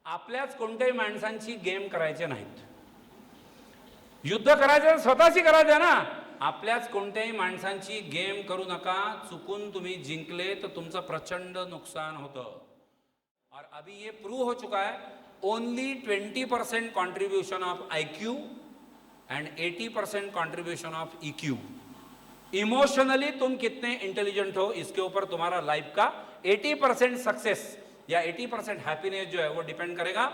आपल्याच कोणत्याही माणसांची गेम करायचे नाहीत. युद्ध करायचं स्वतःची करायचं ना. आपल्याच कोणत्याही माणसांची गेम करू नका. चुकून तुम्ही जिंकले तर तुमचं प्रचंड नुकसान होतं. और अभी ये प्रूव हो चुका है, only 20% contribution of IQ end 80% contribution of EQ. Emotionally तुम कितने इंटेलिजेंट हो, इसके ऊपर तुम्हारा लाइफ का 80% सक्सेस या 80% हैप्पीनेस जो है वो डिपेंड करेगा.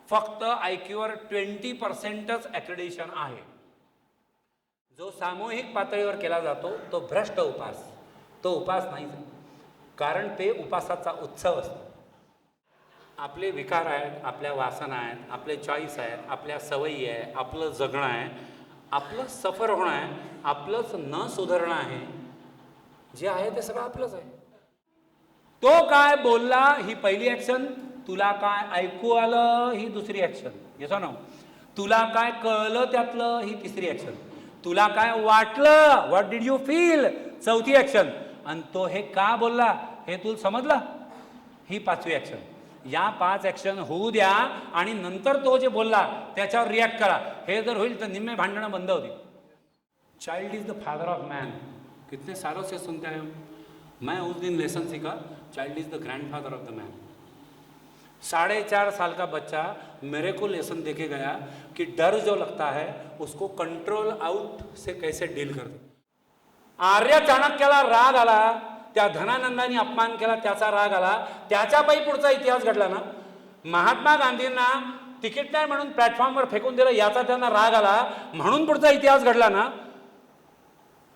फक्त IQ वर 20%च ॲक्रेडिशन आहे. जो सामूहिक पातळीवर केला जातो तो भ्रष्ट उपास, तो उपास नाही, कारण ते उपासाचा उत्सव असतो. आपले विकार आहेत, आपल्या वासना आहेत, आपले चॉईस आहेत, आपल्या सवयी आहे, आपलं जगणं आहे, आपलं सफर होणं आहे, आपलंच न सुधारणं आहे. जे आहे ते सगळं आपलंच आहे. तो काय बोलला ही पहिली ॲक्शन, तुला काय ऐकू आलं ही दुसरी ॲक्शन, येस ना. तुला काय कळलं त्यातलं ही तिसरी ॲक्शन, तुला काय वाटलं, व्हॉट डिड यू फील, चौथी ॲक्शन, आणि तो हे का बोलला हे तुला समजलं ही पाचवी ॲक्शन. या 5 ॲक्शन होऊ द्या आणि नंतर तो जे बोलला त्याच्यावर रिॲक्ट करा. हे जर होईल तर निम्मे भांडणं बंद होतील. Child is the father of man. कितने सालों से सुनते हैं मैं उस दिन लेसन सीखा, child is the grandfather of the man. 4.5 साल का बच्चा मेरे को लेसन देके गया कि डर जो लगता है उसको कंट्रोल आउट से कैसे डील करते. आर्य चाणक्याला राग आला, त्या धनानंदांनी अपमान केला त्याचा राग आला, त्याच्यापायी पुढचा इतिहास घडला ना. महात्मा गांधींना तिकीट नाही म्हणून प्लॅटफॉर्मवर फेकून दिलं याचा त्यांना राग आला म्हणून पुढचा इतिहास घडला ना.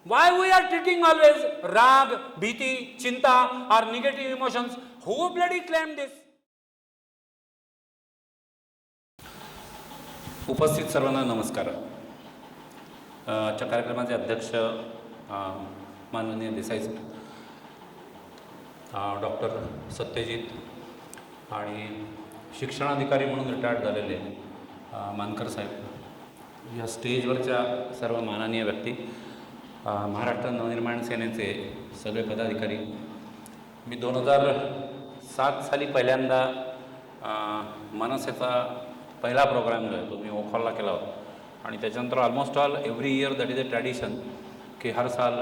Why we are treating always राग, भीती, चिंता are negative emotions. Who bloody claim this. उपस्थित सर्वांना नमस्कार. आजच्या कार्यक्रमाचे अध्यक्ष माननीय देसाई सर, डॉक्टर सत्यजित आणि शिक्षणाधिकारी म्हणून रिटायर्ड झालेले मानकर साहेब, या स्टेजवरच्या सर्व माननीय व्यक्ती, महाराष्ट्र नवनिर्माण सेनेचे सगळे पदाधिकारी. मी 2007 साली पहिल्यांदा मनसेचा पहिला प्रोग्राम जो आहे तो मी ओखॉलला केला होता. आणि त्याच्यानंतर almost all every year that is a tradition कि हर साल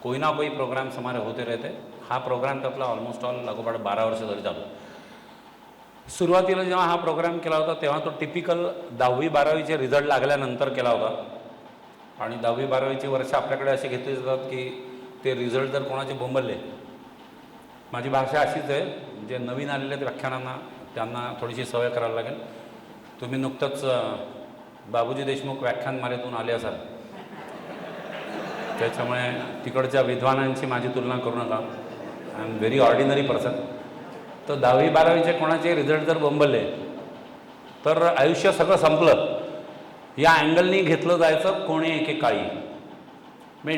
कोई ना कोई प्रोग्राम्स हमारे होते रहते. हा प्रोग्राम त्यातला ऑलमोस्ट ऑल लागोपाठ 12 वर्ष तरी चालू. सुरुवातीला जेव्हा हा प्रोग्राम केला होता तेव्हा तो टिपिकल 10वी-12वीचे रिझल्ट लागल्यानंतर केला होता. आणि 10वी-12वीची वर्ष आपल्याकडे असे घेतली जातात की ते रिझल्ट जर कोणाचे बोंबलले, माझी भाषा अशीच आहे, जे नवीन आलेले व्याख्यानांना त्यांना थोडीशी सवय करायला लागेल. तुम्ही नुकतंच बाबूजी देशमुख व्याख्यानमालेतून आले असाल, त्याच्यामुळे तिकडच्या विद्वानांची माझी तुलना करू नका. I am very ordinary person. तर 10वी-12वीचे कोणाचे रिझल्ट जर बोंबलले तर आयुष्य सगळं संपलं या अँगलनी घेतलं जायचं कोणी एकेकाळी. मे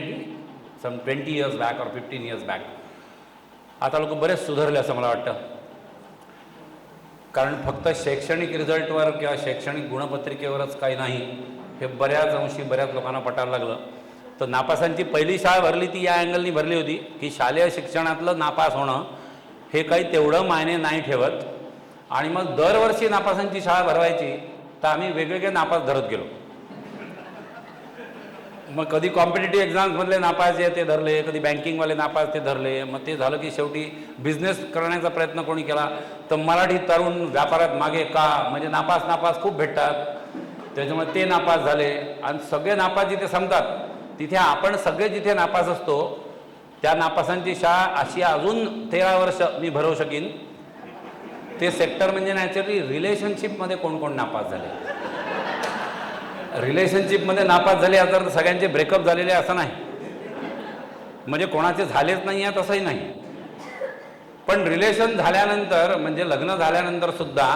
सम 20 इयर्स बॅक और 15 इयर्स बॅक. आता लोक बरेच सुधारले असं मला वाटतं, कारण फक्त शैक्षणिक रिझल्टवर किंवा शैक्षणिक गुणपत्रिकेवरच काही नाही हे बऱ्याच अंशी बऱ्याच लोकांना पटायला लागलं. तर नापासांची पहिली शाळा भरली ती या अँगलनी भरली होती की शालेय शिक्षणातलं नापास होणं हे काही तेवढं मायने नाही ठेवत. आणि मग दरवर्षी नापासांची शाळा भरवायची तर आम्ही वेगवेगळे नापास धरत गेलो. मग कधी कॉम्पिटेटिव्ह एक्झाम्समधले नापास जे ते धरले, कधी बँकिंगवाले नापास ते धरले. मग ते झालं की शेवटी बिझनेस करण्याचा प्रयत्न कोणी केला तर मराठी तरुण व्यापारात मागे का, म्हणजे नापास खूप भेटतात त्याच्यामुळे ते नापास झाले. आणि सगळे नापास जिथे संपतात तिथे आपण सगळे जिथे नापास असतो त्या नापासांची शाळा अशी अजून 13 वर्ष मी भरवू शकीन. ते सेक्टर म्हणजे नॅचरली रिलेशनशिपमध्ये कोण कोण नापास झाले. रिलेशनशिपमध्ये नापास झाले तर सगळ्यांचे ब्रेकअप झालेले असं नाही, म्हणजे कोणाचे झालेच नाही आहेत असंही नाही. पण रिलेशन झाल्यानंतर म्हणजे लग्न झाल्यानंतर सुद्धा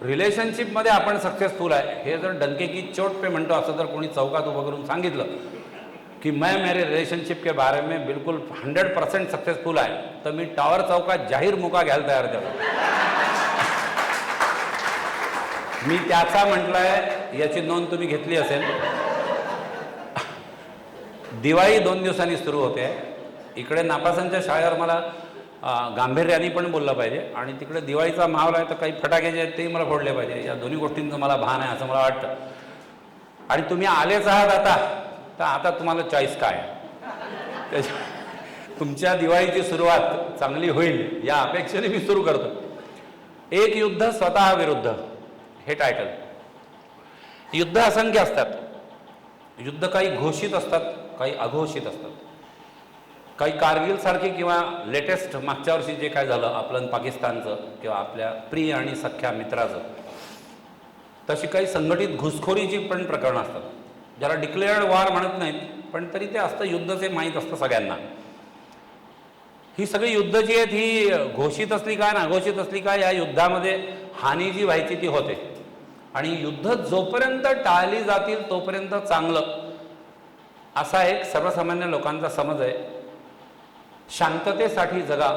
रिलेशनशिपमध्ये आपण सक्सेसफुल आहे हे जर डंके की चोट पे म्हणतो असं जर कोणी चौकात उभं करून सांगितलं कि मैं मेरे रिलेशनशिप के बारे में बिल्कुल 100% सक्सेसफुल आहे तर मी टॉवर चौकात जाहीर मुका घ्यायला तयार झालो. मी त्याचा म्हटलंय याची नोंद तुम्ही घेतली असेल. दिवाळी 2 दिवसांनी सुरू होते. इकडे नापासांच्या शाळेवर मला गांभीर्याने पण बोललं पाहिजे आणि तिकडे दिवाळीचा माहोल आहे तर काही फटाके जे आहेत तेही मला फोडले पाहिजे. या दोन्ही गोष्टींचं मला भान आहे असं मला वाटतं. आणि तुम्ही आलेच आहात आता, तर आता तुम्हाला चॉईस काय तुमच्या दिवाळीची सुरुवात चांगली होईल या अपेक्षेने मी सुरू करतो. एक युद्ध स्वतः विरुद्ध हे टायटल. युद्ध असंख्य असतात. युद्ध काही घोषित असतात, काही अघोषित असतात. काही कारगिलसारखी किंवा लेटेस्ट मागच्या वर्षी जे काय झालं आपलं पाकिस्तानचं किंवा आपल्या प्रिय आणि सख्या मित्राचं, तशी काही संघटित घुसखोरीची पण प्रकरणं असतात, ज्याला डिक्लेअर्ड वॉर म्हणत नाहीत, पण तरी ते असतं युद्धचे माहीत असतं सगळ्यांना. ही सगळी युद्ध जी आहेत ही घोषित असली काय ना अघोषित असली काय, या युद्धामध्ये हानी जी व्हायची ती होते. आणि युद्ध जोपर्यंत टाळली जातील तोपर्यंत चांगलं, असा एक सर्वसामान्य लोकांचा समज आहे. शांततेसाठी जगा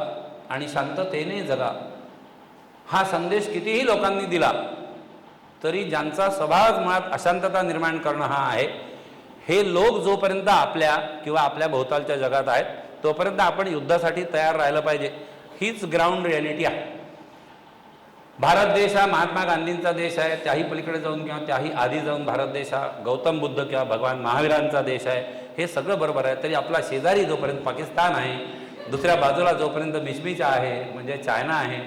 आणि शांततेने जगा हा संदेश कितीही लोकांनी दिला तरी ज्यांचा स्वभावच मुळात अशांतता निर्माण करणं हा आहे, हे लोक जोपर्यंत आपल्या किंवा आपल्या भोवतालच्या जगात आहेत तोपर्यंत आपण युद्धासाठी तयार राहिलं पाहिजे. हीच ग्राउंड रिॲलिटी आहे. भारत देश हा महात्मा गांधींचा देश आहे, त्याही पलीकडे जाऊन किंवा त्याही आधी जाऊन भारत देश हा गौतम बुद्ध किंवा भगवान महावीरांचा देश आहे. हे सगळं बरोबर आहे. तरी आपला शेजारी जोपर्यंत पाकिस्तान आहे, दुसऱ्या बाजूला जोपर्यंत मिचमिच आहे म्हणजे चायना आहे,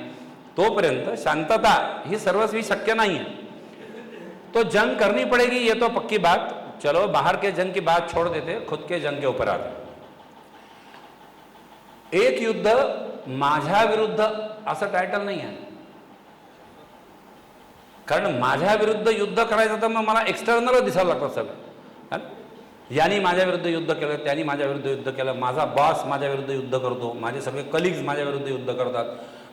तोपर्यंत शांतता ही सर्वस्वी शक्य नहीं है. तो जंग करनी पड़ेगी, ये तो पक्की बात. चलो बाहर के जंग की बात छोड़ देते, खुद के जंग के ऊपर आते. एक युद्ध माझ्या विरुद्ध असं टायटल नाही आहे, कारण माझ्या विरुद्ध युद्ध करायचं तर मग मला एक्सटर्नल दिसायला लागतं सगळं. यांनी माझ्या विरुद्ध युद्ध केलं, त्यांनी माझ्या विरुद्ध युद्ध केलं, माझा बॉस माझ्या विरुद्ध युद्ध करतो, माझे सगळे कलिग्स माझ्या विरुद्ध युद्ध करतात,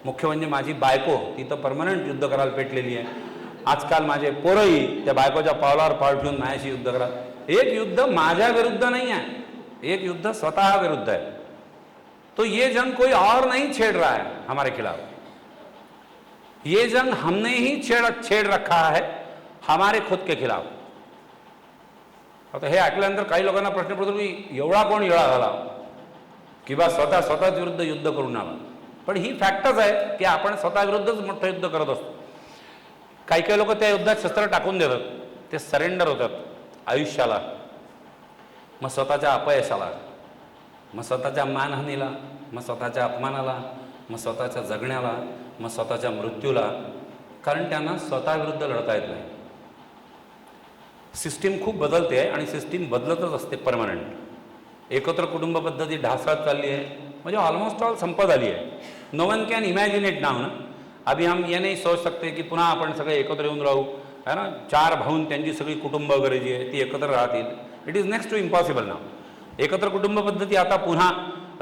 मुख्य म्हणजे माझी बायको ती तर परमनंट युद्ध करायला पेटलेली आहे. आजकाल माझे पोरही त्या बायकोच्या पावलावर पाऊल ठेवून माझ्याशी युद्ध करतात. एक युद्ध माझ्या विरुद्ध नहीं है, एक युद्ध स्वतः विरुद्ध है. तो ये जंग कोई और नहीं छेड़ रहा है हमारे खिलाफ, ये जंग हमने ही छेड़ रखा है हमारे खुद के खिलाफ. आता हे ऐकल्यानंतर काही लोकांना प्रश्न पडतो की एवढा कोण येळा झाला की बा स्वतःच विरुद्ध युद्ध करून आला. पण ही फॅक्टच आहे की आपण स्वतः विरुद्धच मोठं युद्ध करत असतो. काही लोक त्या युद्धात शस्त्र टाकून देतात, ते सरेंडर होतात आयुष्याला, मग स्वतःच्या अपयशाला, मग स्वतःच्या मानहानीला, मग स्वतःच्या अपमानाला, मग स्वतःच्या जगण्याला, मग स्वतःच्या मृत्यूला, कारण त्यांना स्वतःविरुद्ध लढता येत नाही. सिस्टीम खूप बदलते आहे आणि सिस्टीम बदलतच असते परमनंट. एकत्र कुटुंब पद्धती ढासळत चालली आहे, म्हणजे ऑलमोस्ट ऑल संपत आली आहे. No one can imagine it now ना. अभी हम ये नहीं सोच सकते की पुन्हा आपण सगळे एकत्र येऊन राहू, है ना. 4 भाऊन त्यांची सगळी कुटुंब वगैरे जी आहे ती एकत्र राहतील. It is next to impossible now. एकत्र कुटुंब पद्धती आता पुन्हा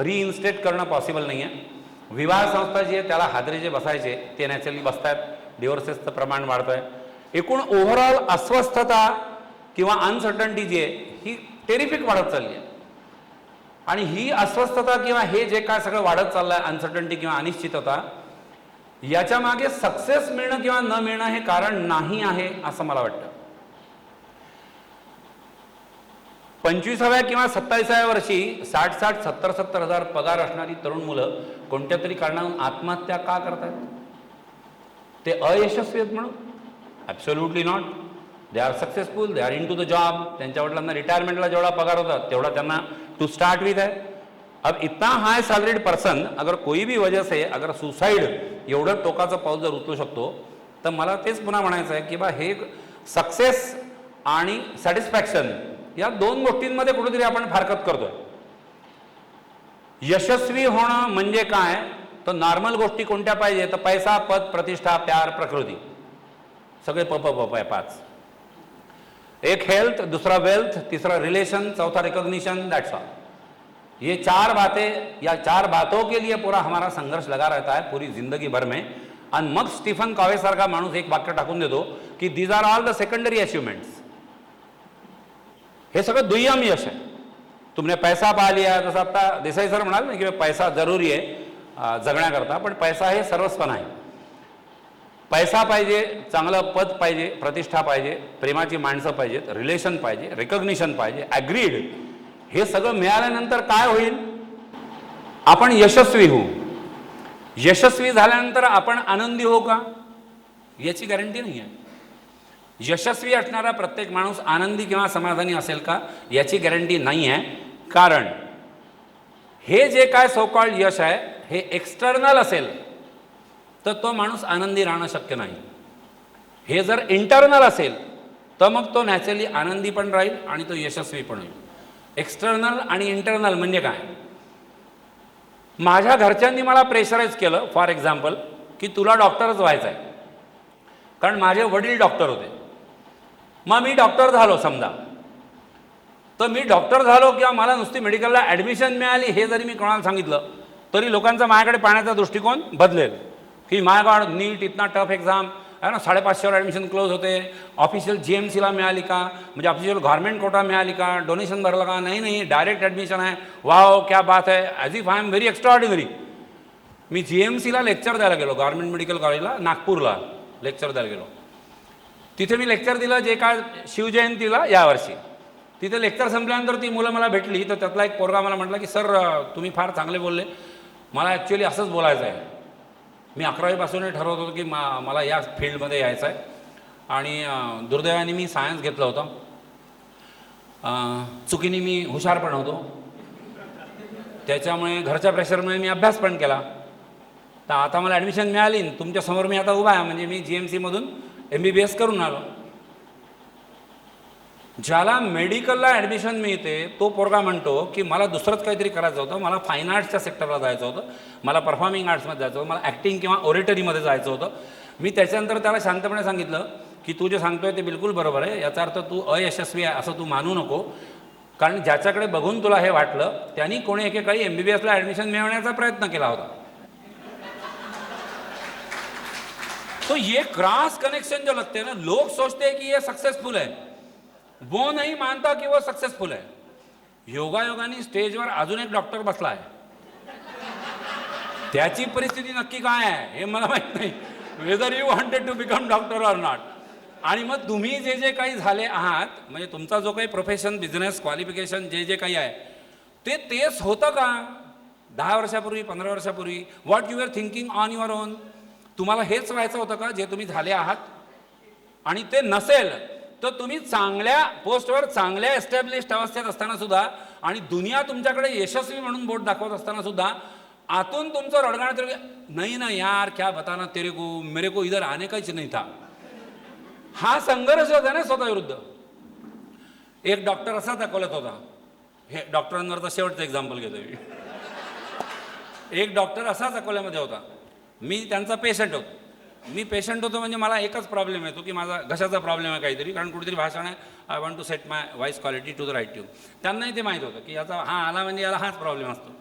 रिइन्स्टेट करणं पॉसिबल नाही आहे. विवाह संस्था जी आहे त्याला हादरे जे बसायचे ते नॅचरली बसतात, डिव्होर्सेसचं प्रमाण वाढतं आहे. एकूण ओव्हरऑल अस्वस्थता किंवा अनसर्टन्टी जी आहे ही टेरिफिक वाढत चालली आहे. आणि ही अस्वस्थता किंवा हे जे काय सगळं वाढत चाललं आहे, अनसर्टन्टी किंवा अनिश्चितता, याच्या मागे सक्सेस मिळणं किंवा न मिळणं हे कारण नाही आहे असं मला वाटतं. 25व्या किंवा 27व्या वर्षी 60,000-70,000 हजार पगार असणारी तरुण मुलं कोणत्या तरी कारणावरून आत्महत्या का करतात? ते अयशस्वी आहेत म्हणून? Absolutely not. They are successful, they are in to the job. त्यांच्या वडिलांना रिटायरमेंटला जेवढा पगार होता तेवढा त्यांना टू स्टार्ट विथ है. अब इतना हाई सैलरीड पर्सन अगर कोई भी वजह से अगर सुसाइड एवढं टोकाचं पाऊल जर उचलू शकतो, तर मला तेच पुन्हा म्हणायचं आहे की बा हे सक्सेस आणि सॅटिस्फॅक्शन या 2 गोष्टींमध्ये कुठेतरी आपण फारकत करतोय. यशस्वी होणं म्हणजे काय, तर नॉर्मल गोष्टी कोणत्या पाहिजे, तर पैसा, पद, प्रतिष्ठा, प्यार, प्रकृती, सगळे प 5. एक हेल्थ, दूसरा वेल्थ, तीसरा रिलेशन, चौथा रिकॉग्निशन, दैट्स ऑल. ये 4 बातें, या 4 बातों के लिए पूरा हमारा संघर्ष लगा रहता है पूरी जिंदगी भर में. आणि मग स्टीफन कॉवे सारखा माणूस एक वाक्य टाकून देतो की these are all the secondary achievements. हे सगळं दुय्यम यश आहे. तुमने पैसा पा लिया, जसं आता देसाई सर म्हणाल ना की पैसा जरुरी आहे जगण्याकरता, पण पैसा हे सर्वस्व नाही. पैसा पाहिजे, चांगलं पद पाहिजे, प्रतिष्ठा पाहिजे, प्रेमाची माणसं पाहिजेत, रिलेशन पाहिजे, रिकॉग्निशन पाहिजे, ॲग्रीड. हे सगळं मिळाल्यानंतर काय होईल? आपण यशस्वी होऊ. यशस्वी झाल्यानंतर आपण आनंदी हो का, याची गॅरंटी नाही आहे. यशस्वी असणारा प्रत्येक माणूस आनंदी किंवा समाधानी असेल का, याची गॅरंटी नाही आहे. कारण हे जे काय सो कॉल्ड यश आहे हे एक्सटर्नल असेल तर तो माणूस आनंदी राहणं शक्य नाही. हे जर इंटरनल असेल तर मग तो नॅचरली आनंदी पण राहील आणि तो यशस्वी पण होईल. एक्सटर्नल आणि इंटरनल म्हणजे काय? माझ्या घरच्यांनी मला प्रेशराईज केलं फॉर एक्झाम्पल की तुला डॉक्टरच व्हायचं आहे, कारण माझे वडील डॉक्टर होते. मग मी डॉक्टर झालो समजा, तर मी डॉक्टर झालो किंवा मला नुसती मेडिकलला ॲडमिशन मिळाली हे जरी मी कोणाला सांगितलं तरी लोकांचा माझ्याकडे पाहण्याचा दृष्टिकोन बदलेल की माय गॉड, नीट इतना टफ एक्झाम आहे ना, 550वर ॲडमिशन क्लोज होते, ऑफिशियल GMCला मिळाली का, म्हणजे ऑफिशियल गव्हर्नमेंट कोटा मिळाली का, डोनेशन भरलं का, नाही डायरेक्ट ॲडमिशन आहे, वाव क्या बात है, as if I am very extraordinary. मी GMCला लेक्चर द्यायला गेलो, गव्हर्नमेंट मेडिकल कॉलेजला नागपूरला लेक्चर द्यायला गेलो. तिथे मी लेक्चर दिलं जे काय शिवजयंतीला यावर्षी. तिथे लेक्चर संपल्यानंतर ती मुलं मला भेटली, तर त्यातला एक पोरगा मला म्हटला की सर तुम्ही फार चांगले बोलले, मला ॲक्च्युली असंच बोलायचं आहे. मी 11वीपासूनही ठरवत होतो की मला या फील्डमध्ये यायचं आहे आणि दुर्दैवाने मी सायन्स घेतलं होतं. चुकीने मी हुशार पण होतो, त्याच्यामुळे घरच्या प्रेशरमुळे मी अभ्यास पण केला. तर आता मला ॲडमिशन मिळाली, तुमच्यासमोर मी आता उभा आहे, म्हणजे मी GMCमधून MBBS करून आलो. ज्याला मेडिकलला ॲडमिशन मिळते तो पोरगा म्हणतो की मला दुसरंच काहीतरी करायचं होतं, मला फाईन आर्ट्सच्या सेक्टरला जायचं होतं, मला परफॉर्मिंग आर्ट्समध्ये जायचं होतं, मला ॲक्टिंग किंवा ओरेटरीमध्ये जायचं होतं. मी त्याच्यानंतर त्याला शांतपणे सांगितलं की तू जे सांगतोय ते बिलकुल बरोबर आहे, याचा अर्थ तू अयशस्वी आहे असं तू मानू नको, कारण ज्याच्याकडे बघून तुला हे वाटलं त्यांनी कोणी एकेकाळी MBBSला ॲडमिशन मिळवण्याचा प्रयत्न केला होता. तो ये क्रॉस कनेक्शन जो लगते हैं ना, लोग सोचते हैं कि ये सक्सेसफुल है, वो नहीं मानता कि वो सक्सेसफुल है. योगायोगाने स्टेजवर अजून एक डॉक्टर बसला आहे, त्याची परिस्थिती नक्की काय आहे हे मला माहित नाही, whether you wanted to become doctor or not. आणि मग तुम्ही जे जे काही झाले आहात, म्हणजे तुमचा जो काही प्रोफेशन, बिझनेस, क्वालिफिकेशन जे जे काही आहे ते तेच होतं का 10 वर्षापूर्वी, 15 वर्षापूर्वी? What you are thinking on your own? तुम्हाला हेच व्हायचं होतं का जे तुम्ही झाले आहात? आणि ते नसेल तर तुम्ही चांगल्या पोस्टवर, चांगल्या एस्टॅब्लिश्ड अवस्थेत असताना सुद्धा आणि दुनिया तुमच्याकडे यशस्वी म्हणून बोट दाखवत असताना सुद्धा आतून तुमचं रडगाणं तरी नाही ना यार, क्या बताना तेरे को, मेरे को इधर आने का ही नहीं था. हा संघर्ष होता ना स्वतःविरुद्ध. एक डॉक्टर असा दाखवत होता, हे डॉक्टरांवरचं शेवटचं एक्झाम्पल घेतोय मी. एक डॉक्टर असाच अकोल्यामध्ये होता, मी त्यांचा पेशंट होतो. मी पेशंट होतो म्हणजे मला एकच प्रॉब्लेम येतो की माझा घशाचा प्रॉब्लेम आहे काहीतरी, कारण कुठेतरी भाषण आहे, I want to set my voice quality to the right tune. त्यांनाही ते माहीत होतं की याचा हा आला म्हणजे याला हाच प्रॉब्लेम असतो.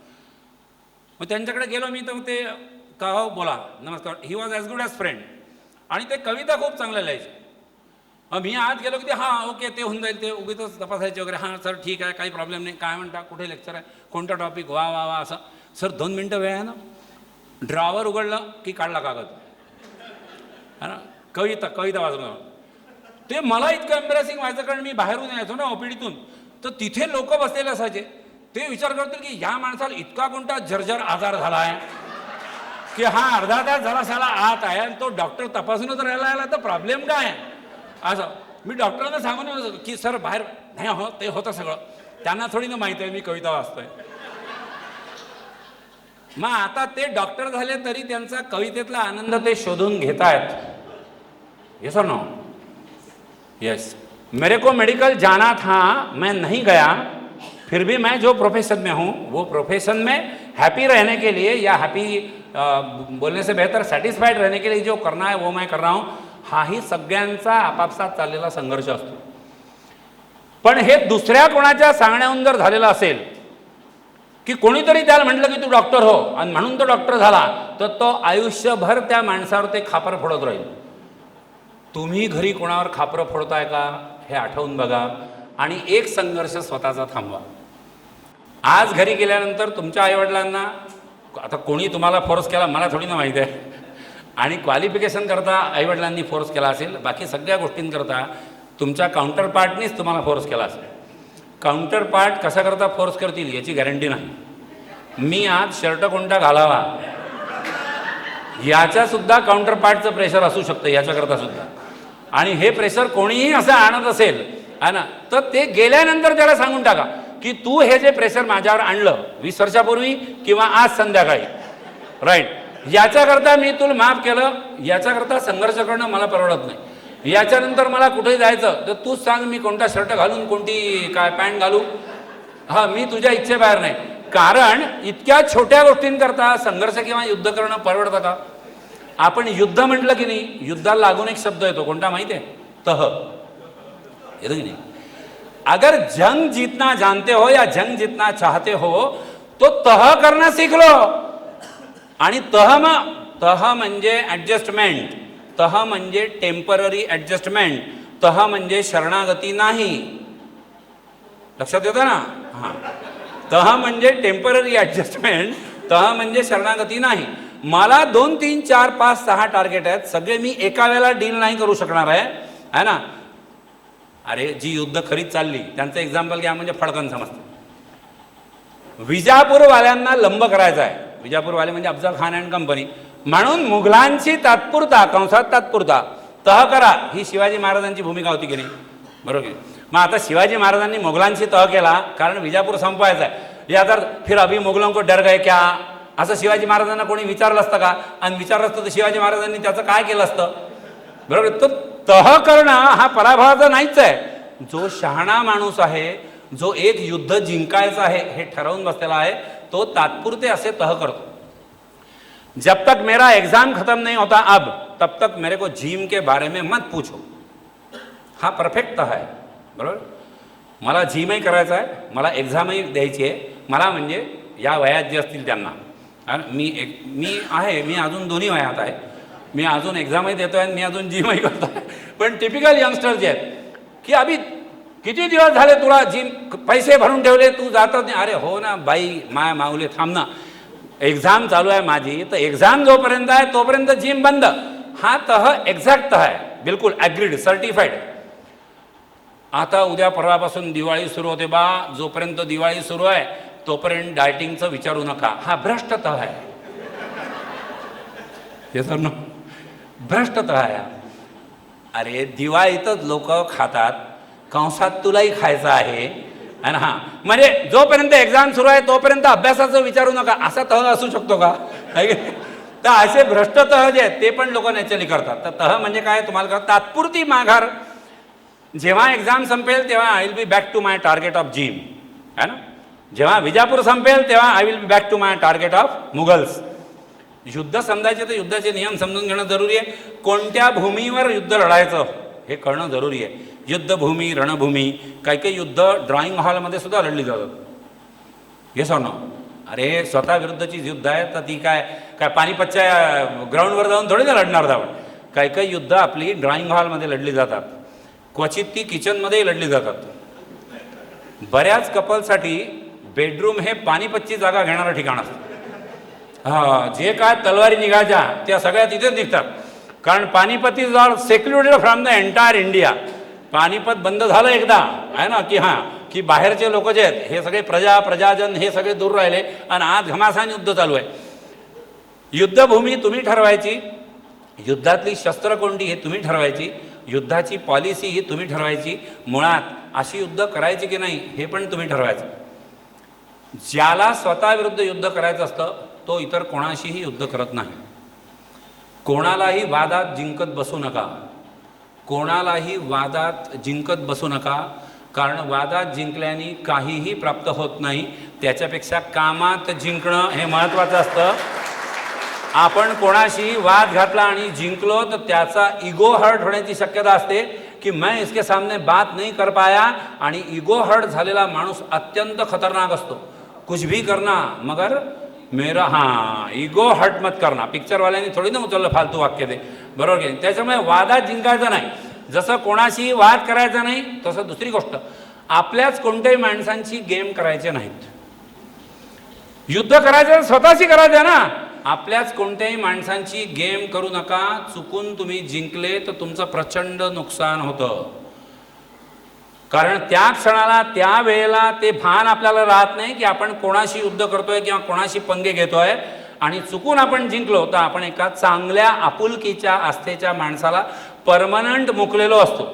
मग त्यांच्याकडे गेलो मी, तर ते का हो बोला नमस्कार, he was as good as friend, आणि ते कविता खूप चांगल्या लिहायचे. मग मी आत गेलो की ते हां ओके ते होऊन जाईल, ते उगीच तपासायचे वगैरे, हां सर ठीक आहे काही प्रॉब्लेम नाही, काय म्हणता, कुठे लेक्चर आहे, कोणता टॉपिक, वा वा वा असं. सर 2 मिनटं वेळ आहे ना. ड्रॉवर उघडलं की काढला कागद, है ना, कविता वाचून. ते मला इतकं एम्बॅरेसिंग व्हायचं, कारण मी बाहेरून यायचो ना ओपीडीतून, तर तिथे लोक बसलेले असायचे. ते विचार करतील की या माणसाला इतका कोणता जर्जर आजार झाला आहे की हा अर्धा तास झाला शाला आत आहे आणि तो डॉक्टर तपासूनच राहिला, तर प्रॉब्लेम काय आहे असं. मी डॉक्टरांना सांगून की सर बाहेर नाही हो, ते होतं सगळं. त्यांना थोडी ना माहिती आहे मी कविता वाचतोय. मग आता ते डॉक्टर झाले तरी त्यांचा कवितेतला आनंद ते शोधून घेत आहेत. येस और नो? यस. मेरे को मेडिकल जाना था, मैं नहीं गया, फिर भी मैं जो प्रोफेशन में हूँ वो प्रोफेशन में हैप्पी रहने के लिए, या हैप्पी बोलने से बेहतर सॅटिस्फाईड रहने के लिए जो करना है वो मैं कर रहा हूँ. हाही सगळ्यांचा आपापसात चाललेला संघर्ष असतो. पण हे दुसऱ्या कोणाच्या सांगण्याहून जर झालेलं असेल की कोणीतरी त्याला म्हटलं की तू डॉक्टर हो आणि म्हणून तो डॉक्टर झाला, तर तो आयुष्यभर त्या माणसावर ते खापर फोडत राहील. तुम्ही घरी कोणावर खापरं फोडताय का हे आठवून बघा आणि एक संघर्ष स्वतःचा थांबवा. आज घरी गेल्यानंतर तुमच्या आईवडिलांना, आता कोणी तुम्हाला फोर्स केला मला थोडी ना माहिती आहे, आणि क्वालिफिकेशन करता आईवडिलांनी फोर्स केला असेल, बाकी सगळ्या गोष्टींकरता तुमच्या काउंटर पार्टनीच तुम्हाला फोर्स केला असेल. काउंटर पार्ट कसा करता फोर्स करतील याची गॅरंटी नाही. मी आज शर्ट कोणता घालावा याच्या सुद्धा काउंटर पार्टचं प्रेशर असू शकतं याच्याकरता सुद्धा. आणि हे प्रेशर कोणीही असं आणत असेल है ना, तर ते गेल्यानंतर त्याला सांगून टाका की तू हे जे प्रेशर माझ्यावर आणलं 20 वर्षापूर्वी किंवा आज संध्याकाळी, राईट, याच्याकरता मी तुला माफ केलं, याच्याकरता संघर्ष करणं मला परवडत नाही. याच्यानंतर मला कुठे जायचं तर तूच सांग, मी कोणता शर्ट घालून कोणती काय पॅन्ट घालू, हा मी तुझ्या इच्छेबाहेर नाही. कारण इतक्या छोट्या गोष्टींकरता संघर्ष किंवा युद्ध करणं परवडतं का? आपण युद्ध म्हटलं की नाही, युद्धाला लागून एक शब्द येतो, कोणता माहिती आहे? तह. येतो की नाही? अगर जंग जीतना जानते हो या जंग जीतना चाहते हो तो तह करणं सीख लो. आणि तह म्हणजे ऍडजस्टमेंट, तह म्हणजे टेम्पररी ऍडजस्टमेंट, तह म्हणजे शरणागती नाही. लक्षात येतं ना? हां, तह म्हणजे टेम्पररी ऍडजस्टमेंट, तह म्हणजे शरणागती नाही. मला 2, 3, 4, 5, 6 टार्गेट आहेत, सगळे मी एका वेळेला डील नाही करू शकणार आहे ना. अरे जी युद्ध खरीच चालली त्यांचं एक्झाम्पल घ्या, म्हणजे फडकन समजतं. विजापूरवाल्यांना लंब करायचं आहे, विजापूरवाले म्हणजे अफजल खान अँड कंपनी, म्हणून मुघलांची तात्पुरता कंसात तात्पुरता तह करा, ही शिवाजी महाराजांची भूमिका होती की नाही? बरोबर की? मग आता शिवाजी महाराजांनी मुघलांची तह केला कारण विजापूर संपवायचा आहे. या तर फिर अभी मुघलों को डर गए क्या, असं शिवाजी महाराजांना कोणी विचारलं असतं का? आणि विचारलं असतं तर शिवाजी महाराजांनी त्याचं काय केलं असतं? बरोबर. तर तह करणं हा पराभवाचा नाहीच आहे. जो शहाणा माणूस आहे, जो एक युद्ध जिंकायचं आहे हे ठरवून बसलेला आहे, तो तात्पुरते असे तह करतो. जब तक मेरा एग्जाम खत्म नहीं होता अब तब तक मेरे को जिम के बारे में मत पूछो. हा परफेक्ट तह आहे. बरोबर. मला जिमही करायचं आहे, मला एक्झामही द्यायची आहे, मला म्हणजे या वयात जे असतील त्यांना, मी अजून दोन्ही वयात आहे, मी अजून एक्झामही देतो आहे, मी अजून जिमही करतो आहे. पण टिपिकल यंगस्टर जे आहेत की अभि किती दिवस झाले तुला जिम पैसे भरून ठेवले, तू जातच नाही. अरे हो ना बाई, माय माऊले थांब ना, एक्झाम चालू आहे माझी, तर एक्झाम जोपर्यंत आहे तोपर्यंत जिम बंद. हा तह एक्झॅक्ट तह आहे, बिलकुल ॲग्रीड, सर्टिफाईड. आता उद्या परवापासून दिवाळी सुरू होते बा, जोपर्यंत दिवाळी सुरू आहे तोपर्यंत डायटिंगचं विचारू नका. हा भ्रष्ट तह आहे. हे सर ना, भ्रष्ट तह आहे. अरे दिवाळीतच लोक खातात, कंसात तुलाही खायचं आहे आणि हां, म्हणजे जोपर्यंत एक्झाम सुरू आहे तोपर्यंत अभ्यासाचं विचारू नका, असा तह असू शकतो का? तर असे भ्रष्ट तह जे आहेत ते पण लोक नॅचरली करतात. तर तह म्हणजे काय तुम्हाला कळतं? तात्पुरती माघार. जेव्हा एक्झाम संपेल तेव्हा I will be back to my target of gym, है ना. जेव्हा विजापूर संपेल तेव्हा I will be back to my target of Mughals. युद्ध समजायचे तर युद्धाचे नियम समजून घेणं जरुरी आहे. कोणत्या भूमीवर युद्ध लढायचं हे कळणं जरुरी आहे. युद्धभूमी, रणभूमी, काही युद्ध ड्रॉइंग हॉलमध्ये सुद्धा लढली जातात. हे सांगा, अरे स्वतः विरुद्धची युद्ध आहे तर ती काय पानिपतच्या ग्राउंडवर जाऊन थोडी ना लढणार जावं. काही युद्ध आपली ड्रॉइंग हॉलमध्ये लढली जातात, क्वचित ती किचनमध्येही लढली जातात. बऱ्याच कपलसाठी बेडरूम हे पानिपतची जागा घेणारं ठिकाण असतं. हां, जे काय तलवारी निघायच्या त्या सगळ्या तिथेच निघतात. कारण Panipat is all secluded from the entire India. Panipat बंद झालं एकदा आहे ना, की हां, की बाहेरचे लोक जे आहेत हे सगळे प्रजाजन हे सगळे दूर राहिले आणि आज घमासान युद्ध चालू आहे. युद्धभूमी तुम्ही ठरवायची, युद्धातली शस्त्र कोणती हे तुम्ही ठरवायची, युद्धाची पॉलिसी ही तुम्ही ठरवायची, मुळात अशी युद्ध करायची की नाही हे पण तुम्ही ठरवायचं. ज्याला स्वतः विरुद्ध युद्ध करायचं असतं तो इतर कोणाशीही युद्ध करत नाही. कोणालाही वादात जिंकत बसू नका, कोणालाही वादात जिंकत बसू नका. कारण वादात जिंकल्याने काहीही प्राप्त होत नाही, त्याच्यापेक्षा कामात जिंकणं हे महत्त्वाचं असतं. आपण कोणाशी वाद घातला आणि जिंकलो तर त्याचा इगो हर्ट होण्याची शक्यता असते की मैं इसके सामने बात नहीं कर पाया. आणि इगो हर्ट झालेला माणूस अत्यंत खतरनाक असतो. कुछ भी करना मगर मेरा, हां, इगो हर्ट मत करना. पिक्चरवाल्यांनी थोडी ना उचललं फालतू वाक्य ते, बरोबर की. त्याच्यामुळे वादात जिंकायचं नाही. जसं कोणाशी वाद करायचा नाही तसं दुसरी गोष्ट, आपल्याच कोणत्याही माणसांची गेम करायचे नाहीत. युद्ध करायचं स्वतःशी करायचं ना. आपल्याच कोणत्याही माणसांची गेम करू नका. चुकून तुम्ही जिंकले तर तुमचं प्रचंड नुकसान होतं. कारण त्या क्षणाला त्या वेळेला ते भान आपल्याला राहत नाही की आपण कोणाशी युद्ध करतोय किंवा कोणाशी पंगे घेतोय. आणि चुकून आपण जिंकलो तर आपण एका चांगल्या आपुलकीच्या आस्थेच्या माणसाला परमनंट मुकलेलो असतो.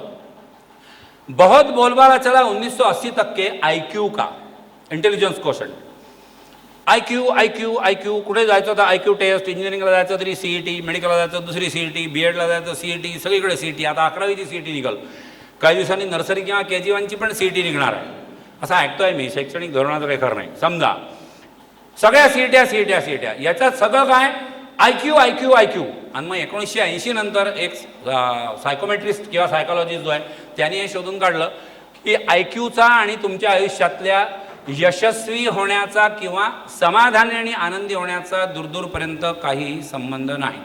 बहुत बोलबाला चला 1980% IQ का इंटेलिजन्स क्वोशंट. IQ कुठे जायचं तर IQ टेस्ट, इंजिनिअरिंगला जायचं तरी CET, मेडिकलला जायचं दुसरी CET, BEdला जायचं CET, सगळीकडे CET. आता 11वीची CET निघाल, काही दिवसांनी नर्सरी किंवा KG1ची पण CET निघणार आहे असं ऐकतोय मी. शैक्षणिक धोरणाचं काही खरं नाही. समजा सगळ्या सीईट्या याच्यात सगळं काय IQ. आणि मग 1980 नंतर एक सायकोमेट्रिस्ट किंवा सायकॉलॉजिस्ट जो आहे त्यांनी हे शोधून काढलं की IQचा आणि तुमच्या आयुष्यातल्या यशस्वी होण्याचा किंवा समाधानी आणि आनंदी होण्याचा दूरदूरपर्यंत काही संबंध नाही.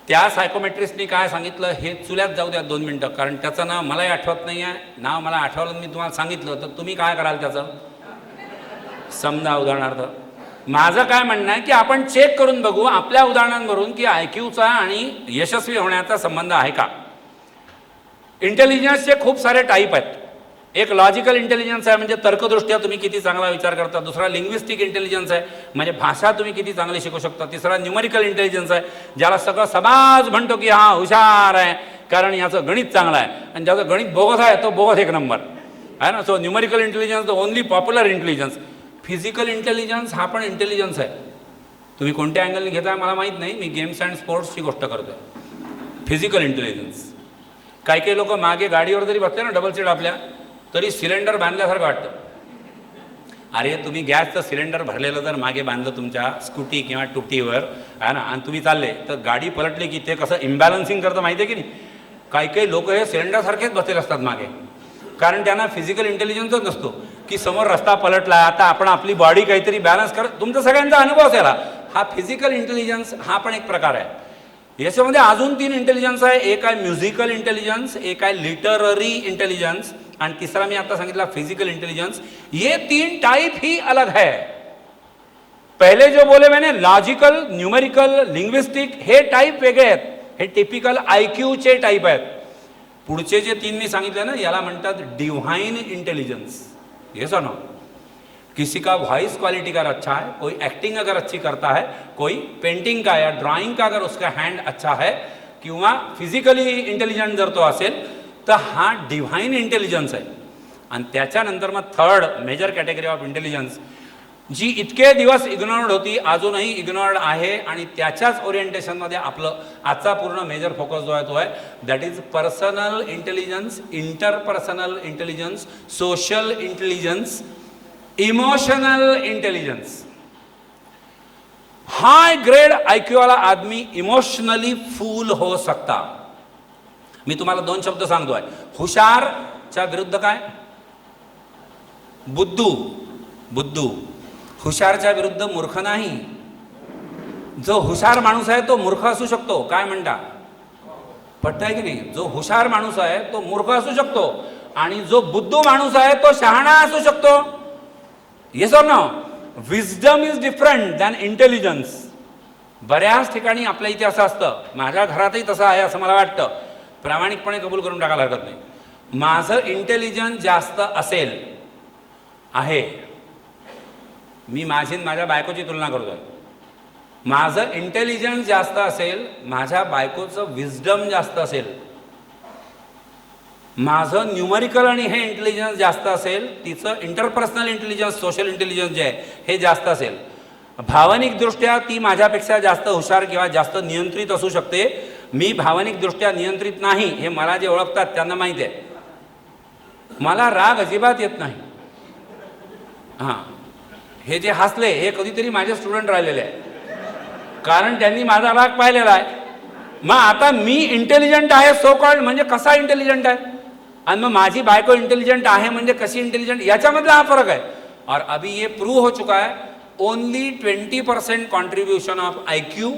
त्या सायकोमेट्रिस्टनी काय सांगितलं हे चुल्यात जाऊ द्या 2 मिनटं, कारण त्याचं नाव मलाही आठवत नाही आहे. नाव मला आठवलं, मी तुम्हाला सांगितलं तर तुम्ही काय कराल त्याचं. समजा उदाहरणार्थ माझं काय म्हणणं आहे की आपण चेक करून बघू आपल्या उदाहरणांवरून की IQचा आणि यशस्वी होण्याचा संबंध आहे का. इंटेलिजन्सचे खूप सारे टाईप आहेत. एक लॉजिकल इंटेलिजन्स आहे, म्हणजे तर्कदृष्ट्या तुम्ही किती चांगला विचार करता. दुसरा लिंग्विस्टिक इंटेलिजन्स आहे, म्हणजे भाषा तुम्ही किती चांगली शिकू शकता. तिसरा न्यूमरिकल इंटेलिजन्स आहे, ज्याला सगळं समाज म्हणतो की हा हुशार आहे कारण याचं गणित चांगलं आहे, आणि ज्याचं गणित बोगस आहे तो बोगस 1 नंबर आहे ना. So numerical intelligence the only popular intelligence. Physical intelligence हा पण इंटेलिजन्स आहे. तुम्ही कोणत्या अँगलने घेताय मला माहीत नाही, मी गेम्स अँड स्पोर्ट्सची गोष्ट करतोय. Physical intelligence. काही लोक मागे गाडीवर जरी बसले ना डबल सीट आपल्या, तरी सिलेंडर बांधल्यासारखं वाटतं. अरे तुम्ही गॅसचं सिलेंडर भरलेलं जर मागे बांधलं तुमच्या स्कूटी किंवा टुटीवर आहे ना, आणि तुम्ही चालले तर गाडी पलटली की ते कसं इम्बॅलन्सिंग करतं माहिती आहे की नाही. काही लोक हे सिलेंडरसारखेच बसलेले असतात मागे, कारण त्यांना फिजिकल इंटेलिजन्सच नसतो की समोर रस्ता पलटला आता आपण आपली बॉडी काहीतरी बॅलन्स कर. तुमचा सगळ्यांचा अनुभव असेल हा फिजिकल इंटेलिजन्स हा पण एक प्रकार आहे. याच्यामध्ये अजून 3 इंटेलिजन्स आहे. एक आहे म्युझिकल इंटेलिजन्स, एक आहे लिटररी इंटेलिजन्स, आणि तिसरा मी आता सांगितला फिजिकल इंटेलिजन्स. ये 3 टाइप ही अलग है. पहले जो बोले मैंने लॉजिकल, न्यूमेरिकल, लिंग्विस्टिक हे टाइप वेगळे आहेत. हे टिपिकल IQचे टाइप आहेत. पुढचे जे 3 मी सांगितले ना याला म्हणतात डिवाइन इंटेलिजेंस. ये सुनो, किसी का वॉइस क्वालिटी अगर अच्छा है, कोई एक्टिंग अगर अच्छी करता है, कोई पेंटिंग का या ड्राइंग का अगर उसका हैंड अच्छा है किंवा फिजिकली इंटेलिजंट जर तो असेल तर हा डिव्हाइन इंटेलिजन्स आहे. आणि त्याच्यानंतर मग 3rd major category of intelligence जी इतके दिवस इग्नोर्ड होती अजूनही इग्नोर्ड आहे, आणि त्याच्याच ओरिएंटेशनमध्ये आपलं आजचा पूर्ण मेजर फोकस जो आहे तो आहे that is personal intelligence, interpersonal intelligence, social intelligence, emotional intelligence. High grade IQ वाला आदमी इमोशनली फूल हो सकता. मी तुम्हाला 2 शब्द सांगतोय. हुशारच्या विरुद्ध काय? बुद्धू. हुशारच्या विरुद्ध मूर्ख नाही. जो हुशार माणूस आहे तो मूर्ख असू शकतो. काय म्हणता? पटतंय की नाही? जो हुशार माणूस आहे तो मूर्ख असू शकतो, आणि जो बुद्धू माणूस आहे तो शहाणा असू शकतो. Yes or no? Wisdom is different than intelligence. बऱ्याच ठिकाणी आपल्या इथे असं असतं, माझ्या घरातही तसं आहे असं मला वाटतं, प्रामाणिकपणे कबूल करून टाकायला हरकत नाही. माझं इंटेलिजन्स जास्त असेल आहे, मी माझ्या बायकोची तुलना करतोय. माझं इंटेलिजन्स जास्त असेल, माझ्या बायकोचं विजडम जास्त असेल. माझं न्यूमरिकल आणि हे इंटेलिजन्स जास्त असेल, तिचं इंटरपर्सनल इंटेलिजन्स, सोशल इंटेलिजन्स जे आहे हे जास्त असेल. भावनिकदृष्ट्या ती माझ्यापेक्षा जास्त हुशार किंवा जास्त नियंत्रित असू शकते. मी भावनिकदृष्ट्या नियंत्रित नाही हे मला जे ओळखतात त्यांना माहीत आहे. मला राग अजिबात येत नाही. हां, हे जे हसले हे कधीतरी माझे स्टुडंट राहिलेले आहे, कारण त्यांनी माझा राग पाहिलेला आहे. मग आता मी इंटेलिजंट आहे सो कॉल्ड, म्हणजे कसा इंटेलिजंट आहे, आणि मग माझी बायको इंटेलिजंट आहे म्हणजे कशी इंटेलिजंट, याच्यामधला हा फरक आहे. और अभी ये प्रूव हो चुका है, only 20% contribution of IQ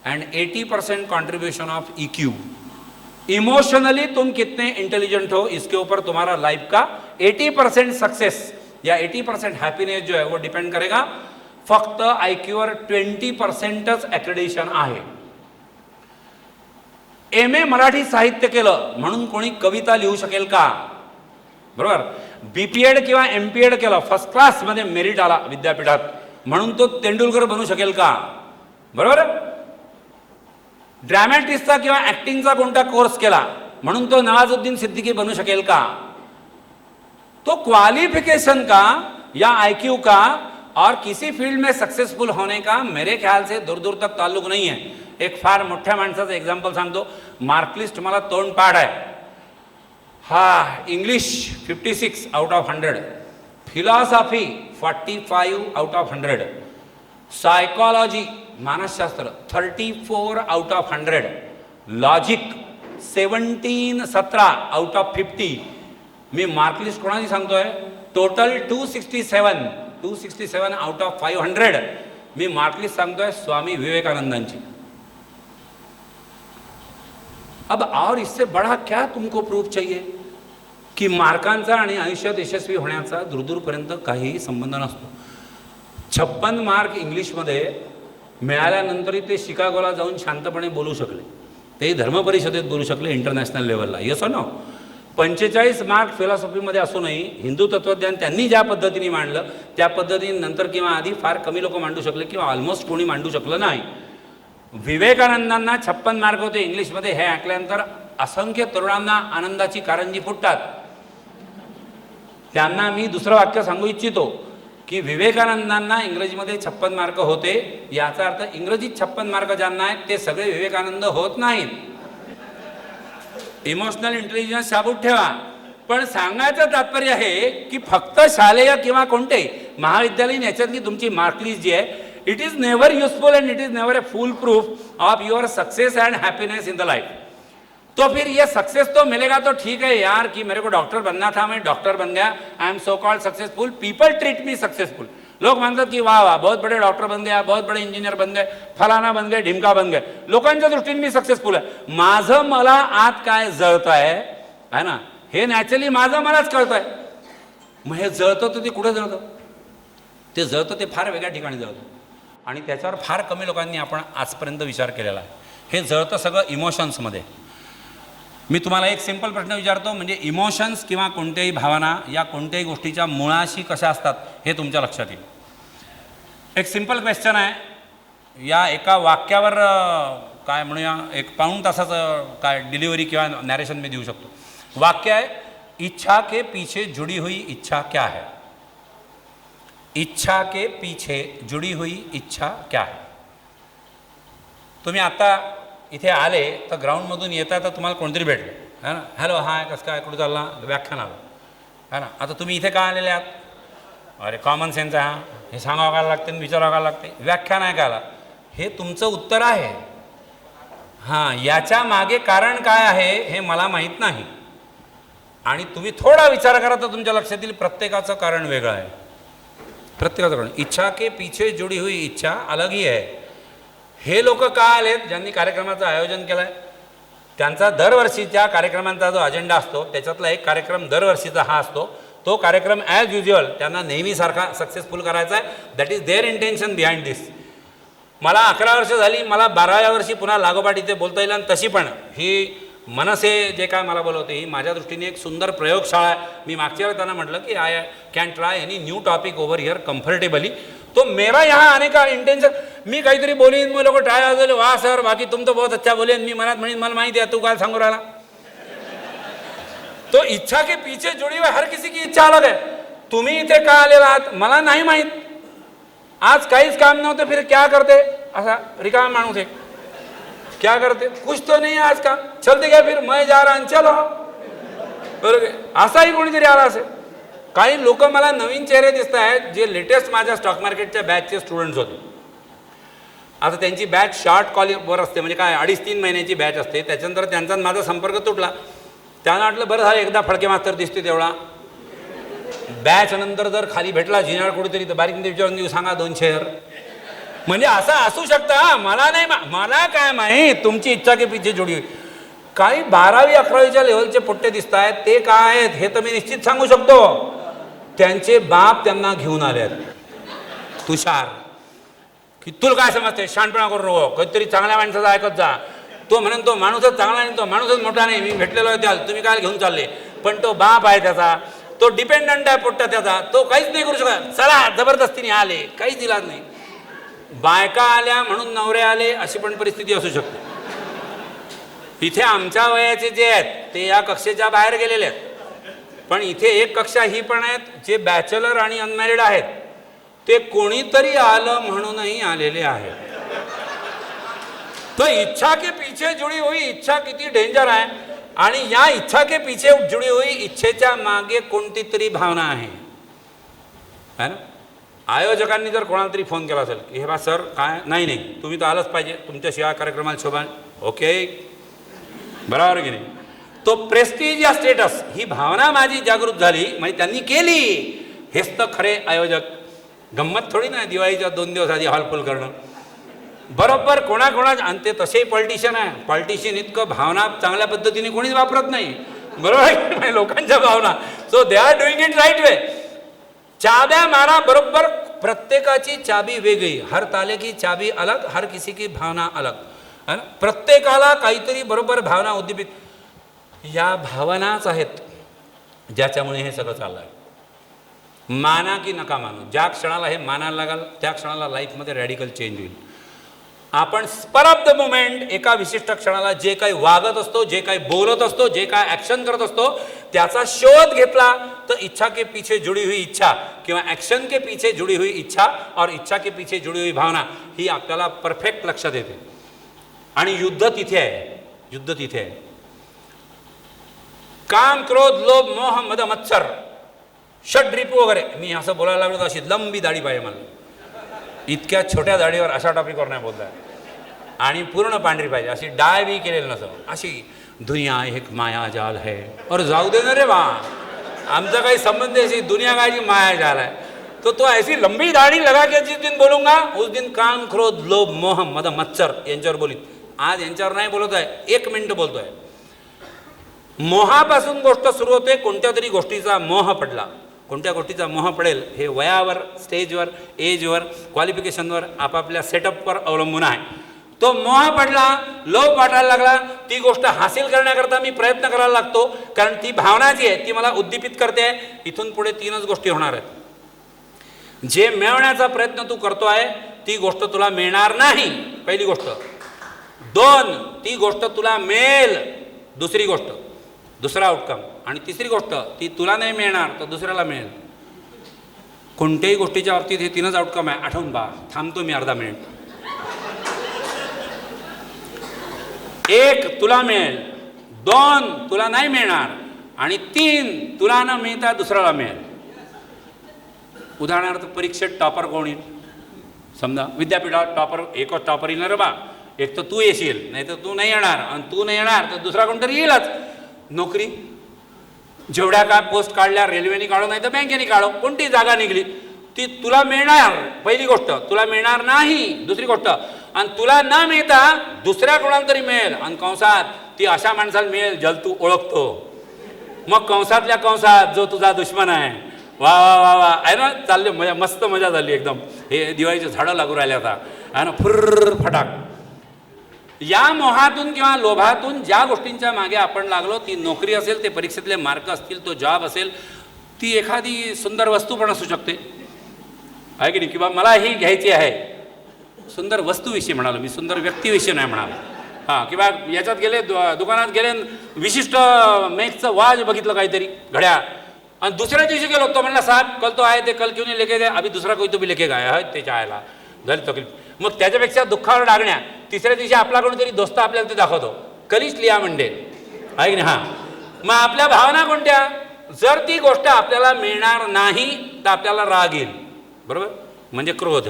end 80% contribution of EQ. Emotionally तुम कितने इंटेलिजेंट हो इसके ऊपर तुम्हारा लाइफ का 80% सक्सेस या 80% हैप्पीनेस जो है वो डिपेंड करेगा. फक्त IQ वर 20%च ॲक्रेडिशन आहे. MA मराठी साहित्य केलं म्हणून कोणी कविता लिहू शकेल का? बरोबर. BPEd किंवा MPEd केलं, फर्स्ट क्लासमध्ये मेरिट आला विद्यापीठात, म्हणून तो तेंडुलकर बनू शकेल का? बरोबर. ड्रॅमॅटिस्टचा किंवा ऍक्टिंगचा कोणता कोर्स केला म्हणून तो नवाजुद्दीन सिद्दीकी बनू शकेल का? तो क्वालिफिकेशन का या IQ का और किसी फील्ड में सक्सेसफुल होने का मेरे ख्याल से दूर दूर तक ताल्लुक नहीं है. एक फार मोठ्या माणसाचं एक्झाम्पल सांगतो. मार्कलिस्ट मला तोंडपाठ आहे. हा, English 56 out of 100, philosophy 45 out of 100, psychology मानसशास्त्र 34 out of 100, logic 17 out of 50. Me mark list कोणाची सांगतोय? Total 267 out of 500 me mark list सांगतोय स्वामी विवेकानंदांची. अब और इससे बड़ा क्या तुमको प्रूफ चाहिए की मार्कांचा आणि आयुष्यात यशस्वी होण्याचा दूरदूरपर्यंत काहीही संबंध नसतो. 56 मार्क इंग्लिशमध्ये मिळाल्यानंतरही ते शिकागोला जाऊन शांतपणे बोलू शकले. ते धर्मपरिषदेत बोलू शकले इंटरनॅशनल लेवलला. Yes no. 45 मार्क फिलॉसॉफीमध्ये असूनही हिंदू तत्त्वज्ञान त्यांनी ज्या पद्धतीने मांडलं त्या पद्धतीने नंतर किंवा आधी फार कमी लोक मांडू शकले किंवा ऑलमोस्ट कोणी मांडू शकलं नाही. विवेकानंदांना 56 मार्क होते इंग्लिशमध्ये. हे ऐकल्यानंतर असंख्य तरुणांना आनंदाची कारंजी फुटतात. त्यांना मी दुसरं वाक्य सांगू इच्छितो की विवेकानंदांना इंग्रजीमध्ये 56 मार्क होते. याचा अर्थ इंग्रजीत 56 मार्क ज्यांना आहेत ते सगळे विवेकानंद होत नाहीत. इमोशनल इंटेलिजन्स शाबूत ठेवा. पण सांगायचं तात्पर्य आहे की फक्त शालेय किंवा कोणते महाविद्यालयीन याच्यातली तुमची मार्कलिस्ट जी आहे, it is never useful end it is never a full proof of your success end happiness in the life. तो फिर ये सक्सेस तो मिलेगा तो ठीक है यार कि मेरे को डॉक्टर बनना था, मैं डॉक्टर बन गया, I am so called successful, people treat me successful. लोक म्हणतात की वाह वाह बहुत बड़े डॉक्टर बन गया, बहुत बड़े इंजिनियर बन गए, फलाना बन गए, ढिमका बन गए. लोकांच्या दृष्टीने मी सक्सेसफुल आहे. माझं मला आत काय जळत आहे ना, हे नॅचरली माझं मलाच कळतंय. मग हे जळतं तर ते कुठं जळतं? ते जळतं ते फार वेगळ्या ठिकाणी जळतं आणि त्याच्यावर फार कमी लोकांनी आपण आजपर्यंत विचार केलेला आहे. हे जळतं सगळं इमोशन्समध्ये. मी तुम्हाला एक सिंपल प्रश्न विचारतो, म्हणजे इमोशन्स किंवा कोणत्याही भावना या कोणत्याही गोष्टीच्या मुळाशी कशा असतात हे तुमच्या लक्षात येईल. एक सिंपल क्वेश्चन आहे. या एका वाक्यावर काय म्हणूया एक पाऊण तासाचं काय डिलिव्हरी किंवा नॅरेशन मी देऊ शकतो. वाक्य आहे, इच्छा के पीछे जुड़ी हुई इच्छा क्या है? इच्छा के पीछे जुड़ी हुई इच्छा क्या है? तुम्ही आता इथे आले तर ग्राउंडमधून येता तर तुम्हाला कोणतरी भेटलं है ना, हॅलो हाय कसं काय कुठं चालला, व्याख्यान आलं है ना. आता तुम्ही इथे का आलेले आहात? अरे कॉमन सेन्स आहे, हे सांगावं का लागते विचारावं का लागते, व्याख्यान आहे का आला, हे तुमचं उत्तर आहे. हां, याच्या मागे कारण काय आहे हे मला माहीत नाही. आणि तुम्ही थोडा विचार करा तर तुमच्या लक्षात येईल प्रत्येकाचं कारण वेगळं आहे. प्रत्येकाचं कारण. इच्छा के पीछे जुड़ी हुई इच्छा अलग ही आहे. हे लोक का आलेत ज्यांनी कार्यक्रमाचं आयोजन केलं आहे? त्यांचा दरवर्षीच्या कार्यक्रमांचा जो अजेंडा असतो त्याच्यातला एक कार्यक्रम दरवर्षीचा हा असतो. तो कार्यक्रम ॲज युज्युअल त्यांना नेहमीसारखा सक्सेसफुल करायचा आहे. That is there intention behind this. मला 11 वर्ष झाली, मला 12व्या वर्षी पुन्हा लागोपाठ इथे बोलता येईल. आणि तशी पण ही मनसे जे काय मला बोलवते ही माझ्या दृष्टीने एक सुंदर प्रयोगशाळा आहे. मी मागच्या वेळेला त्यांना म्हटलं की I can try any new topic over here comfortably. तो मेरा यहाँ आने का इंटेंशन, मी काहीतरी बोलीन मग लोक टाळ्या वाजवले, वा सर बाकी तुम तो बहुत अच्छा बोले. मी मनात म्हणेन मला माहिती आहे तू काय सांगू राहिला. तो इच्छा के पीछे जुड़ी हुई हर किसी की इच्छा अलग है. तुम्ही इथे का आलेला आहात मला नाही माहीत. आज काहीच काम नव्हतं, फिर क्या करते, असा रिकामा माणूस आहे, क्या करते, कुछ तो नहीं है आज काम, चलते क्या फिर मैं जा रहा चलो. बरोबर, असाही कोणीतरी आला असेल. काही लोक मला नवीन चेहरे दिसत आहेत जे लेटेस्ट माझ्या स्टॉक मार्केटच्या बॅचचे स्टुडंट्स होते. आता त्यांची बॅच शॉर्ट कॉलवर असते, म्हणजे काय 2.5-3 महिन्याची बॅच असते. त्याच्यानंतर त्यांचा माझा संपर्क तुटला. त्यांना वाटलं बरं झालं एकदा फडके मास्तर दिसते तेवढा. बॅच नंतर जर खाली भेटला जिनाळ कुठेतरी तर बारीक विचारून देऊ, सांगा 2 शेअर. म्हणजे असं असू शकतं. मला नाही, मला काय माहीत तुमची इच्छा के पीछे जुडी. काही 12वी-11वीच्या लेवलचे पोट्टे दिसत आहेत ते काय आहेत हे तर मी निश्चित सांगू शकतो. त्यांचे बाप त्यांना घेऊन आले आहेत. तुषार की तुला काय समजते, शहाणपणा करू नको, कधीतरी चांगल्या माणसाचा ऐकत जा. तो म्हणून तो माणूसच चांगला नाही, तो माणूसच मोठा नाही, मी भेटलेलो आहे त्याला, तुम्ही काय घेऊन चालले. पण तो बाप आहे त्याचा तो डिपेंडंट आहे पोट्टा त्याचा, तो काहीच नाही करू शकत. चला जबरदस्तीने आले, काहीच दिला नाही. बायका आल्या म्हणून नवरे आले अशी पण परिस्थिती असू शकते. इथे आमच्या वयाचे जे आहेत ते या कक्षेच्या बाहेर गेलेले आहेत, पण इथे एक कक्षा ही पण आहेत जे बॅचलर आणि अनमॅरिड आहेत, ते कोणीतरी आलं म्हणूनही आलेले आहेत. तो इच्छा के पीछे जुडी हुई इच्छा किती डेंजर आहे, आणि या इच्छा के पीछे जुडी हुई इच्छेच्या मागे कोणती तरी भावना आहे ना. आयोजकांनी जर कोणाला तरी फोन केला असेल की हे बा सर काय नाही नाही तुम्ही तर आलंच पाहिजे, तुमच्याशिवाय कार्यक्रमाला शोभा, ओके बरोबर की नाही. तो प्रेस्टीज या स्टेटस ही भावना माझी जागृत झाली, म्हणजे त्यांनी केली. हेच तर खरे आयोजक. गंमत थोडी ना दिवाळीच्या 2 दिवस आधी हॉल फुल करणं. बरोबर कोणाकोणा, आणि ते तसेही पॉलिटिशियन आहे. पॉलिटिशियन इतकं भावना चांगल्या पद्धतीने कोणीच वापरत नाही, बरोबर आहे लोकांच्या भावना. So they are doing it right way. चाब्या मारा बरोबर, प्रत्येकाची चाबी वेगळी. हर ताले की चाबी अलग, हर किसी की भावना अलग है ना. प्रत्येकाला काहीतरी बरोबर भावना उद्दीपित, या भावनाच आहेत ज्याच्यामुळे हे सगळं चाललं आहे. माना की नका मानू, ज्या क्षणाला हे मानायला लागाल त्या क्षणाला लाईफमध्ये रॅडिकल चेंज होईल. आपण स्पर ऑफ द मुमेंट, एका विशिष्ट क्षणाला जे काही वागत असतो, जे काही बोलत असतो, जे काही ॲक्शन करत असतो त्याचा शोध घेतला तर इच्छा के पीछे जुड़ी हुई इच्छा किंवा ॲक्शन के पीछे जुड़ी हुई इच्छा और इच्छा के पीछे जुड़ी हुई भावना ही आपल्याला परफेक्ट लक्षात येते. आणि युद्ध तिथे आहे, युद्ध तिथे आहे. काम क्रोध लोभ मोह मद मत्सर षड्रिपू वगैरे. मी असं बोलायला लागलो तर अशी लंबी दाढी पाहिजे मला. इतक्या छोट्या दाढीवर अशा टॉपिकवर नाही बोलताय. आणि पूर्ण पांढरी पाहिजे, अशी डाय बी केलेलं नसं. अशी दुनिया एक माया जाल है, और जाऊ दे ना रे बा, आमचा काही संबंध अशी दुनिया काय माया जाल है. तो ऐसी लंबी दाढ़ी लगा के जिस दिन बोलूंगा उस दिन काम क्रोध लोभ मोह मद मत्सर यांच्यावर बोलीत. आज यांच्यावर नाही बोलत आहे, 1 मिनिट बोलतोय. मोहापासून गोष्ट सुरू होते. कोणत्या तरी गोष्टीचा मोह पडला, कोणत्या गोष्टीचा मोह पडेल हे वयावर, स्टेजवर, एजवर, क्वालिफिकेशनवर, आपापल्या सेटअपवर अवलंबून आहे. तो मोह पडला, लोभ वाटायला लागला, ती गोष्ट हासिल करण्याकरता मी प्रयत्न करायला लागतो, कारण ती भावना जी आहे ती मला उद्दीपित करते. इथून पुढे 3च गोष्टी होणार आहेत. जे मिळवण्याचा प्रयत्न तू करतो आहे ती गोष्ट तुला मिळणार नाही, पहिली गोष्ट. 2, ती गोष्ट तुला मिळेल, दुसरी गोष्ट, दुसरा आउटकम. आणि तिसरी गोष्ट, ती तुला नाही मिळणार तर दुसऱ्याला मिळेल. कोणत्याही गोष्टीच्या बाबतीत हे 3च आउटकम आहे. आठवून पहा. थांबतो मी अर्धा मिनिट. 1 तुला मिळेल, 2 तुला नाही मिळणार, आणि 3 तुला न मिळता दुसऱ्याला मिळेल. उदाहरणार्थ परीक्षेत टॉपर कोण येईल? समजा विद्यापीठात टॉपर, एकच टॉपर येणार रे बा. एक तर तू येशील, नाही तर तू नाही येणार, आणि तू नाही येणार तर दुसरा कोणतरी येईलच. नोकरी जेवढ्या काय पोस्ट काढल्या, रेल्वेने काढो नाही तर बँकेने काढो, कोणती जागा निघली ती तुला मिळणार, पहिली गोष्ट. तुला मिळणार नाही, दुसरी गोष्ट. आणि तुला न मिळता दुसऱ्या कोणाला तरी मिळेल, आणि कंसात ती अशा माणसाला मिळेल ज्याला तू ओळखतो. मग कंसातल्या कंसात जो तुझा दुश्मन आहे. वा वा वा वा आहे ना, चालले मजा, मस्त मजा झाली एकदम. हे दिवाळीचे झाडं लागू राहिले आता आहे ना, फुर्र फटाक. या मोहातून किंवा लोभातून ज्या गोष्टींच्या मागे आपण लागलो, ती नोकरी असेल, ते परीक्षेतले मार्क असतील, तो जॉब असेल, ती एखादी सुंदर वस्तू पण असू शकते, आहे की नाही. किंवा मला ही घ्यायची आहे, सुंदर वस्तूविषयी म्हणालो मी, सुंदर व्यक्तीविषयी नाही म्हणालो. हां, किंवा याच्यात गेले, दुकानात गेले, विशिष्ट मेकचं वाज बघितलं काहीतरी, घड्याळ, आणि दुसऱ्या दिवशी गेलो, तो म्हणला साहेब कल तो आहे, ते कल क्यों नाही लेके गए, अभी दुसरा कोई तो भी लेके गया है, त्याच्या आयला झाली तकलीफ. मग त्याच्यापेक्षा दुःखावर डागण्या, तिसऱ्या दिवशी आपला कोणीतरी दोस्त आपल्याला ते दाखवतो, कलीच लिया म्हणते, आहे की नाही. हां, मग आपल्या भावना कोणत्या? जर ती गोष्ट आपल्याला मिळणार नाही तर आपल्याला राग येईल, बरोबर, म्हणजे क्रोध.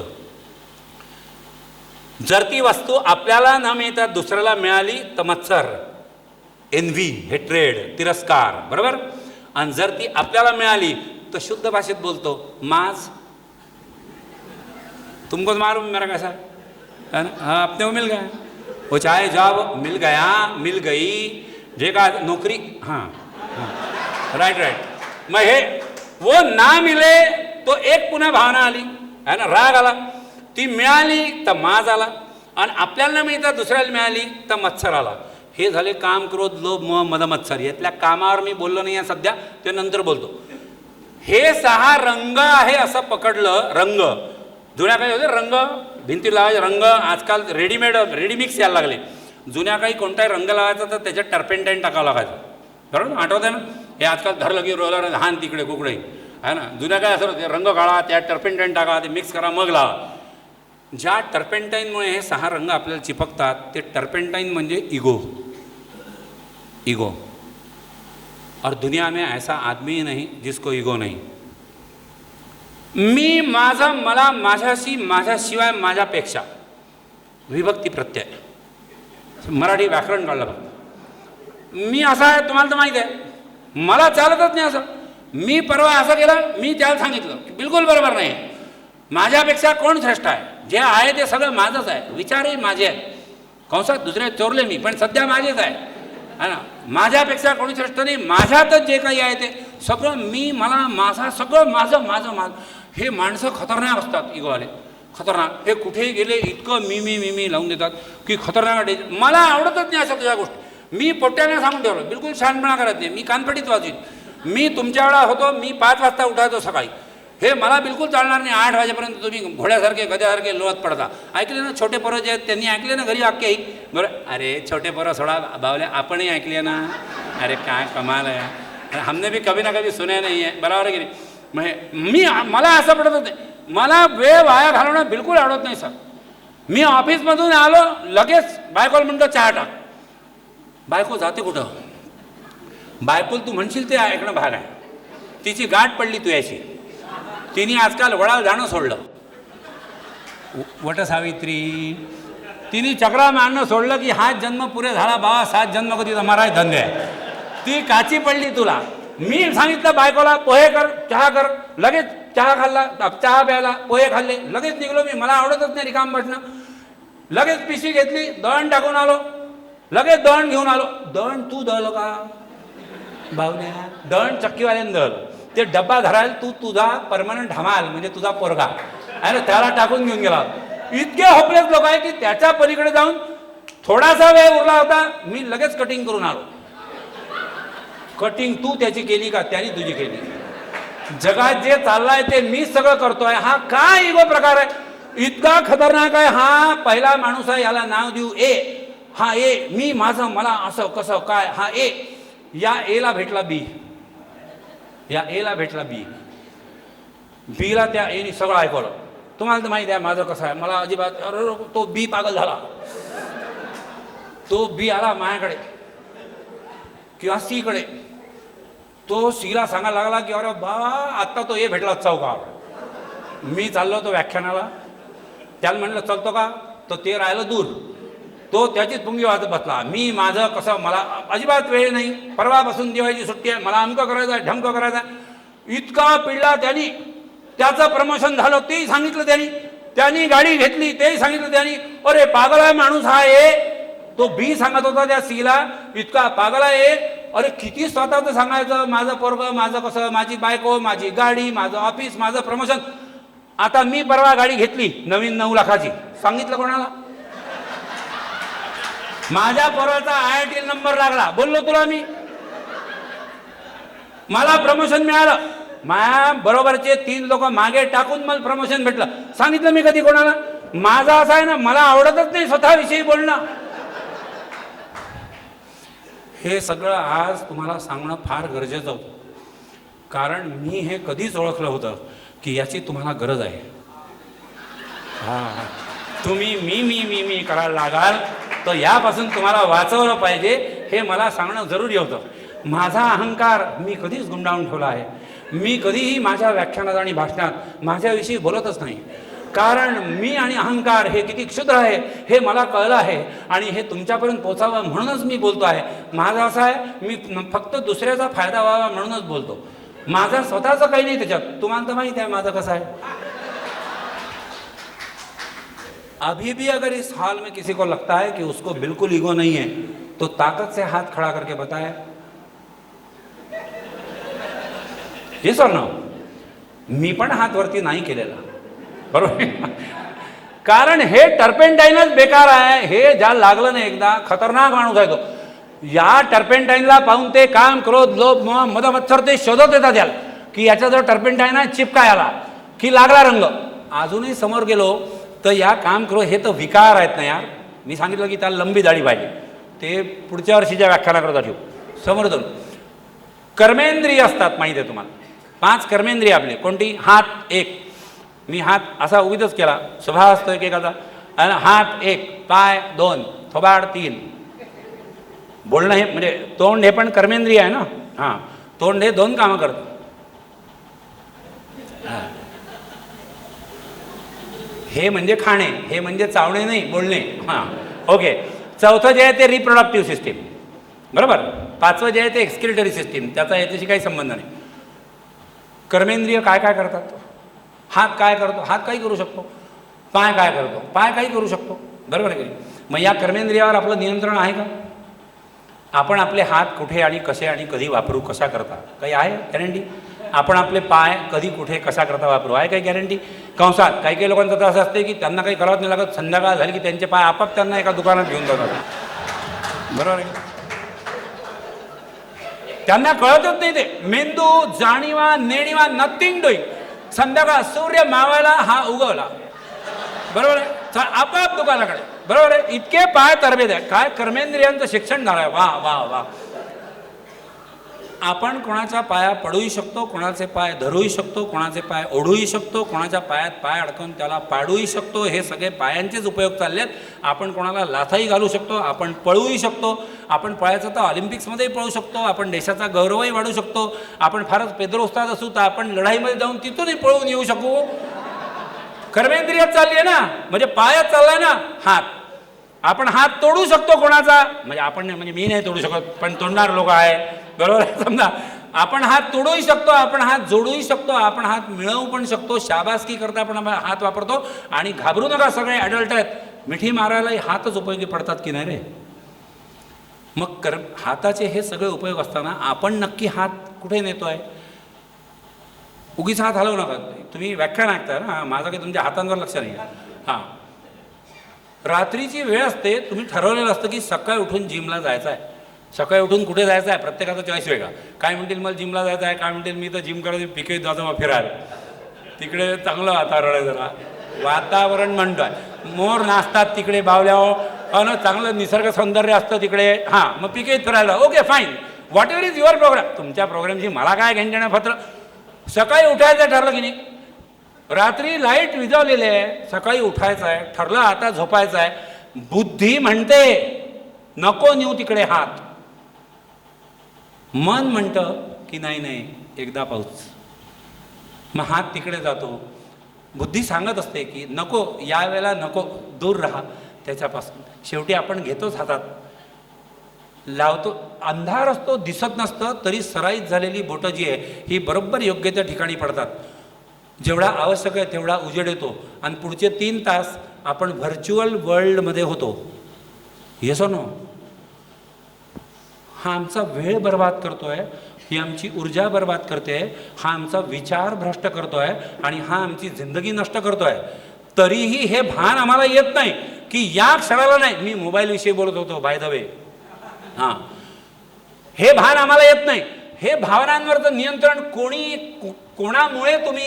जर ती वस्तू आपल्याला न मिळता दुसऱ्याला मिळाली तर मत्सर, एन्व्ही, हेट्रेड, तिरस्कार, बरोबर. आणि जर ती आपल्याला मिळाली तर शुद्ध भाषेत बोलतो माज. तुमको मालूम मेरा कैसा है ना, हाँ अपने को मिल गया, वो चाहे जॉब मिल गया, मिल गई, जे का नौकरी, हाँ हाँ राइट राइट. मग हे वो ना मिले तो एक पुन्हा भावना आली है ना, राग आला. ती मिळाली तर माज आला, आणि आपल्याला न मिळता दुसऱ्याला मिळाली तर मत्सर आला. हे झाले काम क्रोध लोभ मोह मद मत्सर. यातल्या कामावर मी बोललो नाही आहे सध्या, ते नंतर बोलतो. हे 6 रंग आहे असं पकडलं. रंग जुन्या काही होते रंग, भिंती लावायचे रंग, आजकाल रेडीमिक्स यायला लागले. जुन्या काही कोणताही रंग लावायचा तर त्याच्यात टर्पेंटाईन टाकावं लागायचं, बरोबर आठवत आहे ना. हे आजकाल धरलं की रोलर हान तिकडे कुकडे आहे ना. जुन्या काय असं होते, रंग काढा, त्यात टर्पेंटाईन टाका, ते मिक्स करा, मग लावा. ज्या टर्पेंटाईनमुळे हे 6 रंग आपल्याला चिपकतात ते टर्पेंटाईन म्हणजे इगो. ईगो. और दुनिया में ऐसा आदमी नहीं जिसको ईगो नहीं. मी माझा, मला, माझ्याशी, माझ्याशिवाय, माझ्यापेक्षा. विभक्ती प्रत्यय. मराठी व्याकरण काढलं बघ. मी असा आहे तुम्हाला तर माहीत आहे, मला चालतच नाही असं. मी परवा असं केलं, मी त्याला सांगितलं की बिलकुल बरोबर नाही. माझ्यापेक्षा कोण श्रेष्ठ आहे? जे आहे ते सगळं माझंच आहे, विचारही माझे आहेत. कंसात दुसरे चोरले मी, पण सध्या माझेच आहे ना. माझ्यापेक्षा कोणी श्रेष्ठ नाही. माझ्यातच जे काही आहे ते सगळं मी, मला, माझा, सगळं माझं माझं माझं. हे माणसं खतरनाक असतात, इगोवाले खतरनाक. हे कुठेही गेले इतकं मी लावून देतात की खतरनाक. मला आवडतच नाही अशा तुझ्या गोष्टी. मी पोट्याने सांगून ठेवलं, बिलकुल शहाणपणा करत नाही. मी कानफडीत वाजवीन. मी तुमच्या वेळा होतो, मी 5 वाजता उठायचो सकाळी. हे मला बिलकुल चालणार नाही. 8 वाजेपर्यंत तुम्ही घोड्यासारखे गद्यासारखे लोळत पडता. ऐकले ना छोटे पोरं जे आहेत त्यांनी ऐकले ना घरी आख्या ही बरं. अरे छोटे पोरं सोडा बावल्या, आपणही ऐकले ना. अरे काय कमाल आहे, हमने भी कभी ना कभी सुने नाही आहे, बरोबर आहे की नाही. मला असं पडत नाही. मला वेळ वाया घालवणं बिलकुल आवडत नाही सर. मी ऑफिसमधून आलो लगेच बायकोला म्हणतो चहा टाक. बायको जाते कुठं? बायकोल तू म्हणशील ते ऐकणं भाग आहे. तिची गाठ पडली तू याची. तिने आजकाल वडाला जाणं सोडलं. वटसावित्री तिने चक्रा मारणं सोडलं की 7 जन्म पुरे झाला बाबा, 7 जन्म कधी माराय धंदे आहे. ती काची पडली तुला. मी सांगितलं बायकोला पोहे कर, चहा कर. लगेच चहा खाल्ला, चहा प्यायला, पोहे खाल्ले, लगेच निघलो मी. मला आवडतच नाही रिकाम बसणं. लगेच पिशवी घेतली, दळण टाकून आलो. लगेच दळण घेऊन आलो. दळण तू दळलं का बावल्या? दळण चक्कीवाल्यानं दळलं. ते डब्बा धरायला तू तुझा परमनंट हमाल म्हणजे तुझा पोरगा आहे त्याला टाकून घेऊन गेला. इतके होपलेस लोक आहे की त्याच्या पलीकडे जाऊन थोडासा वेळ उरला होता, मी लगेच कटिंग करून आलो. कटिंग तू त्याची केली का त्याने तुझी केली? जगात जे चाललंय ते मी सगळं करतोय. हा काय इगो प्रकार आहे? इतका खतरनाक आहे. हा पहिला माणूस आहे, याला नाव देऊ ए. हा ए, मी माझं, मला, असं कसं काय. हा ए. या एला भेटला बी, या एला भेटला बी. बीला त्या एने सगळं ऐकवलं. तुम्हाला तर माहिती आहे माझं कसं आहे. मला अजिबात, अरे तो बी पागल झाला. तो बी आला माझ्याकडे किंवा सीकडे. तो सीला सांगायला लागला की अरे बा आत्ता तो ए भेटला चौकावर. मी चाललो होतो व्याख्यानाला. त्याला म्हणलं चलतो का? तर ते राहिलं दूर. तो त्याचीच पुंगी वाजत बसला. मी माझं कसं, मला अजिबात वेळ नाही, परवापासून दिवाळीची सुट्टी आहे, मला अमकं करायचं आहे, ढमकं करायचं आहे. इतका पिळला त्यांनी. त्याचं प्रमोशन झालं तेही सांगितलं त्यांनी. त्यांनी गाडी घेतली तेही सांगितलं त्यांनी. अरे पागल आहे माणूस हा ए. तो बी सांगत होता त्या सीला, इतका पागल आहे. अरे किती स्वतःचं सांगायचं, माझं पोरगं, माझं कसं, माझी बायको, माझी गाडी, माझं ऑफिस, माझं प्रमोशन. आता मी परवा गाडी घेतली नवीन 9 लाखाची. सांगितलं कोणाला? माझ्या पोराचा IIT नंबर लागला, बोललो तुला मी. मला प्रमोशन मिळालं. माझ्या बरोबरचे 3 लोक मागे टाकून मला प्रमोशन भेटलं. सांगितलं मी कधी कोणाला? माझं असं आहे ना, मला आवडतच नाही स्वतःविषयी बोलणं. हे सगळं आज तुम्हाला सांगणं फार गरजेचं होतं. कारण मी हे कधीच ओळखलं होतं की याची तुम्हाला गरज आहे. तुम्ही मी करायला लागाल तर यापासून तुम्हाला वाचवलं पाहिजे हे मला सांगणं जरुरी होतं. माझा अहंकार मी कधीच गुंडाळून ठेवला आहे. मी कधीही माझ्या व्याख्यानात आणि भाषणात माझ्याविषयी बोलतच नाही. कारण मी आणि अहंकार हे किती क्षुद्र आहे हे मला कळलं आहे आणि हे तुमच्यापर्यंत पोचावं म्हणूनच मी बोलतो आहे. माझं असं आहे, मी फक्त दुसऱ्याचा फायदा व्हावा म्हणूनच बोलतो. माझा स्वतःचं काही नाही त्याच्यात. तुम्हाला तर माहिती आहे माझं कसं आहे. अभी भी अगर इस हाल में किसी को लगता है कि उसको बिल्कुल ईगो नहीं है तो ताकत से हाथ खड़ा करके बताए. हे सर ना, मी पण हात वरती नाही केलेला, बरोबर. कारण हे टर्पेंटाईनच बेकार आहे. हे ज्याला लागलं ना एकदा, खतरनाक माणूस आहे तो. या टर्पेंटाईनला पाहून ते काम, क्रोध, लोभ, मोह, मद, मत्सर ते शोधत येतात याला की याच्याजवळ टर्पेंट आहे ना, चिपका याला, की लागला रंग. अजूनही समोर गेलो तर या काम करू, हे तर विकार आहेत ना यार. मी सांगितलं की त्याला लंबी दाढी पाहिजे, ते पुढच्या वर्षीच्या व्याख्यानाकरता ठेवू. समोर जाऊन कर्मेंद्रिय असतात माहीत आहे तुम्हाला. 5 कर्मेंद्रिय आपले. कोणती? हात 1. मी हात असा उगीतच केला, स्वभाव असतो एकेकाचा. आणि हात 1, पाय 2, थोबाड 3. बोलणं हे म्हणजे तोंड हे पण कर्मेंद्रिय आहे ना. हां, तोंड हे 2 कामं करतं. हे म्हणजे खाणे, हे म्हणजे चावणे नाही, बोलणे. हां, ओके. चौथं जे आहे ते रिप्रोडक्टिव्ह सिस्टीम, बरोबर. 5वं जे आहे ते एक्सक्रिटरी सिस्टीम, त्याचा याच्याशी काही संबंध नाही. कर्मेंद्रिय काय काय करतात? हात काय करतो? हात काही करू शकतो. पाय काय करतो? पाय काही करू शकतो, बरोबर आहे की नाही? मग या कर्मेंद्रियावर आपलं नियंत्रण आहे का? आपण आपले हात कुठे आणि कसे आणि कधी वापरू, कशा करता, काही आहे गॅरंटी? आपण आपले पाय कधी कुठे कशा करता वापरू, आहे काही गॅरंटी? कंसात काही काही लोकांचं तर असं असते की त्यांना काही करावं नाही लागत, संध्याकाळ झाली की त्यांचे पाय आपाप त्यांना एका दुकानात घेऊन जातात, बरोबर आहे? त्यांना कळतच नाही ते. मेंदू जाणीवा नेणीवा नथिंग डुईंग. संध्याकाळ सूर्य मावायला हा उगवला, बरोबर आहे, आपाप दुकानाकडे, बरोबर आहे. इतके पाय तरबेद आहे. काय कर्मेंद्रियांचं शिक्षण झालंय. वा वा वा. आपण कोणाच्या पाया पडूही शकतो, कोणाचे पाय धरूही शकतो, कोणाचे पाय ओढूही शकतो, कोणाच्या पायात पाय अडकून त्याला पाडूही शकतो. हे सगळे पायांचेच उपयोग चाललेत. आपण कोणाला लाथाही घालू शकतो, आपण पळूही शकतो. आपण पळायचं तर ऑलिम्पिक्समध्येही पळू शकतो, आपण देशाचा गौरवही वाढू शकतो. आपण फारच पेद्र उस्ताद असू तर आपण लढाईमध्ये जाऊन तिथूनही पळून येऊ शकू. कर्मेंद्रियात चालली आहे ना, म्हणजे पायात चाललाय ना हात. आपण हात तोडू शकतो कोणाचा, म्हणजे आपण नाही, म्हणजे मी नाही तोडू शकत, पण तोडणार लोक आहे, बरोबर आहे. समजा आपण हात तोडूही शकतो, आपण हात जोडूही शकतो, आपण हात मिळवू पण शकतो. शाबासकी करता आपण हात वापरतो. आणि घाबरू नका, सगळे ॲडल्ट आहेत, मिठी मारायलाही हातच उपयोगी पडतात की नाही रे. मग हाताचे हे सगळे उपयोग असताना आपण नक्की हात कुठे नेतोय? उगीच हात हलवू नका. तुम्ही व्याख्यान ऐकताय ना, माझं काही तुमच्या हातांवर लक्ष नाही. हां, रात्रीची वेळ असते, तुम्ही ठरवलेलं असतं की सकाळी उठून जिमला जायचं आहे. सकाळी उठून कुठे जायचं आहे, प्रत्येकाचा चॉईस वेगळा. काय म्हणतील मला जिमला जायचं आहे, काय म्हणतील मी तर जिम करायचं पिके जातो फिरायला, तिकडे चांगलं वातावरण आहे, जरा वातावरण म्हणतो आहे. मोर नाचतात तिकडे बावल्यावर, ना चांगलं निसर्ग सौंदर्य असतं तिकडे. हां, मग पिके फिरायला, okay fine, whatever is your programme. तुमच्या प्रोग्रामची मला काय घेणं पत्र. सकाळी उठायचं ठरलं की नाही, रात्री लाईट विझवलेली आहे, सकाळी उठायचं आहे, ठरलं आता झोपायचं आहे. बुद्धी म्हणते नको नेऊ तिकडे हात, मन म्हणतं की नाही नाही एकदा पाऊस, मग हात तिकडे जातो. बुद्धी सांगत असते की नको, यावेळेला नको, दूर राहा त्याच्यापासून. शेवटी आपण घेतोच हातात, लावतो. अंधार असतो, दिसत नसतं, तरी सराईत झालेली बोटं जी आहे ही बरोबर योग्य त्या ठिकाणी पडतात. जेवढा आवश्यक आहे तेवढा उजेड येतो आणि पुढचे 3 तास आपण व्हर्च्युअल वर्ल्डमध्ये होतो. येस और नो? हा आमचा वेळ बर्बाद करतोय, ही आमची ऊर्जा बर्बाद करते, हा आमचा विचार भ्रष्ट करतोय आणि हा आमची जिंदगी नष्ट करतोय. तरीही हे भान आम्हाला येत नाही की या क्षणाला नाही. मी मोबाईलविषयी बोलत होतो बाय द वे. हां, हे भान आम्हाला येत नाही. हे भावनांवरचं नियंत्रण कोणामुळे तुम्ही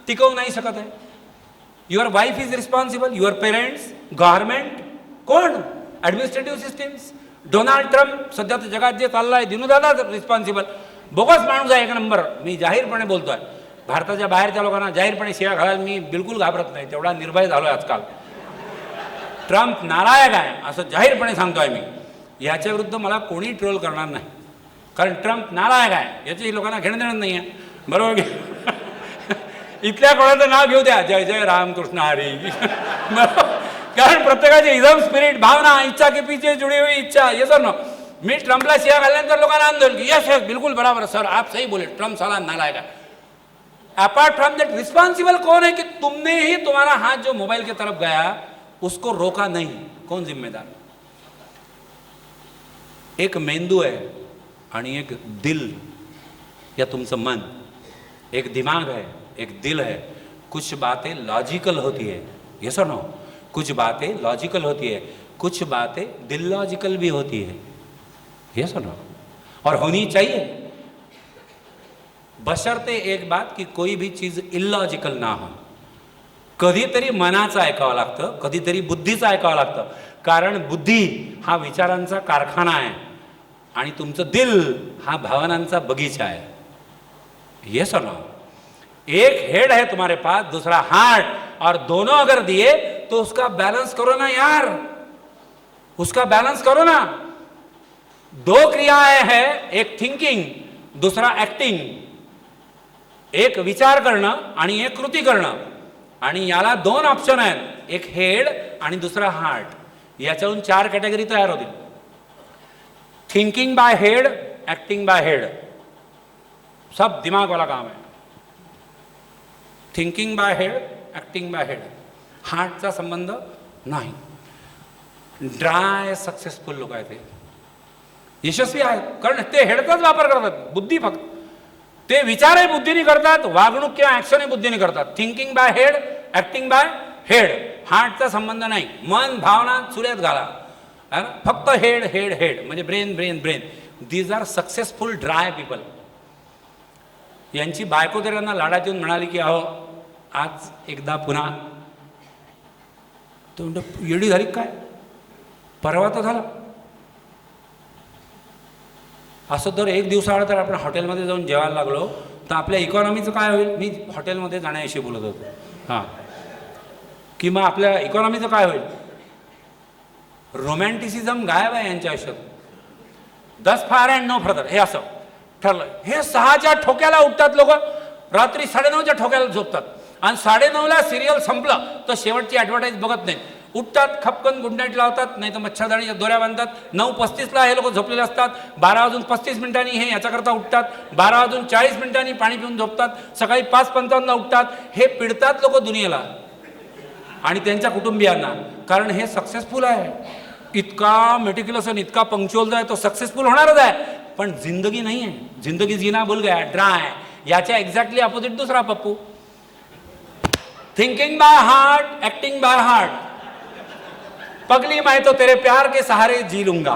टिकवू नाही शकत आहे. Your wife is responsible, your parents, government, कोण? ॲडमिनिस्ट्रेटिव्ह सिस्टीम्स, डोनाल्ड ट्रम्प, सध्या तर जगात जे चाललं आहे, दिनूदादा रिस्पॉन्सिबल. बोगस माणूस आहे एक नंबर. मी जाहीरपणे बोलतो आहे, भारताच्या बाहेरच्या लोकांना जाहीरपणे शिव्या घालायला मी बिलकुल घाबरत नाही, तेवढा निर्भय झालो आहे आजकाल. ट्रम्प नालायक आहे असं जाहीरपणे सांगतो आहे मी. याच्या विरुद्ध मला कोणी ट्रोल करणार नाही, कारण ट्रम्प नालायक आहे याची लोकांना घेणं देणं नाही आहे, बरोबर? इथल्या कोणाचं नाव घेऊ द्या, जय जय रामकृष्ण हरी. कारण प्रत्येकाची इझम स्पिरिट, भावना, इच्छा के पीछे जुड़ी हुई इच्छा, ये सर नो. मी ट्रम्पला शिया घालल्यानंतर लोकांना आंदोलन की यस यस बिल्कुल बराबर सर, आप सही बोले, ट्रम्प साला नालायक है. अपार्ट फ्रॉम दैट रिस्पॉन्सिबल कौन है कि तुमने ही तुम्हारा हाथ जो मोबाइल की तरफ गया उसको रोका नहीं? कौन जिम्मेदार? एक मेंदू आहे आणि एक दिल, या तुमचं मन. एक दिमाग है, एक दिल है. कुछ बातें लॉजिकल होती है, ये सुनो, कुछ बातें लॉजिकल होती है, कुछ बातें दिल लॉजिकल भी होती है, ये सुनो, और होनी चाहिए. बशर्ते एक बात की कोई भी चीज इलॉजिकल ना हो. कधीतरी मनाचं ऐकावं लागतं, कधीतरी बुद्धीचं ऐकावं लागतं, कारण बुद्धी हा विचारांचा कारखाना आहे आणि तुमचं दिल हा भावनांचा बगीचा आहे. ये सुनो, एक हेड है तुम्हारे पास, दूसरा हार्ट, और दोनों अगर दिए तो उसका बैलेंस करो ना यार, उसका बैलेंस करो ना. दो क्रियाएं हैं, एक थिंकिंग, दूसरा एक्टिंग. एक विचार करणं आणि एक कृती करणं, आणि याला दोन ऑप्शन आहेत, एक हेड आणि दुसरा हार्ट. याच्याहून 4 कॅटेगरी तयार होतील. Thinking by head, acting by head, सब दिमाग वाला काम है. Thinking by head, acting by head. हार्टचा संबंध नाही. ड्राय सक्सेसफुल लोक आहेत, ते यशस्वी आहेत, कारण ते हेडचाच वापर करतात, बुद्धी फक्त. ते विचारही बुद्धीने करतात, वागणूक किंवा ऍक्शनही बुद्धीने करतात. Thinking by head, acting by head. हार्टचा संबंध नाही. मन भावना चुल्यात घाला, फक्त हेड हेड हेड, म्हणजे brain brain brain. These are successful dry people. यांची बायको तर यांना लाडात येऊन म्हणाली की अहो आज एकदा पुन्हा, तो म्हणतो येडी झाली काय, परवा तर झाला. असं जर एक दिवसाआड तर आपण हॉटेलमध्ये जाऊन जेवायला लागलो तर आपल्या इकॉनॉमीचं काय होईल. मी हॉटेलमध्ये जाण्याविषयी बोलत होतो. हां, की मग आपल्या इकॉनॉमीचं काय होईल. रोमॅन्टिसिझम गायब आहे यांच्या आयुष्यात. 10 फार अँड नो फर्दर, हे असं ठरलं. हे 6च्या ठोक्याला उठतात लोक, रात्री 9:30च्या ठोक्याला झोपतात, आणि 9:30ला सिरियल संपलं तर शेवटची ॲडव्हर्टाईज बघत नाहीत. उठतात, खपकन गुड नाईट लावतात, नाही तर मच्छरदाणीच्या दोऱ्या बांधतात. 9:35ला हे लोक झोपलेले असतात. 12:35 हे याच्याकरता उठतात. 12:40 पाणी पिऊन झोपतात. सकाळी 5:55 उठतात. हे पिडतात लोक दुनियेला आणि त्यांच्या कुटुंबियांना, कारण हे सक्सेसफुल आहे. इतका मेटिक्युलस आणि इतका पंक्च्युअल आहे, तो सक्सेसफुल होणारच आहे. पण जिंदगी नाही आहे. जिंदगी जीना भूल गया, ड्राय. याच्या एक्झॅक्टली अपोजिट दुसरा Pappu. Thinking by heart, acting by heart. पगली मैं तो तेरे प्यार के सहारे जी लूंगा.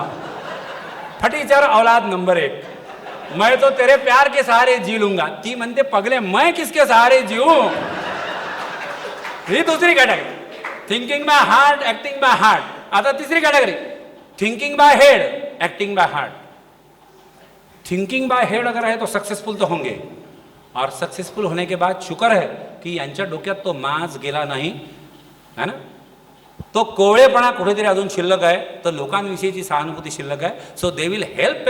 फटीचर औलाद नंबर 1. मैं तो तेरे प्यार के सहारे जी लूंगा. ती म्हणते पगले मैं किसके सहारे जीऊ. ही दुसरी category. Thinking by heart, acting by heart. आता तीसरी category, thinking by head, acting by heart. Thinking by head अगर है तो सक्सेसफुल तो होंगे, और सक्सेसफुल होने के बाद शुक्र है की यांच्या डोक्यात तो माज गेला नाही, है ना. तो कोवळेपणा कुठेतरी अजून शिल्लक आहे, तर लोकांविषयीची सहानुभूती शिल्लक आहे. So they will help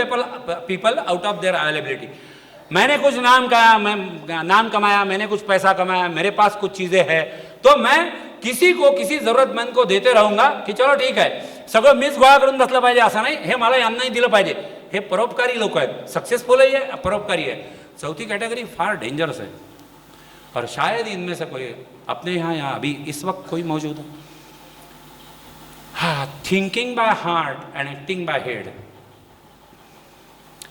people out of their availability. मैंने कुछ नाम कमाया, मैंने कुछ पैसा कमाया, मेरे पास कुछ चीज़ें हैं, तो मैं किसी को, किसी जरूरतमंद को देते रहूंगा की चलो ठीक आहे, सगळं मीच गोळा करून बसलं पाहिजे असं नाही, हे मला यांनाही दिलं पाहिजे. हे परोपकारी लोक आहेत. सक्सेसफुलही आहे, परोपकारी आहे. चौथी कैटेगरी फार डेंजरस है, और शायद इनमें से कोई अपने यहाँ अभी इस वक्त कोई मौजूद है. हाँ, thinking by heart and acting by head.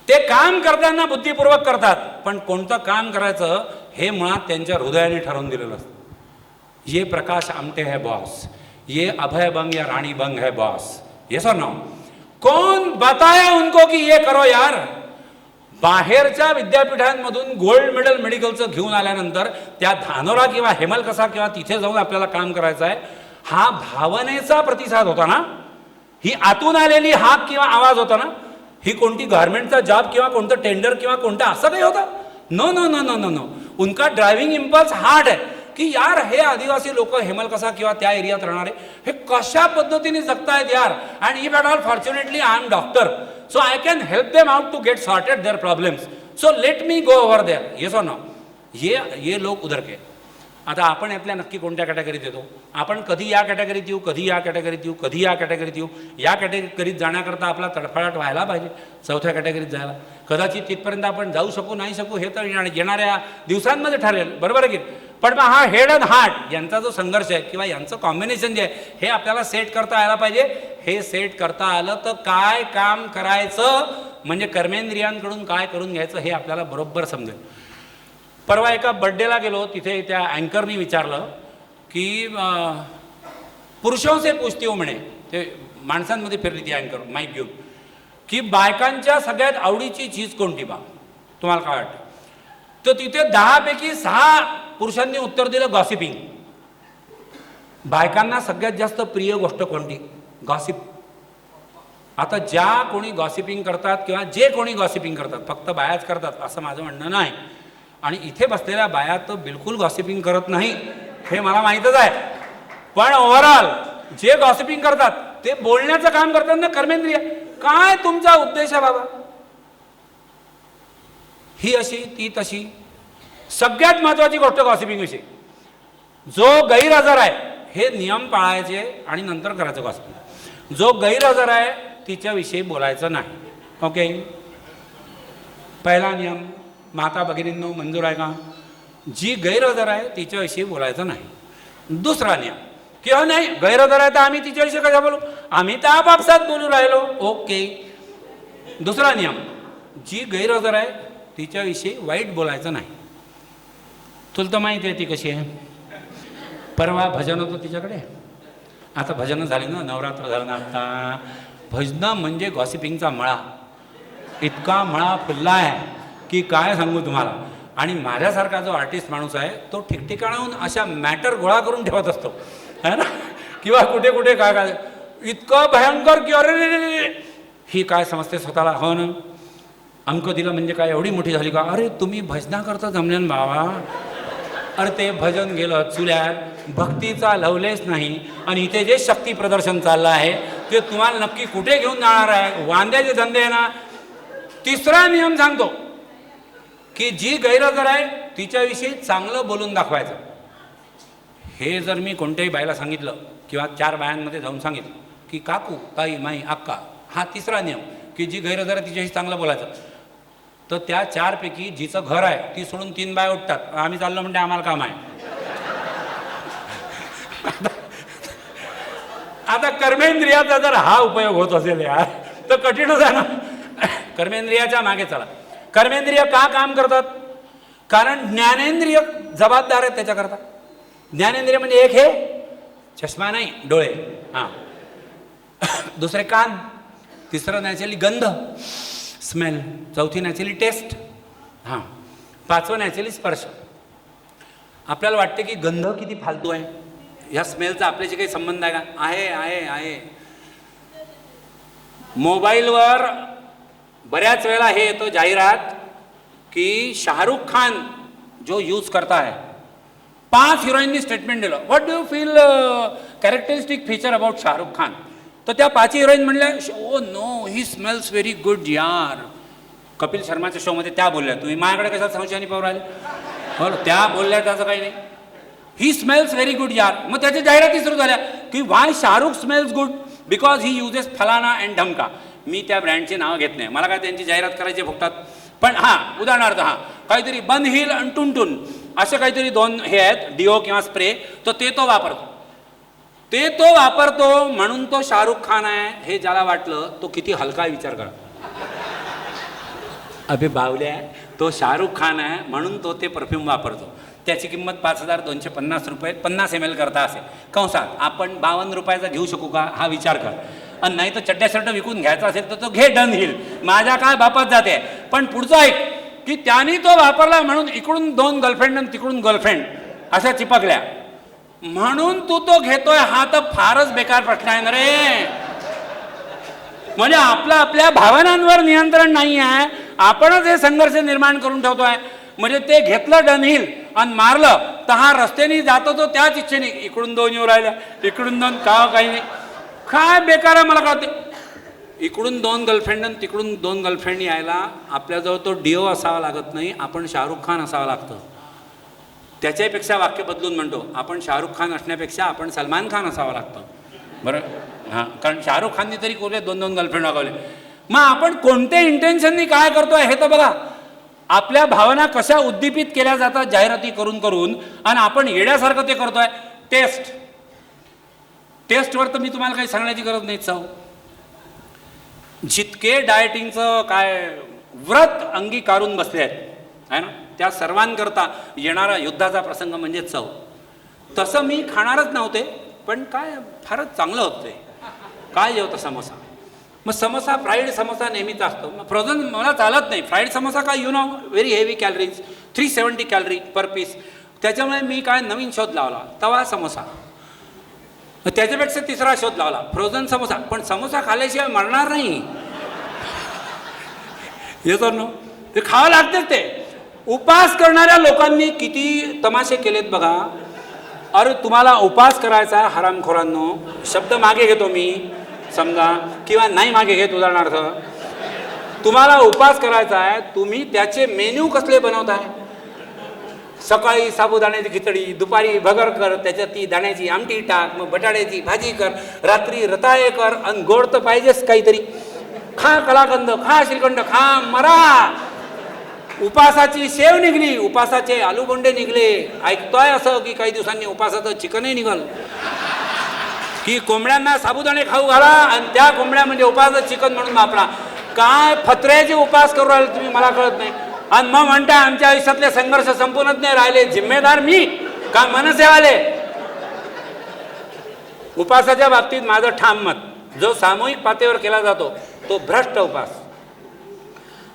ते काम करताना बुद्धिपूर्वक करतात, पण कोणतं काम करायचं हे मुळात त्यांच्या हृदयाने ठरवून दिलेलं असतं. ये प्रकाश आमटे है बॉस, ये अभय बंग या राणी बंग है बॉस. ये सर नो, कौन बताया उनको की ये करो यार. बाहेरच्या विद्यापीठांमधून गोल्ड मेडल मेडिकलचं घेऊन आल्यानंतर त्या धानोरा किंवा हेमलकसा किंवा तिथे जाऊन आपल्याला काम करायचं आहे, हा भावनेचा प्रतिसाद होता ना, ही आतून आलेली हाक किंवा आवाज होता ना, ही कोणती गव्हर्नमेंटचा जॉब किंवा कोणतं टेंडर किंवा कोणतं असं काही होतं. No no no no no no. उनका ड्रायव्हिंग इम्पल्स हार्ड है की यार हे आदिवासी लोक हेमलकसा किंवा त्या एरियात राहणारे हे कशा पद्धतीने जगतायत यार. And if at all fortunately I am doctor, so I can help them out to get sorted their problems, so let me go over there. Yes और नो. ये लोक उधर के. आता आपण आपल्या नक्की कोणत्या कॅटेगरीत येतो. आपण कधी या कॅटेगरीत येऊ, कधी या कॅटेगरीत येऊ, कधी या कॅटेगरीत येऊ. या कॅटेगरीत जाण्याकरता आपला तडफडाट व्हायला पाहिजे चौथ्या कॅटेगरीत जायला. कदाचित तिथपर्यंत आपण जाऊ शकू नाही शकू हे तर येणाऱ्या दिवसांमध्ये ठरेल, बरोबर आहे की. पण मग हा हेड अँड हार्ट यांचा जो संघर्ष आहे किंवा यांचं कॉम्बिनेशन जे आहे हे आपल्याला सेट करता यायला पाहिजे. हे सेट करता आलं तर काय काम करायचं, म्हणजे कर्मेंद्रियांकडून काय करून घ्यायचं हे आपल्याला बरोबर समजेल. परवा एका बड्डेला गेलो, तिथे त्या अँकरनी विचारलं की पुरुषों से पूछती हो म्हणे, ते माणसांमध्ये फिरली ती अँकर माईक घेऊन, की बायकांच्या सगळ्यात आवडीची चीज कोणती बा, तुम्हाला काय वाटतं. तर तिथे 10 पैकी 6 पुरुषांनी उत्तर दिलं गॉसिपिंग. बायकांना सगळ्यात जास्त प्रिय गोष्ट कोणती? गॉसिप. आता ज्या कोणी गॉसिपिंग करतात किंवा जे कोणी गॉसिपिंग करतात, फक्त बायाच करतात असं माझं म्हणणं नाही, आणि इथे बसलेल्या बाया तर बिलकुल गॉसिपिंग करत नाही हे मला माहीतच आहे. पण ओव्हरऑल जे गॉसिपिंग करतात ते बोलण्याचं काम करतात ना कर्मेंद्रिय. काय तुमचा उद्देश आहे बाबा? ही अशी ती तशी. सगळ्यात महत्वाची गोष्ट गॉसिपिंग विषयी, जो गैरहजर आहे हे नियम पाळायचे आणि नंतर करायचं गॉसिपिंग. जो गैरहजर आहे तिच्याविषयी बोलायचं नाही. ओके, पहिला नियम माता भगिनींनो मंजूर आहे का? जी गैरहजर आहे तिच्याविषयी बोलायचं नाही. दुसरा नियम की हो नाही गैरहजर आहे तर आम्ही तिच्याविषयी कशा बोलू, आम्ही तर आपापसात बोलू राहिलो. ओके. दुसरा नियम, जी गैरहजर आहे तिच्याविषयी वाईट बोलायचं नाही. तुला तर माहिती आहे ती कशी आहे. परवा भजन होतं तिच्याकडे. आता भजनं झाली ना, नवरात्र झालं ना, आता भजनं म्हणजे गॉसिपिंगचा मळा. इतका मळा फुलला आहे की काय सांगू तुम्हाला. आणि माझ्यासारखा जो आर्टिस्ट माणूस आहे तो ठिकठिकाणाहून अशा मॅटर गोळा करून ठेवत असतो है ना, किंवा कुठे कुठे काय काय इतकं भयंकर की अरे ही काय समजते स्वतःला. हो ना, अमकं दिलं म्हणजे काय एवढी मोठी झाली का? अरे तुम्ही भजना करता जमल्यान बाबा. अरे ते भजन गेलं चुल्यात, भक्तीचा लवलेस नाही. आणि इथे जे शक्ती प्रदर्शन चाललं आहे ते तुम्हाला नक्की कुठे घेऊन जाणार आहे? वांद्याचे धंदे आहे ना. तिसरा नियम सांगतो की जी गैरहजर आहे तिच्याविषयी चांगलं बोलून दाखवायचं. हे जर मी कोणत्याही बाईला सांगितलं किंवा 4 बायांमध्ये जाऊन सांगितलं की काकू ताई माई अक्का, हा तिसरा नियम की जी गैरहजर आहे तिच्याशी चांगलं बोलायचं, तर त्या 4 पैकी जिचं घर आहे ती सोडून 3 बाया उठतात. आम्ही चाललो म्हणजे आम्हाला काम आहे. आता कर्मेंद्रियाचा जर हा उपयोग होत असेल यार तर कठीणच आहे ना. कर्मेंद्रियाच्या मागे चला. कर्मेंद्रिय का काम करतात? कारण ज्ञानेंद्रिय जबाबदार आहेत त्याच्याकरता. ज्ञानेंद्रिय म्हणजे एक हे चष्मा नाही, डोळे. हां. दुसरे कान. तिसरं नॅचरली गंध स्मेल. चौथी नॅचरली टेस्ट. हां. 5वं नॅचरली स्पर्श. आपल्याला वाटते की गंध किती फालतू आहे, ह्या स्मेलचा आपल्याशी काही संबंध आहे का? आहे आहे आहे. मोबाईलवर बऱ्याच वेळा हे येतो जाहिरात की शाहरुख खान जो यूज करता है, 5 हिरोईननी स्टेटमेंट दिलं, what do you feel characteristic feature about Shahrukh Khan. तर त्या 5 हिरोईन म्हणल्या ओ नो ही स्मेल्स व्हेरी गुड यार. कपिल शर्माच्या शोमध्ये त्या बोलल्या. तुम्ही माझ्याकडे कशा संशयाने पाहू राहिले? हो, त्या बोलल्या त्याचं काही नाही. ही स्मेल्स व्हेरी गुड यार. मग त्याच्या जाहिराती सुरू झाल्या की why Shahrukh smells good because he uses फलाना अँड ढमका. मी त्या ब्रँडचे नाव घेत नाही, मला काय त्यांची जाहिरात करायची फुकटात. पण हां, उदाहरणार्थ हां काहीतरी बन हिल आणि टुनटुन असे काहीतरी 2 हे आहेत डिओ किंवा स्प्रे, तर ते तो वापरतो म्हणून तो शाहरुख खान आहे हे ज्याला वाटलं तो किती हलका विचार करा. अबे बावल्या, तो शाहरुख खान आहे म्हणून तो ते परफ्यूम वापरतो. त्याची किंमत 5,250 रुपये 50 ml करता असेल. कंसात आपण 52 रुपयाचा घेऊ शकू का हा विचार कर. आणि नाही तर चड्ड्या शर्ट विकून घ्यायचा असेल तर तो घे डन हिल. माझ्या काय बापात जाते. पण पुढचं ऐक की त्यांनी तो वापरला म्हणून इकडून 2 गर्लफ्रेंड आणि तिकडून गर्लफ्रेंड अशा चिपकल्या म्हणून तू तो घेतोय. हा तर फारच बेकार प्रश्न आहे ना रे. म्हणजे आपल्या भावनांवर नियंत्रण नाही आहे. आपणच हे संघर्ष निर्माण करून ठेवतोय. म्हणजे ते घेतलं डन हिल आणि मारलं तर हा रस्त्याने जातो तो त्याच इच्छेने. इकडून 2 येऊ राहिल्या, इकडून 2 काही नाही. काय बेकार आहे मला कळते. इकडून 2 गर्लफ्रेंड आणि तिकडून 2 गर्लफ्रेंड यायला आपल्याजवळ तो डिओ असावा लागत नाही, आपण शाहरुख खान असावं लागतं. त्याच्यापेक्षा वाक्य बदलून म्हणतो, आपण शाहरुख खान असण्यापेक्षा आपण सलमान खान असावं लागतं. बरं हां, कारण शाहरुख खाननी तरी कोणते 2 गर्लफ्रेंड वागवले. मग आपण कोणत्या इंटेन्शननी काय करतोय हे तर बघा. आपल्या भावना कशा उद्दीपित केल्या जातात जाहिराती करून करून, आणि आपण येण्यासारखं ते करतोय. टेस्टवर तर मी तुम्हाला काही सांगण्याची गरज नाही. चव जितके डायटिंगचं काय व्रत अंगीकारून बसले आहेत आहे ना, त्या सर्वांकरता येणारा युद्धाचा प्रसंग म्हणजे चव. तसं मी खाणारच नव्हते, पण काय फारच चांगलं होतं ते. काय जेवतं समोसा. मग समोसा फ्राईड समोसा नेहमीच असतो, मग फ्रोझन मला चालत नाही. फ्राईड समोसा काय very heavy calories, 370 calorie per piece. त्याच्यामुळे मी काय नवीन शोध लावला, तवा समोसा. त्याच्यापेक्षा तिसरा शोध लावला, फ्रोझन समोसा. पण समोसा खाल्ल्याशिवाय मरणार नाही, येतो ना, ते खावं लागतेच. ते उपास करणाऱ्या लोकांनी किती तमाशे केलेत बघा. अरे तुम्हाला उपास करायचा हरामखोरांनो, शब्द मागे घेतो मी समजा, किंवा नाही मागे घेत. उदाहरणार्थ तुम्हाला उपास करायचा आहे, तुम्ही त्याचे मेन्यू कसले बनवताय? सकाळी साबुदाण्याची खिचडी, दुपारी भगर कर, त्याच्यात ती दाण्याची आमटी टाक, मग बटाट्याची भाजी कर, रात्री रताळे कर, आणि गोड तर पाहिजेच काहीतरी. खा कलाकंद, खा श्रीखंड, खा मरा. उपासाची शेव निघली, उपासाचे आलूबोंडे निघले. ऐकतोय असं की काही दिवसांनी उपासाचं चिकनही निघल, की कोंबड्यांना साबुदाणे खाऊ घाला आणि त्या कोंबड्या म्हणजे उपासाचं चिकन म्हणून वापरा. काय फत्र्याचे उपास करू राहिले तुम्ही, मला कळत नाही. आणि मग म्हणता आमच्या आयुष्यातले संघर्ष संपूनच नाही राहिले, जिम्मेदार मी का मनसेवाले? उपासाच्या बाबतीत माझं ठाम मत, जो सामूहिक पातळीवर केला जातो तो भ्रष्ट उपास.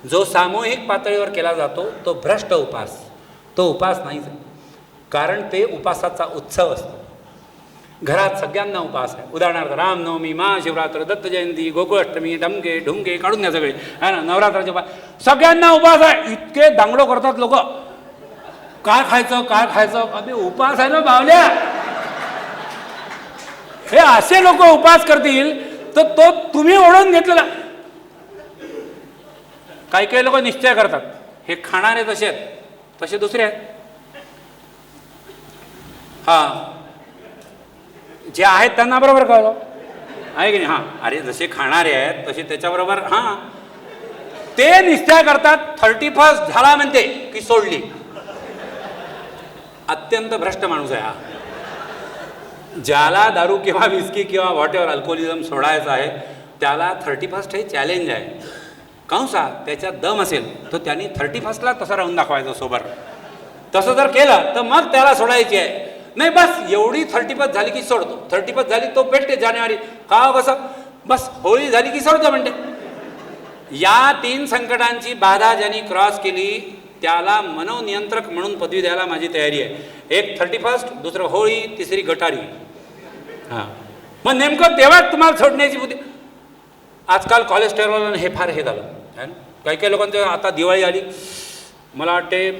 जो सामूहिक पातळीवर केला जातो तो भ्रष्ट उपास, तो उपास नाहीच. कारण ते उपासाचा उत्सव असतो. घरात सगळ्यांना उपास आहे. उदाहरणार्थ रामनवमी, महाशिवरात्र, दत्त जयंती, गोकुळाष्टमी, डमके ढुंके काढून घ्या सगळे, आहे ना, नवरात्राचे उपास, सगळ्यांना उपास आहे. इतके दांगडो करतात लोक, काय खायचं काय खायचं. अबे उपास आहे ना बावल्या. हे असे लोक उपास करतील तर तो तुम्ही ओढून घेतलेला. काही काही लोक निश्चय करतात, हे खाणारे तसे आहेत, तसे दुसरे आहेत. हा, जे आहेत त्यांना बरोबर कळलं आहे की नाही. हां, अरे जसे खाणारे आहेत तसे त्याच्याबरोबर. हां, ते निश्चय करतात 31 झाला म्हणते की सोडली. अत्यंत भ्रष्ट माणूस आहे हा. ज्याला दारू किंवा विस्की किंवा व्हॉटेवर अल्कोहोलिझम सोडायचं आहे त्याला 31 हे चॅलेंज आहे. कंसा त्याच्यात दम असेल तर त्यांनी 31ला तसं राहून दाखवायचं सोबत. तसं जर केलं तर मग त्याला सोडायची आहे. नाही बस एवढी 31 झाली की सोडतो, 31 झाली तो भेटते जानेवारी का कसं, बस होळी झाली की सोडतो म्हणते. या 3 संकटांची बाधा ज्यांनी क्रॉस केली त्याला मनोनियंत्रक म्हणून पदवी द्यायला माझी तयारी आहे. एक 31, दुसरं होळी, तिसरी गटारी. हां, मग नेमकं तेव्हाच तुम्हाला सोडण्याची बुद्धी. आजकाल कोलेस्टेरॉल हे फार हे झालं आहे ना. काही काही लोकांचं आता दिवाळी आली, मला वाटते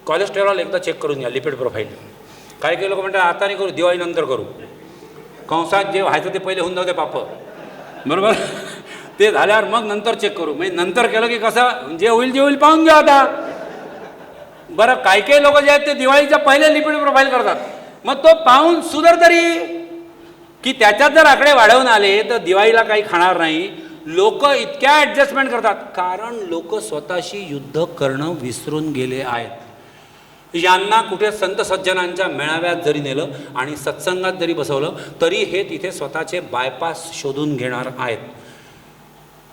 कोलेस्टेरॉल एकदा चेक करून घ्या, लिपिड प्रोफाईल. काही काही लोक म्हणतात आता नाही करू, दिवाळीनंतर करू. कंसात जे व्हायचं ते पहिले होऊन जाऊ दे पाप, बरोबर. ते झाल्यावर मग नंतर चेक करू. म्हणजे नंतर केलं की कसं जे होईल पाहून घ्या आता. बरं, काही काही लोक जे आहेत ते दिवाळीच्या पहिले लिपिड प्रोफाईल करतात. मग तो पाहून सुधर तरी, की त्याच्यात जर आकडे वाढवून आले तर दिवाळीला काही खाणार नाही. लोक इतक्या ॲडजस्टमेंट करतात कारण लोक स्वतःशी युद्ध करणं विसरून गेले आहेत. यांना कुठे संत सज्जनांच्या मेळाव्यात जरी नेलं आणि सत्संगात जरी बसवलं तरी हे तिथे स्वतःचे बायपास शोधून घेणार आहेत.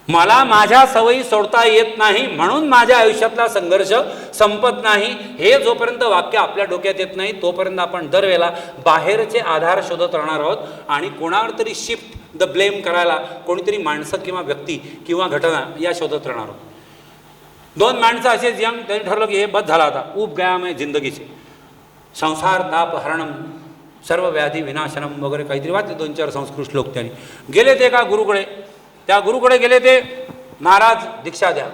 मला माझ्या सवयी सोडता येत नाही म्हणून माझ्या आयुष्यातला संघर्ष संपत नाही, हे जोपर्यंत वाक्य आपल्या डोक्यात येत नाही तोपर्यंत आपण दरवेळेला बाहेरचे आधार शोधत राहणार आहोत आणि कोणावर तरी शिफ्ट द ब्लेम करायला कोणीतरी माणसं किंवा व्यक्ती किंवा घटना या शोधत राहणार आहोत. 2 माणसं असेच यंग, त्यांनी ठरलं की हे बस झाला आता, ऊब गया मैं जिंदगी से, संसार ताप हरणम सर्व व्याधी विनाशनम वगैरे काहीतरी वाचले 2-4 संस्कृत श्लोक. त्यांनी गेले ते एका गुरुकडे. त्या गुरुकडे गेले ते, महाराज दीक्षा द्या.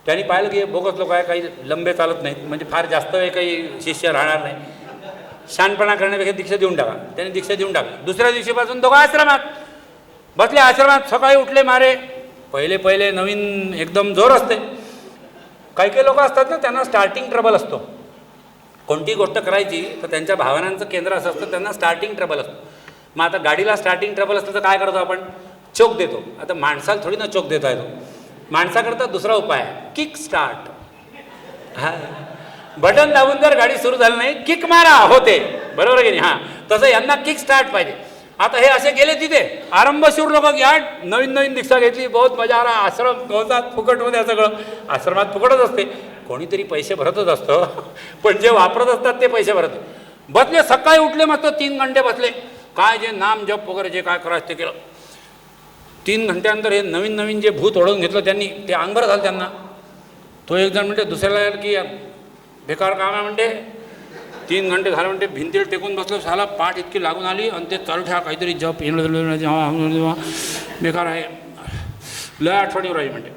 त्यांनी पाहिलं की हे बोगस लोक आहे, काही लंबे चालत नाहीत, म्हणजे फार जास्त वेळ काही शिष्य राहणार नाही, शहाणपणा करण्यापेक्षा दीक्षा देऊन टाका. त्यांनी दीक्षा देऊन टाकली. दुसऱ्या दिवशीपासून दोघं आश्रमात बसले. आश्रमात सकाळी उठले मारे, पहिले नवीन एकदम जोर असते. काही काही लोक असतात ना त्यांना स्टार्टिंग ट्रबल असतो. कोणती गोष्ट करायची तर त्यांच्या भावनांचं केंद्र असं असतं, त्यांना स्टार्टिंग ट्रबल असतो. मग आता गाडीला स्टार्टिंग ट्रबल असतं तर काय करतो आपण, चोक देतो. आता माणसाला थोडी ना चोक देता येतो. माणसाकरता दुसरा उपाय आहे, किक स्टार्ट. हा, बटन दाबून जर गाडी सुरू झाली नाही किक मारा होते, बरोबर आहे की नाही. हां, तसं यांना किक स्टार्ट पाहिजे. आता हे असे गेले तिथे आरंभशूर लोक, या नवीन दीक्षा घेतली, बहुत मजा आला. आश्रम गवतात फुकट होत्या, सगळं आश्रमात फुकटच असते. कोणीतरी पैसे भरतच असतं, पण जे वापरत असतात ते पैसे भरत. बसले, सकाळी उठले, मस्त 3 घंटे बसले, काय जे नाम जप वगैरे जे काय करायचं ते केलं. 3 घंट्यानंतर हे नवीन नवीन जे भूत ओढवून घेतलं त्यांनी, ते अंगभर झालं त्यांना. तो एक जण म्हणते दुसऱ्याला की बेकार काम आहे म्हणते. 3 घंटे झाले म्हणते, भिंतीला टेकून बसलो, साला पाठ इतकी लागून आली आणि ते चालू ठेवा काहीतरी जप बेकार आहे. लय आठवणीवर राहील म्हणते.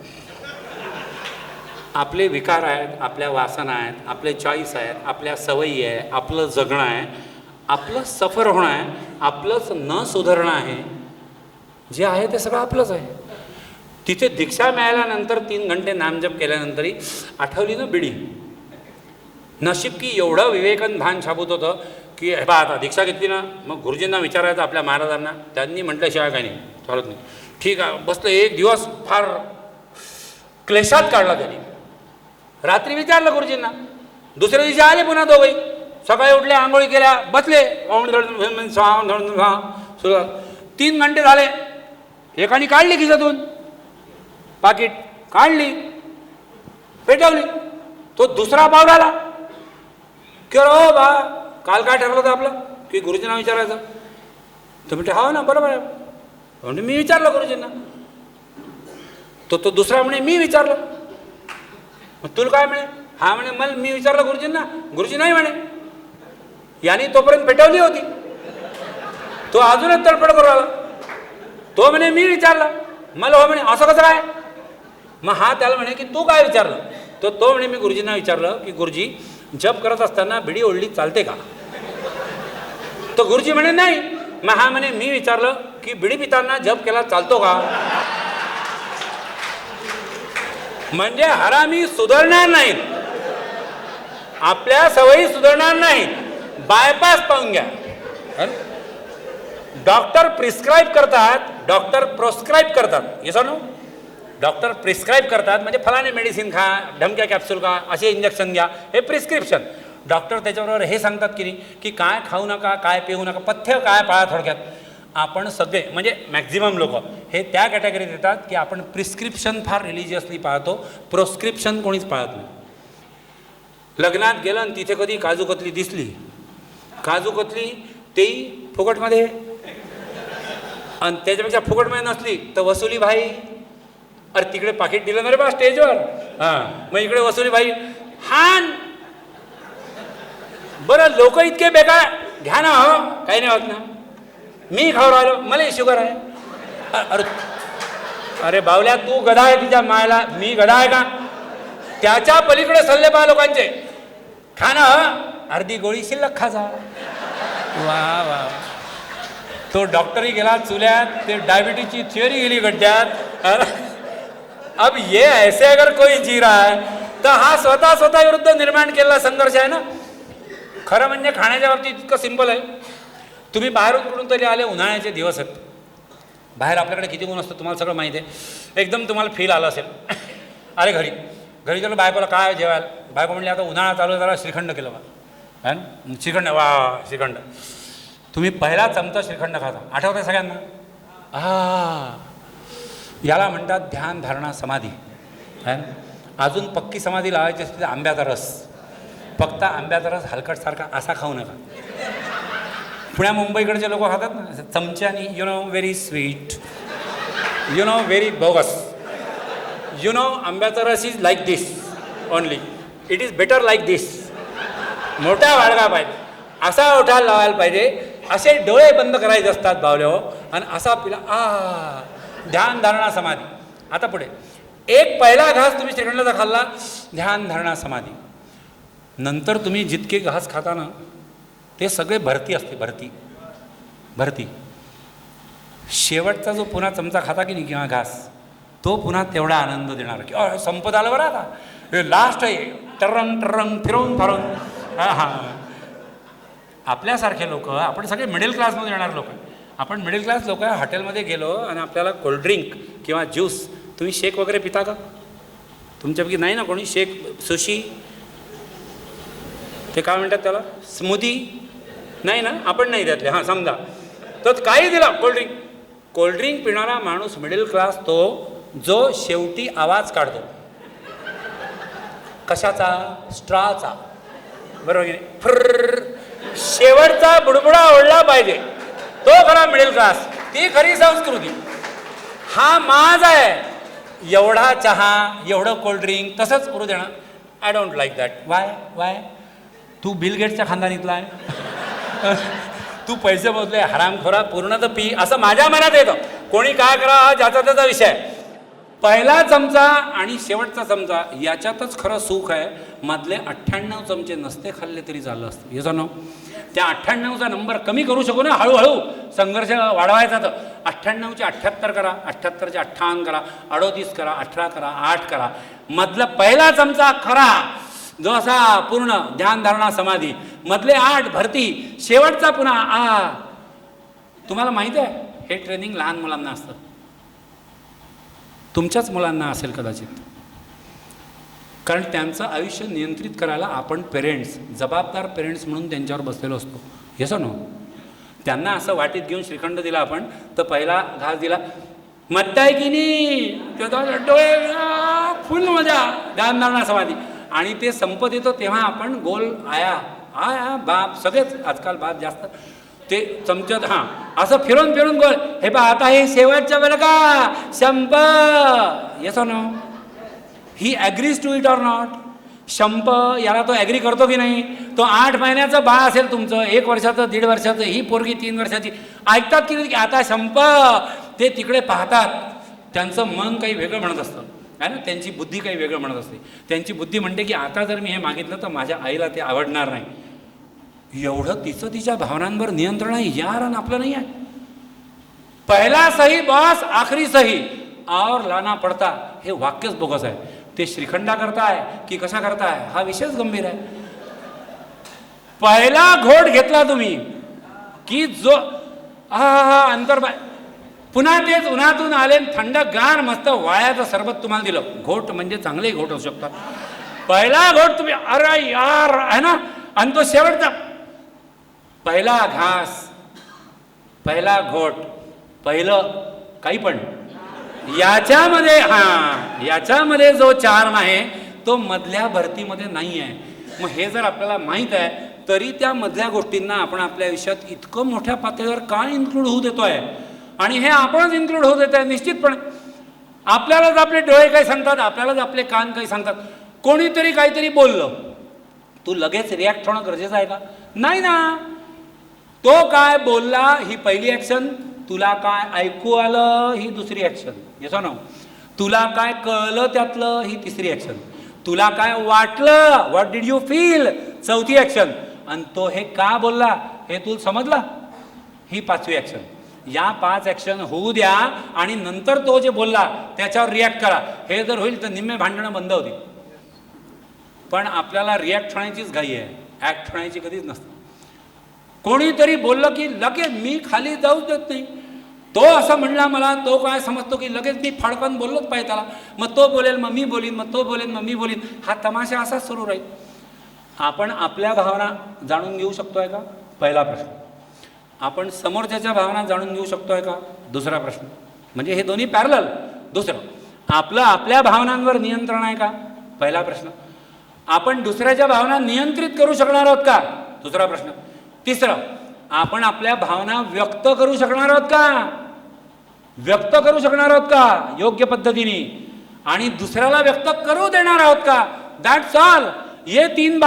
आपले विकार आहेत, आपल्या वासना आहेत, आपले चॉईस आहेत, आपल्या सवयी आहे, आपलं जगणं आहे, आपलं सफर होणं आहे, आपलंच न सुधारणं आहे. जे आहे ते सगळं आपलंच आहे. तिथे दीक्षा मिळाल्यानंतर 3 घंटे नामजप केल्यानंतरही आठवली ना बिडी. नशीब की एवढं विवेकन भान छापूत होतं की हे बा आता दीक्षा घेतली ना, मग गुरुजींना विचारायचं आपल्या महाराजांना. त्यांनी म्हटल्याशिवाय काही नाही, चालत नाही. ठीक आहे बसलं. एक दिवस फार क्लेशात काढला त्यांनी. रात्री विचारलं गुरुजींना. दुसऱ्या दिवशी आले पुन्हा दोघंही. सकाळी उठले, आंघोळी केल्या, बसले. 3 घंटे झाले. एकाने काढली खिशातून पाकिट, काढली, पेटवली. तो दुसरा पाव आला की रो बा काल काय ठरलं होतं आपलं की गुरुजींना विचारायचं. तर म्हणते हो ना बरोबर आहे. म्हणजे मी विचारलं गुरुजींना. तो दुसरा म्हणे मी विचारलं. मग तुला काय म्हणे? हा म्हणे मला मी विचारलं गुरुजींना. गुरुजी नाही म्हणे. याने तोपर्यंत पेटवली होती. तो अजूनच तडफड करू आला. तो म्हणे मी विचारलं. मला हो म्हणे. असं कसं काय? मग हा त्याला म्हणे की तू काय विचारलं? तो म्हणे मी गुरुजींना विचारलं की गुरुजी जप करत असताना बिडी ओढली चालते का? तो गुरुजी म्हणे नाही. मग हा म्हणे मी विचारलं की बिडी पिताना जप केला चालतो का? म्हणजे हरामी सुधारणार नाहीत, आपल्या सवयी सुधारणार नाहीत. बायपास पाहून घ्या. डॉक्टर प्रिस्क्राईब करतात, डॉक्टर प्रोस्क्राईब करतात. Yes no? डॉक्टर प्रिस्क्राईब करतात म्हणजे फलाने मेडिसिन खा, ढमक्या कॅप्सूल खा, असे इंजेक्शन घ्या, हे प्रिस्क्रिप्शन. डॉक्टर त्याच्याबरोबर हे सांगतात की नाही की काय खाऊ नका, काय पिऊ नका, पथ्य काय पाळा. थोडक्यात आपण सगळे म्हणजे मॅक्झिमम लोक हे त्या कॅटेगरीत येतात की आपण प्रिस्क्रिप्शन फार रिलिजियसली पाळतो, प्रोस्क्रिप्शन कोणीच पाळत नाही. लग्नात गेलं आणि तिथे कधी काजू कतली दिसली, काजू कतली तेही फुकटमध्ये, आणि त्याच्यापेक्षा फुकटमध्ये नसली तर वसुली भाई. अरे तिकडे पाकिट दिलं ना रे बा स्टेजवर, हां मग इकडे वसुली भाई हान. बरं लोक इतके बेकार घ्या ना, हो काही नाही होत ना, मी खाऊ राहिलो, मला शुगर आहे. अरे बावल्या तू गधा आहे तिच्या मायला, मी गधा आहे का? त्याच्या पलीकडे सल्ले पहा लोकांचे. खा ना, अर्धी गोळी शिल्लक खा जा. वा वा. तो डॉक्टरही गेला चुल्यात, ते डायबिटीजची थिअरी गेली गड्ड्यात. अब ये ऐसे अगर कोई जी रहा है तर हा स्वतः विरुद्ध निर्माण केलेला संघर्ष आहे ना. खरं म्हणजे खाण्याच्या बाबतीत इतकं सिंपल आहे. तुम्ही बाहेरून कुठून तरी आले, उन्हाळ्याचे दिवस आहेत, बाहेर आपल्याकडे किती ऊन असतं तुम्हाला सगळं माहिती आहे. एकदम तुम्हाला फील आलं असेल. अरे घरी गेलो, बायकोला काय जेवायला, बायको म्हणली आता उन्हाळा चालू आहे, जरा श्रीखंड केलं बा. है ना श्रीखंड, वा श्रीखंड. तुम्ही पहिला चमचा श्रीखंड खाता, आठवत आहे सगळ्यांना? याला म्हणतात ध्यान धारणा समाधी. है ना. अजून पक्की समाधी लावायची असते तर आंब्याचा रस, फक्त आंब्याचा रस हलकटसारखा असा खाऊ नका. पुण्या मुंबईकडचे लोक खातात ना चमच्यानी, you know very sweet, you know very bogus, you know आंब्याचा रस is like this only, it is better like this. मोठा वाढगा पाहिजे, असा ओठाला लावायला पाहिजे, असे डोळे बंद करायचे असतात बावल्यावर, आणि असा पिला ध्यान धारणा समाधी. आता पुढे एक पहिला घास तुम्ही श्रीखंडाचा खाल्ला, ध्यान धारणा समाधी. नंतर तुम्ही जितके घास खाता ना ते सगळे भरती असते, भरती. शेवटचा जो पुन्हा चमचा खाता की नाही किंवा घास, तो पुन्हा तेवढा आनंद देणार की संपत आलं बरं आता, हे लास्ट आहे, टरंग फिरवून फारून. हां आपल्यासारखे लोक, आपण सगळे मिडल क्लासमध्ये येणार लोक. आपण मिडल क्लास लोक हॉटेलमध्ये गेलो आणि आपल्याला कोल्ड्रिंक किंवा ज्यूस, तुम्ही शेक वगैरे पिता का? तुमच्यापैकी नाही ना कोणी शेक, सुशी, ते काय म्हणतात त्याला, स्मूदी नाही ना, आपण नाही त्यातले. हां समजा तर काही दिला कोल्ड्रिंक पिणारा माणूस मिडल क्लास तो जो शेवटी आवाज काढतो. कशाचा? स्ट्राचा. बरोबर की नाही? फर्र, शेवटचा बुडबुडा ओढला पाहिजे, तो खरा मिडल क्लास, ती खरी संस्कृती. हा माज आहे. एवढा चहा, एवढं कोल्ड्रिंक तसंच करू देणं. I don't like that. Why तू बिल गेट्सच्या खानदानीतला आहे. तू पैसे मोजले हरामखोरा, पूर्ण तर पी, असं माझ्या मनात येतं. कोणी काय करा हा ज्याचा त्याचा विषय. पहिला चमचा आणि शेवटचा चमचा याच्यातच खरं सुख आहे. मधले 98 चमचे नसते खाल्ले तरी चाललं असतं. हे जाणव, त्या 98चा नंबर कमी करू शकू ना, हळूहळू संघर्ष वाढवायचा. तर 98चे 78 करा, 78चे 58 करा, 38 करा, 18 करा, 8 करा. मधला पहिला चमचा खरा, जो असा पूर्ण ध्यान धारणा समाधी, मधले 8 भरती, शेवटचा पुन्हा तुम्हाला माहिती आहे हे ट्रेनिंग लहान मुलांना असतं. तुमच्याच मुलांना असेल कदाचित, कारण त्यांचं आयुष्य नियंत्रित करायला आपण पेरेंट्स, जबाबदार पेरेंट्स म्हणून त्यांच्यावर बसलेलो असतो. Yes no. त्यांना असं वाटीत घेऊन श्रीखंड दिला आपण, तर पहिला घास दिला, मत्ताय की नाही, डोळे फुल मजा, ध्यानधारणा समाधी, आणि ते संपत येतो तेव्हा आपण गोल आया बाप, सगळेच आजकाल बाप जास्त ते चमच्यात असं फिरून फिरून गोल, हे बा आता हे शेवटचं बरं का शंप. Yes no. He agrees to it or not. शंप याला तो ॲग्री करतो की नाही. तो 8 महिन्याचं बाळ असेल तुमचं, 1 वर्षाचं, 1.5 वर्षाचं, ही पोरगी 3 वर्षाची, ऐकतात की नाही आता शंप. ते तिकडे पाहतात, त्यांचं मन काही वेगळं म्हणत असतं आहे ना, त्यांची बुद्धी काही वेगळं म्हणत असते. त्यांची बुद्धी म्हणते की आता जर मी हे मागितलं तर माझ्या आईला ते आवडणार नाही. एवढं तिच्या भावनांवर नियंत्रण आहे यार, आणि आपलं नाही आहे. पहिला सही बॉस, आखरी सही और लाना पडता, हे वाक्यच बोगस आहे. ते श्रीखंडा करताय की कशा करताय हा विषयच गंभीर आहे. पहिला घोट घेतला तुम्ही की जो अंतर, पुन्हा तेच उन्हातून आले, थंडगार मस्त वाळ्याचं सरबत तुम्हाला दिलं. घोट म्हणजे चांगले घोट असू शकतात. पहिला घोट तुम्ही अरे यार आहे ना, आणि तो शेवटचा पहिला घास, पहिला घोट, पहिलं काही पण, याच्यामध्ये जो चार्म आहे तो मधल्या भरतीमध्ये नाही आहे. मग हे जर आपल्याला माहीत आहे तरी त्या मधल्या गोष्टींना आपण आपल्या आयुष्यात इतकं मोठ्या पातळीवर का इन्क्लूड होऊ देतोय. आणि हे आपणच इन्क्लूड होऊ देत आहे निश्चितपणे. आपल्यालाच आपले डोळे काही सांगतात, आपल्यालाच आपले कान काही सांगतात. कोणीतरी काहीतरी बोललं, तू लगेच रिॲक्ट होणं गरजेचं आहे का? नाही ना. तो काय बोलला ही पहिली ॲक्शन, तुला काय ऐकू आलं ही दुसरी ॲक्शन. येस ना. तुला काय कळलं त्यातलं ही तिसरी ॲक्शन. तुला काय वाटलं, व्हॉट डिड यू फील, चौथी ॲक्शन. आणि तो हे का बोलला हे तुला समजलं, ही 5वी ॲक्शन. या 5 ॲक्शन होऊ द्या आणि नंतर तो जे बोलला त्याच्यावर रिॲक्ट करा. हे जर होईल तर निम्मे भांडणं बंद होतील. पण आपल्याला रिॲक्ट होण्याचीच घाई आहे, ॲक्ट होण्याची कधीच नसते. कोणीतरी बोललं की लगेच मी खाली जाऊच देत नाही. तो असं म्हणला मला, तो काय समजतो की लगेच मी फडकन बोललोच पाहिजे त्याला. मग तो बोलेल मग मी बोलीन, मग तो बोलेल मग मी बोलीन. हा तमाशा असाच सुरू राहील. आपण आपल्या भावना जाणून घेऊ शकतोय का, पहिला प्रश्न. आपण समोरच्याच्या भावना जाणून घेऊ शकतोय का, दुसरा प्रश्न. म्हणजे हे दोन्ही पॅरलल. दुसरं, आपलं आपल्या भावनांवर नियंत्रण आहे का, पहिला प्रश्न. आपण दुसऱ्याच्या भावना नियंत्रित करू शकणार आहोत का, दुसरा प्रश्न. तिसरं, आपण आपल्या भावना व्यक्त करू शकणार आहोत का, व्यक्त करू शकणार आहोत का योग्य पद्धतीने, आणि दुसऱ्याला व्यक्त करू देणार आहोत का. That's all. ये तीन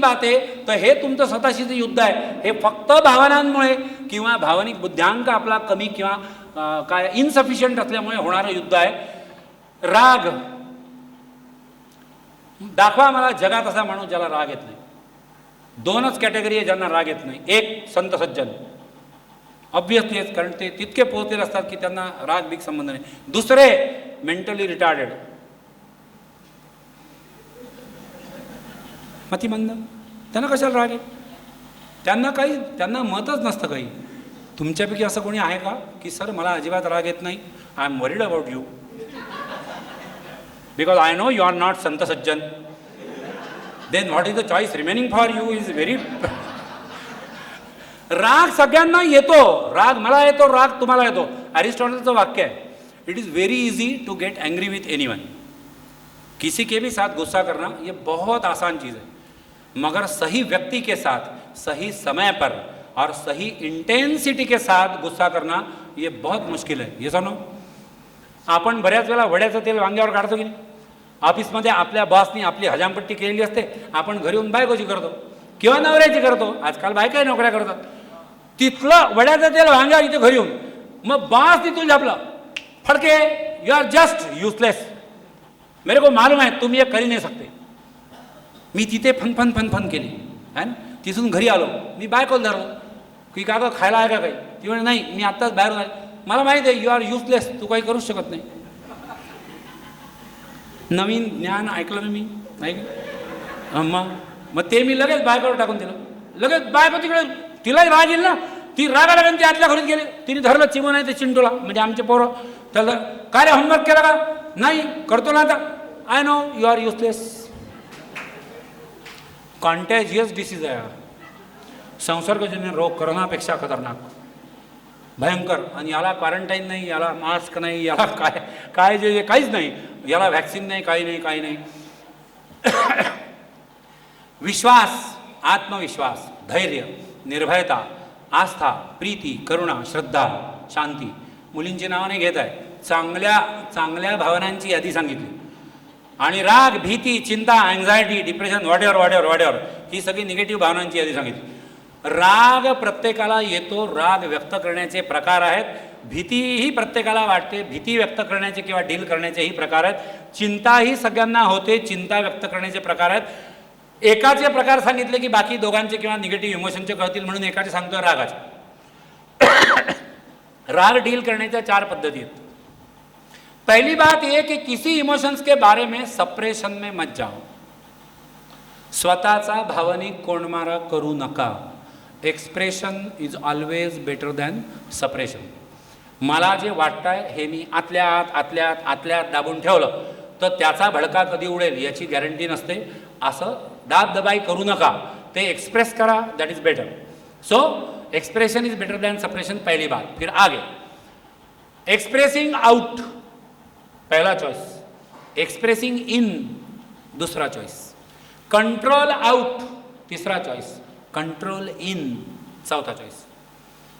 बातें. तर हे तुमचं स्वतःशीचं युद्ध आहे. हे फक्त भावनांमुळे किंवा भावनिक बुद्ध्यांक आपला कमी किंवा काय इनसफिशियंट असल्यामुळे होणारं युद्ध आहे. राग दाखवा मला जगात असा माणूस ज्याला राग येत नाही. 2च कॅटेगरी आहे ज्यांना राग येत नाही. एक संत सज्जन, ऑब्विसली, कारण ते तितके पोहोचलेले असतात की त्यांना राग बिग संबंध नाही. दुसरे मेंटली रिटार्डेड, मतिमंद, त्यांना कशाला राग आहे, त्यांना मतच नसतं काही. तुमच्यापैकी असं कोणी आहे का की सर मला अजिबात राग येत नाही, I am worried about you because I know you are not संत सज्जन. Then what is the choice remaining for you is very. राग सगळ्यांना येतो, राग मला येतो, राग तुम्हाला येतो. अरिस्टॉटलचं वाक्य आहे, it is very easy to get angry with anyone. किसी के भी साथ गुस्सा करना ये बहुत आसान चीज़ है, मगर सही व्यक्ति के साथ सही समय पर और सही इंटेंसिटी के साथ गुस्सा करना ये बहुत मुश्किल है. ये सुनो, आपण बऱ्याच वेळा वड्याचं तेल वांग्यावर काढतो की नाही? ऑफिसमध्ये आपल्या बॉसनी आपली हजामपट्टी केलेली असते, आपण घरी येऊन बायकोची करतो किंवा नवऱ्याची करतो. आजकाल बायकाही नोकऱ्या करतात. तिथलं वड्याचं तेल वांग्यावर इथे घरी येऊन मग बॉस तिथून झापलं, Phadke you are just useless, मेरे को मालूम आहे तुम्ही हे करी नाही सकते. मी तिथे फन केली है ना. तिथून घरी आलो, मी बायकोला धरलो की का गं खायला आहे का काही? ती म्हणे नाही, मी आत्ताच बाहेरून आले. मला माहिती आहे यू आर युजलेस, तू काही करूच शकत नाही. नवीन ज्ञान ऐकलं ना मी, ऐक मग ते मी लगेच बायकोवर टाकून दिलं. लगेच बायको तिकडे, तिलाही राग येईल ना, ती रागाला ती आतल्या घरीत गेली. तिने धरलं चिमू नाही ते चिंटूला, म्हणजे आमचे पोरं. त्याला काय रे होमवर्क केला का? नाही करतो ना आता. I know you are useless. Contagious disease आहे हा. संसर्गजन्य रोग करोनापेक्षा खतरनाक, भयंकर. आणि याला क्वारंटाईन नाही, याला मास्क नाही, याला काय काय जे काहीच नाही, याला व्हॅक्सिन नाही, काही नाही. विश्वास, आत्मविश्वास, धैर्य, निर्भयता, आस्था, प्रीती, करुणा, श्रद्धा, शांती. मुलींची नावं नाही घेत आहे, चांगल्या भावनांची यादी सांगितली. आणि राग, भीती, चिंता, अँझायटी, डिप्रेशन, वॉटेवर ही सगळी निगेटिव्ह भावनांची यादी सांगितली. राग प्रत्येकाला येतो, राग व्यक्त करण्याचे प्रकार आहेत. भीतीही प्रत्येकाला वाटते, भीती व्यक्त करण्याचे किंवा डील करण्याचेही प्रकार आहेत. चिंताही सगळ्यांना होते, चिंता व्यक्त करण्याचे प्रकार आहेत. एकाचे प्रकार सांगितले की बाकी दोघांचे किंवा निगेटिव्ह इमोशनचे कळतील, म्हणून एकाचे सांगतोय रागाचे. राग डील करण्याच्या 4 पद्धती आहेत. पहली बात यह कि किसी इमोशंस के बारे में सप्रेशन में मत जाओ. स्वतःचा भावनिक कोंडमारा करू नका. Expression is always better than suppression. मला जे वाटतंय हे मी आतल्यात दाबून ठेवलं तर त्याचा भडका कधी उडेल याची गॅरंटी नसते. असं दाबदबाई करू नका, ते एक्सप्रेस करा, that is better. So expression is better than suppression, पहली बात. फिर आगे एक्सप्रेसिंग आउट, पहला चॉइस. एक्सप्रेसिंग इन, दूसरा चॉइस. कंट्रोल आउट, तीसरा चॉइस. कंट्रोल इन, चौथा चॉइस.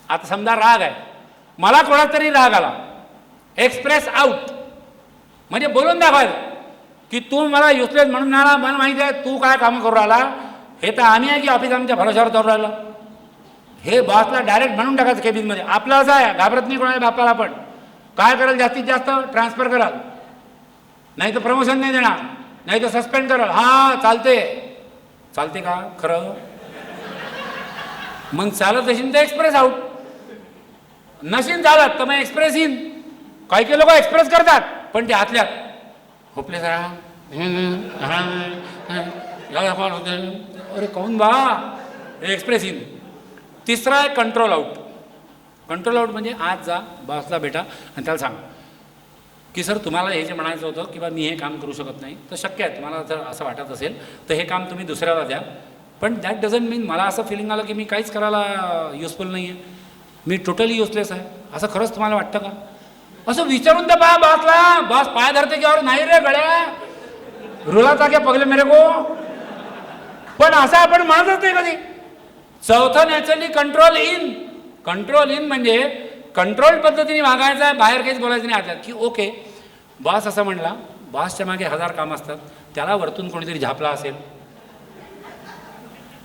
आता समजा राग आहे, मला कोणाचा तरी राग आला, एक्सप्रेस आउट म्हणजे बोलून दाखवायचं की तू मला युजलेस म्हणून आला, मला माहिती आहे तू काय कामं करू राहिला, हे तर आम्ही आहे की ऑफिस आमच्या भरोशावर चालू राहिलं. हे बॉसला डायरेक्ट म्हणून टाकायचं केबिनमध्ये. आपलं असं आहे, घाबरत नाही कोणाला बापाला. आपण काय कराल, जास्तीत जास्त ट्रान्सफर कराल, नाही तर प्रमोशन नाही देणार, नाही तर सस्पेंड कराल. हां चालते का खरं? मग चालत असेल तर एक्सप्रेस आउट, नशीन चालत तर मग एक्सप्रेस इन. काही लोक एक्सप्रेस करतात पण ते आतल्यात होपलेस राहा, अरे कोण बा, एक्सप्रेस इन. तिसरा आहे कंट्रोल आउट. कंट्रोल आउट म्हणजे आज जा बॉसला भेटा आणि त्याला सांगा की सर तुम्हाला हे जे म्हणायचं होतं की बा मी हे काम करू शकत नाही, तर शक्य आहे तुम्हाला जर असं वाटत असेल तर हे काम तुम्ही दुसऱ्याला द्या, पण दॅट डझंट मीन मला असं फिलिंग आलं की मी काहीच करायला युजफुल नाही आहे, मी टोटली युजलेस आहे, असं खरंच तुम्हाला वाटतं का? असं विचारून तर पहा बॉसला. बॉस पाय धरते की और नाही रे गड्या, रुलाचा क्या पगले मेरे को. पण असं आपण म्हणतच नाही कधी. चौथं naturally control in. Control in म्हणजे कंट्रोल पद्धतीने वागायचं आहे, बाहेर काहीच बोलायचं नाही आतल्यात. की ओके बॉस असं म्हणला, बॉसच्या मागे 1000 कामं असतात, त्याला वरतून कोणीतरी झापला असेल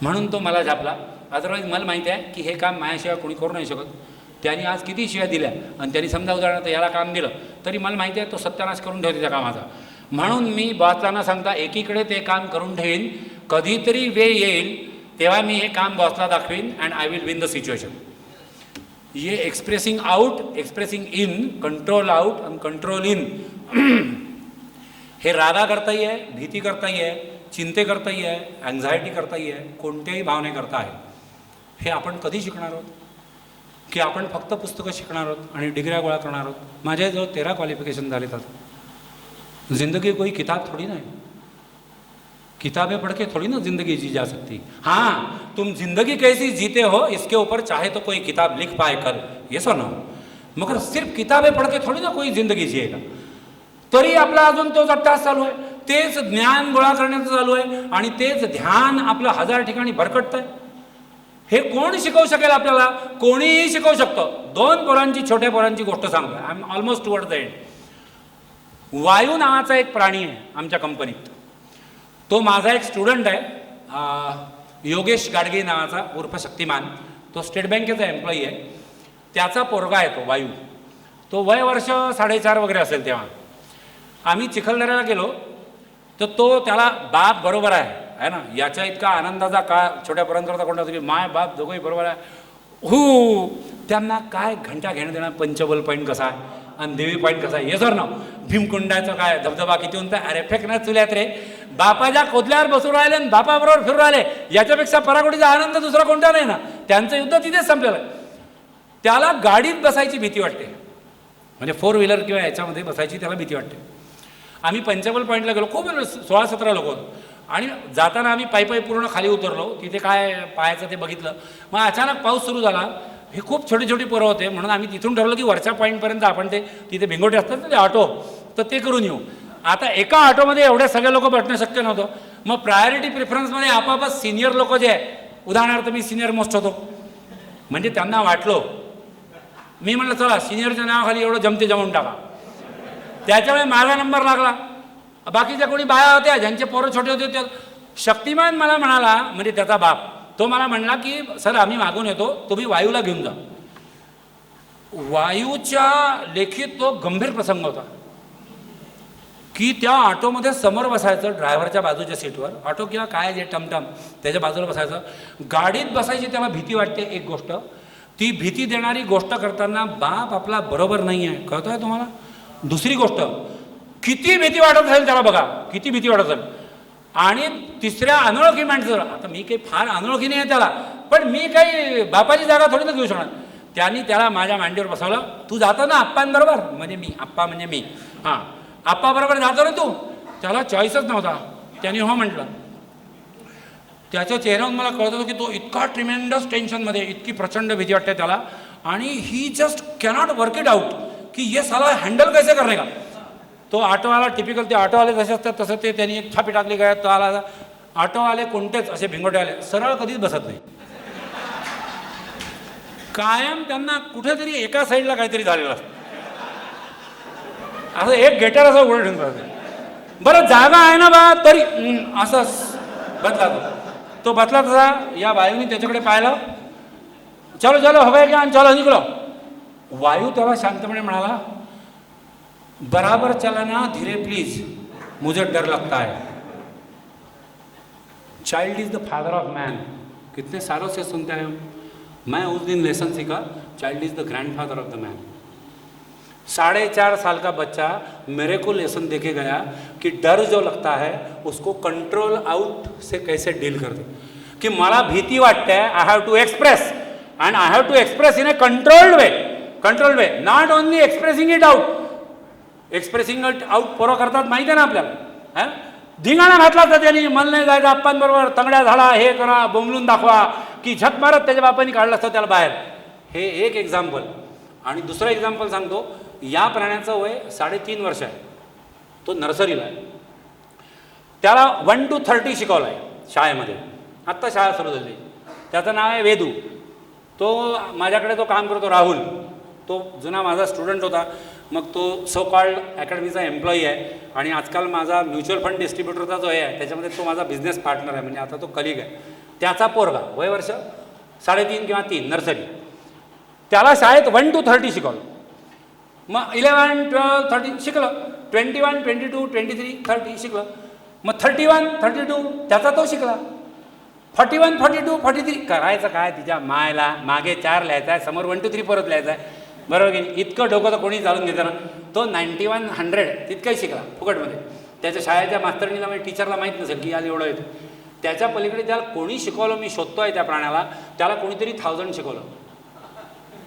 म्हणून तो मला झापला, अदरवाईज मला माहिती आहे की हे काम माझ्याशिवाय कोणी करू नाही शकत. त्यांनी आज किती शिव्या दिल्या आणि त्यांनी समजा उदाहरणार्थ याला काम दिलं तरी मला माहिती आहे तो सत्यानाश करून ठेवते त्या कामाचा. म्हणून मी बॉसला न सांगता एकीकडे ते काम करून ठेवीन, कधीतरी वेळ येईल तेव्हा मी हे काम बॉसला दाखवीन and I will win the situation. ये expressing out, expressing in, control out आणि कंट्रोल इन हे रागा करताही आहे, भीती करताही आहे, चिंते करताही आहे, अँझायटी करताही आहे, कोणत्याही भावने करता आहे. हे आपण कधी शिकणार आहोत? की आपण फक्त पुस्तकं शिकणार आहोत आणि डिग्र्या गोळा करणार आहोत. माझ्याजवळ 13 क्वालिफिकेशन झाले. आता जिंदगी कोई किताब थोड़ी ना है, किताबें पढ़ के थोड़ी ना जिंदगी जी जा सकती. हाँ तुम जिंदगी कैसी जीते हो इसके ऊपर चाहे तो कोई किताब लिख पाए कल, ये सुनो, मगर सिर्फ किताबें पढ़ के थोड़ी ना कोई जिंदगी जिएगा. तरी आपला अजून तोच अट्टास चालू आहे, तेच ज्ञान गोळा करण्याचं चालू आहे आणि तेच ध्यान आपलं 1000 ठिकाणी भरकटत आहे. हे कोण शिकवू शकेल आपल्याला? कोणीही शिकवू शकतं. 2 पोरांची, छोट्या पोरांची गोष्ट सांगतो. I am almost toward the end. वायू नावाचा एक प्राणी आहे आमच्या कंपनीत. तो माझा एक स्टुडंट आहे, योगेश गाडगे नावाचा उर्फ शक्तिमान. तो स्टेट बँकेचा एम्प्लॉई आहे. त्याचा पोरगा आहे तो वायू. तो वय वर्ष 4.5 वगैरे असेल तेव्हा. आम्ही चिखलदऱ्याला गेलो तर तो त्याला बाप बरोबर आहे ना, याच्या इतका आनंदाचा काळ छोट्या पोरांकरता कोणता तरी माय बाप दोघंही बरोबर आहे. हो, त्यांना काय घंटा घेणं देणार, पंचबल पॉईंट कसा आहे आणि देवी पॉईंट कसा आहे हे सर ना, भीमकुंडाचं काय धबधबा किती उंच आहे, अरे फेकणार चुल्यात रे. बापाच्या कोथल्यावर बसून राहिले आणि बापाबरोबर फिरून राहिले, याच्यापेक्षा पराकोटीचा आनंद दुसरा कोणता नाही ना. त्यांचं युद्ध तिथेच संपलेलं आहे. त्याला गाडीत बसायची भीती वाटते, म्हणजे 4 व्हीलर किंवा याच्यामध्ये बसायची त्याला भीती वाटते. आम्ही पंचबल पॉईंटला गेलो, खूप 16-17 लोक होतो आणि जाताना आम्ही पायी पूर्ण खाली उतरलो. तिथे काय पाहायचं ते बघितलं. मग अचानक पाऊस सुरू झाला. हे खूप छोटी छोटी पोरं होते, म्हणून आम्ही तिथून ठरवलं की वरच्या पॉईंटपर्यंत आपण ते तिथे भिंगोटे असतात ना ते ऑटो, तर ते करून येऊ. आता एका ऑटोमध्ये एवढे सगळे लोक बसणं शक्य नव्हतं. मग प्रायोरिटी प्रिफरन्समध्ये आपापच सिनियर लोक जे आहे, उदाहरणार्थ मी सिनियर मोस्ट होतो, म्हणजे त्यांना वाटलो, मी म्हटलं चला सिनियरच्या नावाखाली एवढं जमून टाका. त्याच्यामुळे माझा नंबर लागला. बाकीच्या कोणी बाया होत्या ज्यांचे पोरं छोटे होते त्या. शक्तिमान मला म्हणाला, म्हणजे त्याचा बाप, तो मला म्हणला की सर आम्ही मागून येतो, तुम्ही वायूला घेऊन जा. वायूच्या लेखीत तो गंभीर प्रसंग होता की त्या ऑटोमध्ये समोर बसायचं, ड्रायव्हरच्या बाजूच्या सीटवर, ऑटो किंवा काय जे टमटम त्याच्या बाजूला बसायचं. गाडीत बसायची त्याला भीती वाटते एक गोष्ट. ती भीती देणारी गोष्ट करताना बाप आपला बरोबर नाही आहे, कळतोय तुम्हाला. दुसरी गोष्ट, किती भीती वाटत असेल त्याला बघा, किती भीती वाटत असेल. आणि तिसऱ्या अनोळखी माणसं, आता मी काही फार अनोळखी नाही आहे त्याला, पण मी काही बापाची जागा थोडी ना घेऊ शकणार. त्यांनी त्याला माझ्या मांडीवर बसवलं. तू जातो ना आप्पांबरोबर, म्हणजे मी, आप्पा म्हणजे मी, हां आप्पाबरोबर जातो ना तू. त्याला चॉईसच नव्हता, त्याने हो म्हटलं. त्याच्या चेहऱ्यावर मला कळत होतं की तो इतका ट्रिमेंडस टेन्शनमध्ये, इतकी प्रचंड भीती वाटते त्याला, आणि he just cannot work it out की ये साला हँडल कैसे करणे का. तो ऑटोवाला, टिपिकल ते ऑटोवाले जसे असतात तसं ते त्यांनी एक छापी टाकली काय. तो आला. ऑटोवाले कोणतेच असे भिंगोटे आले सरळ कधीच बसत नाही, कायम त्यांना कुठेतरी एका साईडला काहीतरी झालेलं असतं. असं एक गेटर असं उघडं ठेवून जाते. बरं जागा आहे ना बा तरी असं बदला तो बदला तसा. या वायूने त्याच्याकडे पाहिलं, चलो चलो हवं क्या आणि चलो निघलो. वायू त्याला शांतपणे म्हणाला, बराबर चलाना, धीरे प्लीज, मुझे डर लगता है. Child is the father of man. कितने सालों से सुनते हैं. मैं उस दिन लेसन सीखा, child is the grandfather of the man. 4.5 साल का बच्चा मेरे को लेसन देके गया कि डर जो लगता है उसको कंट्रोल आउट से कैसे डील करते. कि मला भीती वाटते, I have to express and I have to express in a controlled way, not only expressing it out. Expressing it out पोरं करतात माहिती आहे ना आपल्याला. धिंगाणा घातला तर त्यांनी, मन नाही जायचं आप्पांबरोबर, तंगड्या झाडा, हे करा, बोंबलून दाखवा, की झक मारत त्याच्या बापाने काढलं असतं त्याला बाहेर. हे एक एक्झाम्पल. आणि दुसरं एक्झाम्पल सांगतो. या प्राण्याचं वय 3.5 वर्ष आहे. तो नर्सरीला आहे. त्याला 1 to 30 शिकवलं आहे शाळेमध्ये. आत्ता शाळा सुरू झाली. त्याचं नाव आहे वेदू. तो माझ्याकडे तो काम करतो, राहुल. तो जुना माझा स्टुडंट होता. मग तो सो कॉल्ड अकॅडमीचा एम्प्लॉई आहे आणि आजकाल माझा म्युच्युअल फंड डिस्ट्रीब्युटरचा जो आहे त्याच्यामध्ये तो माझा बिझनेस पार्टनर आहे, म्हणजे आता तो कलिग आहे. त्याचा पोरगा वय वर्ष 3.5 किंवा 3 नर्सरी. त्याला शाळेत 1 to 30 शिकवलं. मग 11, 12, 13 शिकलं. 21, 22, 23, 30 शिकलं. मग 31, 32 त्याचा तो शिकला. 41, 42, 43 करायचं काय, तिच्या मायला मागे 4 लिहायचा आहे, समोर 1 to 3 परत लिहायचा आहे, बरोबर की. इतकं डोकं तर कोणी चालून घेतं ना. तो 91, 100 तितकाही शिकला फुकटमध्ये. त्याच्या शाळेच्या मास्तरणीला, म्हणजे टीचरला माहीत नसेल की याला एवढं येतं. त्याच्या पलीकडे त्याला कोणी शिकवलं, मी शोधतो आहे त्या प्राण्याला, त्याला कोणीतरी 1000 शिकवलं.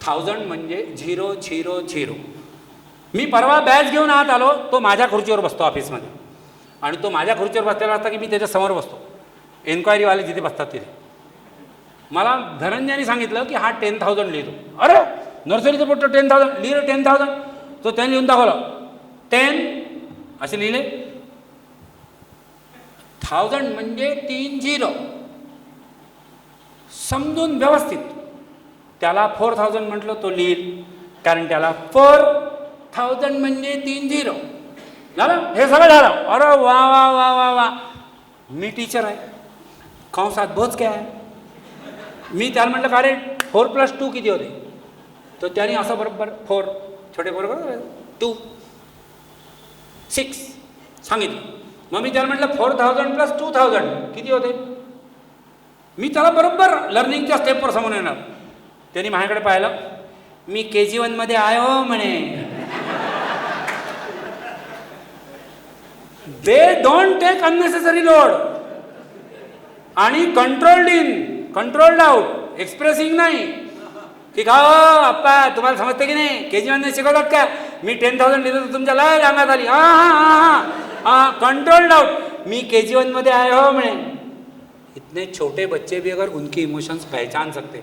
1000 म्हणजे 000. मी परवा बॅच घेऊन आत आलो, तो माझ्या खुर्चीवर बसतो ऑफिसमध्ये, आणि तो माझ्या खुर्चीवर बसलेला असता की मी त्याच्या समोर बसतो. एन्क्वायरीवाले जिथे बसतात तिथे. मला धनंजयने सांगितलं की हा 10,000 लिहितो. अरे नर्सरीचं पोट्ट 10,000 लिहिलं. 10,000 तो त्याने लिहून दाखवलं. 10 असे लिहिले. 1000 म्हणजे 30 समजून व्यवस्थित. त्याला 4000 म्हटलं, तो लिहिल, कारण त्याला 4000 म्हणजे 30. झालं, हे सगळं झालं. अरे वा वा वा वा वा, मी टीचर आहे, कंसात बोच काय आहे. मी त्याला म्हटलं का रे 4+2 किती होते. तर त्याने असं बरोबर 4 छोटे बरोबर 2 6 सांगितलं. मग मी त्याला म्हटलं 4000 + 2000 किती होते. मी त्याला बरोबर लर्निंगच्या स्टेपवर समोर येणार. त्यांनी माझ्याकडे पाहिलं, मी KG 1 मध्ये आहे हो म्हणे. They don't take unnecessary load आणि कंट्रोल्ड आउट, एक्सप्रेसिंग नाही की का आप्पा तुम्हाला समजते की नाही, KG 1 शिकवतात का. मी 10,000 दिलं तर तुमच्या लय अंगात आली. हां कंट्रोल्ड आउट, मी KG 1 मध्ये आहे हो म्हणे. इतने छोटे बच्चे भी अगर उनके इमोशन्स पहचान सकते,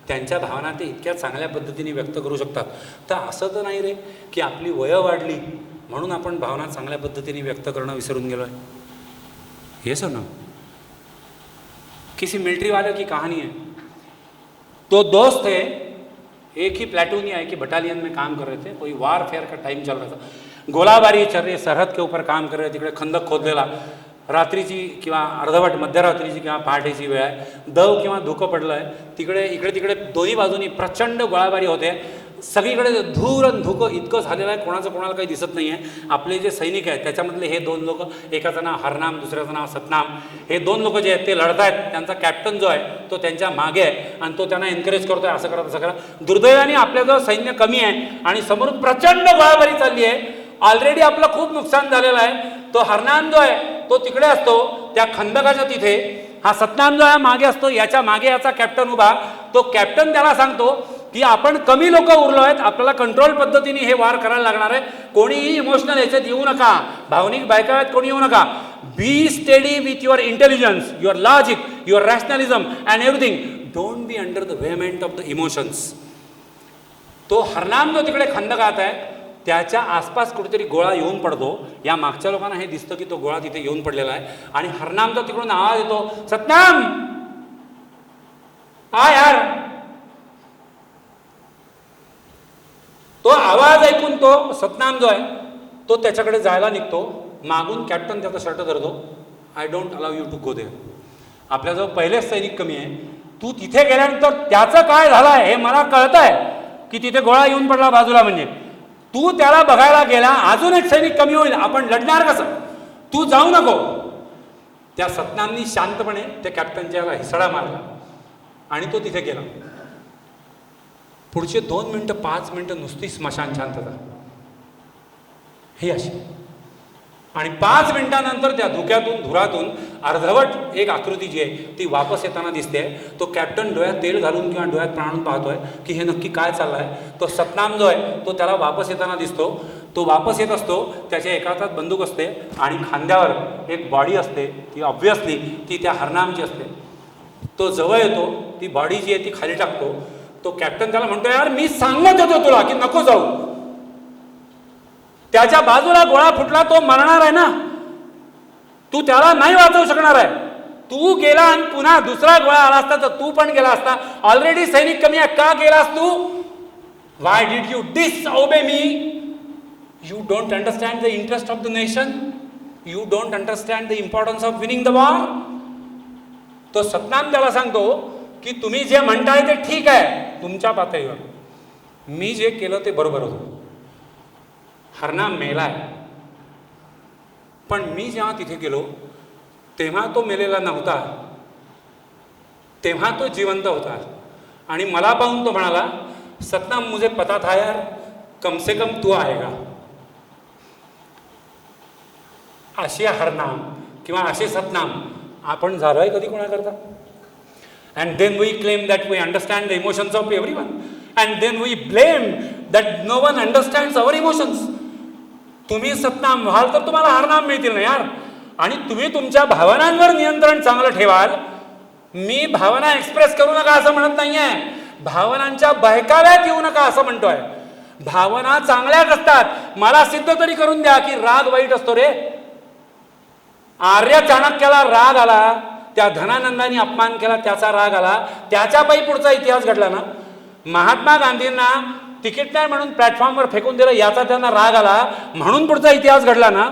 त्यांच्या भावना ते इतक्या चांगल्या पद्धतीने व्यक्त करू शकतात. तर असं तर नाही रे की आपली वयं वाढली म्हणून आपण भावना चांगल्या पद्धतीने व्यक्त करणं विसरून गेलो आहे. हे सुनो, किसी मिलिट्री वाले की कहानी है. दो दोस्त थे, एक ही प्लेटून या एक ही बटालियन में काम कर रहे थे. कोई वारफेयर का टाइम चल रहा था, गोलाबारी चल रही, सरहद के ऊपर काम कर रहे. तिकडे खंदक खोदलेला, रात्रीची किंवा अर्धवट मध्यरात्रीची किंवा पहाटेची वेळ आहे, दव किंवा धुकं पडलं आहे. तिकडे इकडे तिकडे दोन्ही बाजूनी प्रचंड गोळाबारी होते. सगळीकडे धूर आणि धुकं इतकं झालेलं आहे, कोणाचं कोणाला काही दिसत नाही आहे. आपले जे सैनिक आहेत त्याच्यामधले हे 2 लोक, एकाचं नाव हरनाम दुसऱ्याचं नाव सतनाम, हे 2 लोक जे आहेत ते लढत आहेत. त्यांचा कॅप्टन जो आहे तो त्यांच्या मागे आहे आणि तो त्यांना एनकरेज करतो आहे, असं करा तसं करा. दुर्दैवाने आपल्याजवळ सैन्य कमी आहे आणि समोरून प्रचंड गोळाबारी चालली आहे. ऑलरेडी आपलं खूप नुकसान झालेलं आहे. तो हरनाम जो आहे तो तिकडे असतो त्या खंदकाच्या तिथे, हा सतनाम जो आहे मागे असतो. याच्या मागे याचा कॅप्टन उभा. तो कॅप्टन त्याला सांगतो की आपण कमी लोक उरलो आहेत, आपल्याला कंट्रोल पद्धतीने हे वार करायला लागणार आहे. कोणीही इमोशनल याच्यात येऊ नका, भावनिक बायकाव्यात कोणी येऊ नका. Be steady with your intelligence, your logic, your rationalism and everything. Don't be under the vehement of the emotions. तो हरनाम जो तिकडे खंदकात आहे त्याच्या आसपास कुठेतरी गोळा येऊन पडतो. या मागच्या लोकांना हे दिसतं की तो गोळा तिथे येऊन पडलेला आहे आणि हरनामचा तिकडून आवाज येतो, सतनाम आ यार. तो आवाज ऐकून तो सतनाम जो आहे तो त्याच्याकडे जायला निघतो. मागून कॅप्टन त्याचा शर्ट धरतो. I don't allow you to go there. आपल्याजवळ पहिलेच सैनिक कमी आहे, तू तिथे गेल्यानंतर त्याचं काय झालं आहे हे मला कळत आहे की तिथे गोळा येऊन पडला बाजूला. म्हणजे तू त्याला बघायला गेला, अजून एक सैनिक कमी होईल, आपण लढणार कसं, तू जाऊ नको. त्या सतनामनी शांतपणे त्या कॅप्टनच्या याला हिसडा मारला आणि तो तिथे गेला. पुढचे 2 मिनटं 5 मिनटं नुसती स्मशान शांतता ही अशी. आणि 5 मिनिटानंतर त्या धुक्यातून धुरातून अर्धवट एक आकृती जी आहे ती वापस येताना दिसते. तो कॅप्टन डोळ्यात तेल घालून किंवा डोळ्यात प्राणून पाहतोय की हे नक्की काय चाललं आहे. तो सतनाम जो आहे तो त्याला वापस येताना दिसतो. तो वापस येत असतो, त्याच्या एका हातात बंदूक असते आणि खांद्यावर एक बॉडी असते. ती ऑब्व्हियसली ती त्या हरनामची असते. तो जवळ येतो, ती बॉडी जी आहे ती खाली टाकतो. तो कॅप्टन त्याला म्हणतो, यार मी सांगत होतो तुला की नको जाऊ. त्याच्या बाजूला गोळा फुटला, तो मरणार आहे ना, तू त्याला नाही वाचवू शकणार आहे. तू गेला आणि पुन्हा दुसरा गोळा आला असता तर तू पण गेला असता. ऑलरेडी सैनिक कमी आहे, का गेलास तू. Why did you disobey me. You don't understand the interest of the nation. You don't understand the importance of winning the war. तो सतनाम त्याला सांगतो की तुम्ही जे म्हणताय ते ठीक आहे तुमच्या पातळीवर, मी जे केलं ते बरोबर होतं. हरनाम मेलाय, पण मी जेव्हा तिथे गेलो तेव्हा तो मेलेला नव्हता, तेव्हा तो जिवंत होता. आणि मला पाहून तो म्हणाला, सतनाम मुझे पता था यार, कम से कम तू आएगा. असे हरनाम किंवा असे सतनाम आपण झालोय कधी कोणाकरता. And then we claim that we understand the emotions of everyone. And then we blame that no one understands our emotions. तुम्ही सतनाम व्हाल तर तुम्हाला हरनाम मिळतील ना यार. आणि तुम्ही तुमच्या भावनांवर नियंत्रण चांगलं ठेवाल. मी भावना एक्सप्रेस करू नका असं म्हणत नाहीये, भावनांच्या बहकाव्यात येऊ नका असं म्हणतोय. भावना चांगल्याच असतात. मला सिद्ध तरी करून द्या की राग वाईट असतो रे. आर्य चाणक्याला राग आला, त्या धनानंदांनी अपमान केला त्याचा राग आला, त्याच्यापायी पुढचा इतिहास घडला ना. महात्मा गांधींना तिकीट नाही म्हणून प्लॅटफॉर्मवर फेकून दिलं, याचा त्यांना राग आला म्हणून पुढचा इतिहास घडला ना.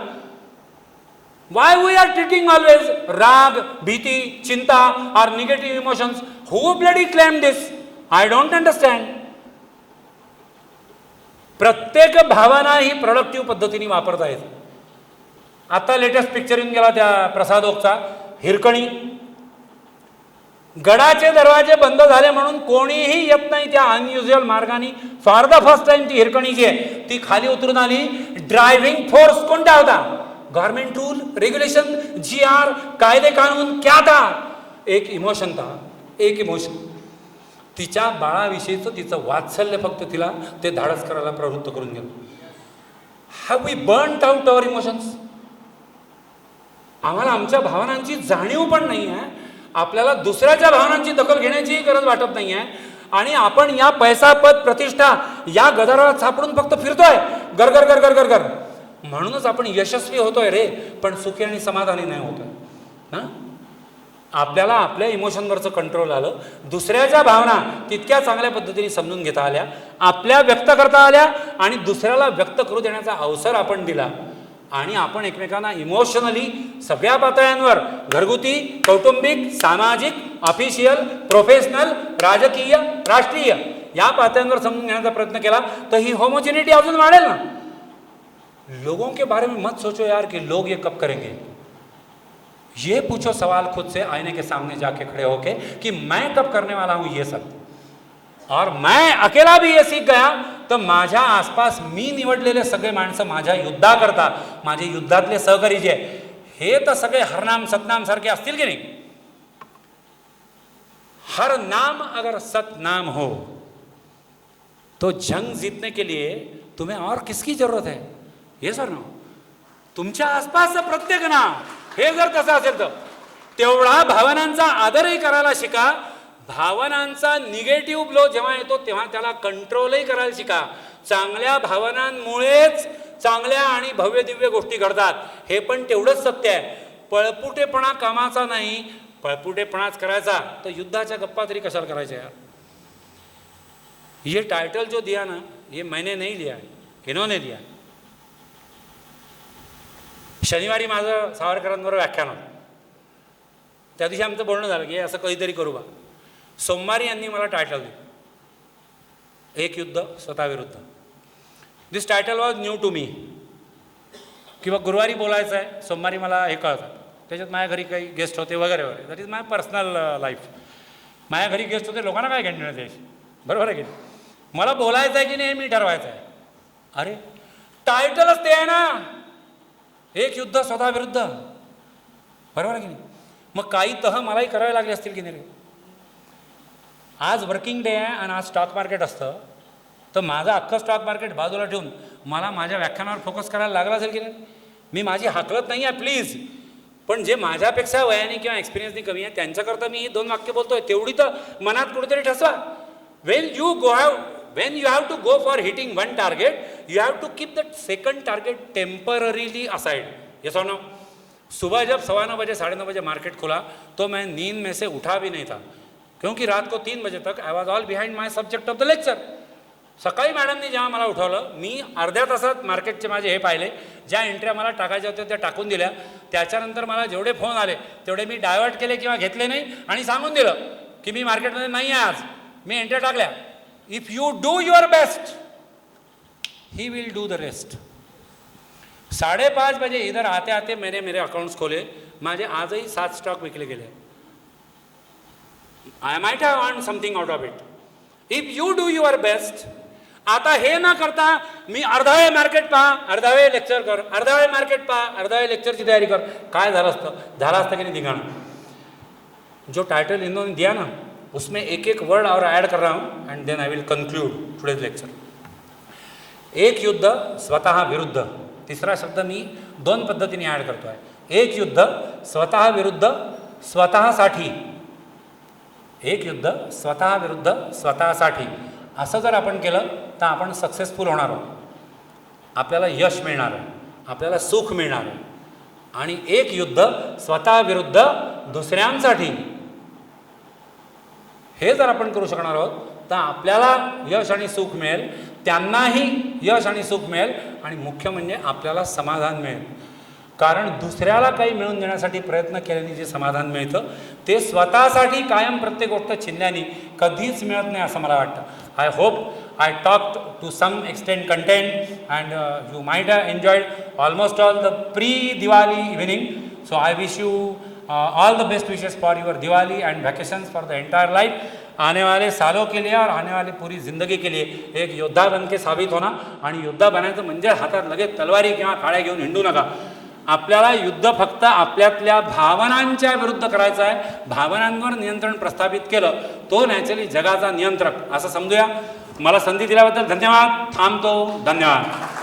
Why we are treating always राग, भीती, चिंता are negative emotions? Who bloody claim this? I don't understand. प्रत्येक भावना ही प्रोडक्टिव्ह पद्धतीने वापरता येते. आता लेटेस्ट पिक्चर येऊन गेला त्या प्रसाद ओकचा, हिरकणी. गडाचे दरवाजे बंद झाले म्हणून कोणीही येत नाही त्या अनयुज्युअल मार्गाने. फॉर द फर्स्ट टाइम ती हिरकणी जी आहे ती खाली उतरून आली. ड्रायव्हिंग फोर्स कोणता होता? गव्हर्नमेंट रूल, रेग्युलेशन, GR, कायदे कानून क्या था? एक इमोशन था, एक इमोशन. तिच्या बाळाविषयीचं तिचं वात्सल्य फक्त तिला ते धाडस करायला प्रवृत्त करून गेलं. Have we burned out our emotions? आम्हाला आमच्या भावनांची जाणीव पण नाही आहे. आपल्याला दुसऱ्याच्या भावनांची दखल घेण्याचीही गरज वाटत नाही आहे. आणि आपण या पैसा, पद, प्रतिष्ठा या गदारात सापडून फक्त फिरतोय गर गर गर गर गर गर. म्हणूनच आपण यशस्वी होतोय रे, पण सुखी आणि समाधानी नाही होतोय ना. आपल्याला आपल्या इमोशनवरचं कंट्रोल आलं, दुसऱ्याच्या भावना तितक्या चांगल्या पद्धतीने समजून घेता आल्या, आपल्या व्यक्त करता आल्या आणि दुसऱ्याला व्यक्त करू देण्याचा अवसर आपण दिला. आणि आपण एकमेकांना इमोशनली सगळ्या पातळ्यांवर, घरगुती, कौटुंबिक, सामाजिक, ऑफिशियल, प्रोफेशनल, राजकीय, राष्ट्रीय या पातळ्यांवर समजून घेण्याचा प्रयत्न केला तर ही होमोजिनिटी अजून वाढेल ना. लोगों के बारे में मत सोचो यार कि लोग ये कब करेंगे. ये पूछो सवाल खुद से आईने के सामने जाके खड़े होके कि मैं कब करने वाला हूं ये सब. और मैं अकेला भी ये सीख गया तर माझ्या आसपास मी निवडलेले सगळे माणसं माझ्या युद्धाकरता, माझे युद्धातले सहकारी जे हे तर सगळे हरनाम सतनाम सारखे असतील की नाही. हर नाम अगर सतनाम हो तो जंग जीतने के लिए तुम्हें और किसकी जरूरत है? हे सर ना, तुमच्या आसपासचं प्रत्येक नाव हे जर तसं असेल तर तेवढा भावनांचा आदरही करायला शिका. भावनांचा निगेटिव्ह ब्लो जेव्हा येतो तेव्हा त्याला कंट्रोलही करायला शिका. चांगल्या भावनांमुळेच चांगल्या आणि भव्य दिव्य गोष्टी घडतात, हे पण तेवढंच सत्य आहे. पळपुटेपणा कामाचा नाही. पळपुटेपणाच करायचा तर युद्धाच्या गप्पा तरी कशाला करायच्या यार. ये टाइटल जो दिया ना, ये मैंने नहीं लिया है, इन्होंने दिया. शनिवारी माझं सावरकरांबरोबर व्याख्यान होतं. त्या दिवशी आमचं बोलणं झालं की असं कधीतरी करू बा. सोमवारी यांनी मला टायटल दिलं, एक युद्ध स्वतःविरुद्ध. This title was new to me. किंवा गुरुवारी बोलायचं आहे, सोमवारी मला हे कळतं. त्याच्यात माझ्या घरी काही गेस्ट होते वगैरे वगैरे. That is my personal life. माझ्या घरी गेस्ट होते, लोकांना काय घेणं द्यायची, बरोबर आहे की मला बोलायचं आहे की नाही मी ठरवायचं आहे. अरे टायटलच ते आहे ना, एक युद्ध स्वतःविरुद्ध, बरोबर आहे की नाही. मग काही तह मलाही करावे लागले असतील की नाही. आज वर्किंग डे आहे आणि आज स्टॉक मार्केट असतं तर माझं अख्खं स्टॉक मार्केट बाजूला ठेवून मला माझ्या व्याख्यानावर फोकस करायला लागला असेल की नाही. मी माझी हाकलत नाही आहे प्लीज, पण जे माझ्यापेक्षा वयाने किंवा एक्सपिरियन्सनी कमी आहे त्यांच्याकरता मी ही 2 वाक्य बोलतोय तेवढी तर मनात कुठेतरी ठसवा. When you have to go for hitting one target, you have to keep that second target temporarily aside. Yes or no? सुबह जब 9:15 बजे 9:30 बजे मार्केट खुला तो मैं नींद में से उठा भी नहीं था, क्योंकि रात को 3 बजे तक I was all behind my subject of the lecture. सकाळी मॅडमनी जेव्हा मला उठवलं मी अर्ध्या तासात मार्केटचे माझे हे पाहिले, ज्या एंट्र्या मला टाकायच्या होत्या त्या टाकून दिल्या. त्याच्यानंतर मला जेवढे फोन आले तेवढे मी डायव्हर्ट केले किंवा घेतले नाही आणि सांगून दिलं की मी मार्केटमध्ये नाही आहे आज, मी एंट्र्या टाकल्या. If you do your best he will do the rest. 5:30 बजे इधर आते आते मैंने मेरे अकाउंट्स खोले. माझे आजही 7 स्टॉक विकले गेले. I might have earn something out of it. If you do your best. आता हे न करता मी अर्धा वेळ मार्केट पहा, अर्धा वेळ लेक्चर कर, अर्धा वेळ मार्केट पहा, अर्धा वेळ लेक्चरची तयारी कर. काय झालं असतं की नाही दिगाणं. जो टाइटल इन्होंने दिया ना उसमें एक वर्ड और ऐड कर रहा हूँ and then I will conclude today's lecture. एक युद्ध स्वतः विरुद्ध. तिसरा शब्द मी 2 पद्धतीने ॲड करतो आहे. एक युद्ध स्वतः विरुद्ध स्वतःसाठी. एक युद्ध स्वतः विरुद्ध स्वतःसाठी. असं जर आपण केलं तर आपण सक्सेसफुल होणार आहोत. आपल्याला यश मिळणार आहे, आपल्याला सुख मिळणार आहे. आणि एक युद्ध स्वतः विरुद्ध दुसऱ्यांसाठी हे जर आपण करू शकणार आहोत तर आपल्याला यश आणि सुख मिळेल. त्यांनाही यश आणि सुख मिळेल आणि मुख्य म्हणजे आपल्याला समाधान मिळेल. कारण दुसऱ्याला काही मिळवून देण्यासाठी प्रयत्न केल्याने जे समाधान मिळतं ते स्वतःसाठी कायम प्रत्येक गोष्ट चिन्ह्याने कधीच मिळत नाही असं मला वाटतं. I hope I talked to some extent content and you might have enjoyed almost all the pre Diwali evening. So I wish you all the best wishes for your Diwali and vacations for the entire life. आने वाले सालों के लिए और आने वाली पूरी ज़िंदगी के लिए एक योद्धा बन के साबित होना. आणि योद्धा बनायचं म्हणजे हातात लगेच तलवारी किंवा काळ्या घेऊन हिंडू नका. आपल्याला युद्ध फक्त आपल्यातल्या भावनांच्या विरुद्ध करायचं आहे. भावनांवर नियंत्रण प्रस्थापित केलं तो नॅचरली जगाचा नियंत्रक असं समजूया. मला संधी दिल्याबद्दल धन्यवाद. थांबतो. धन्यवाद.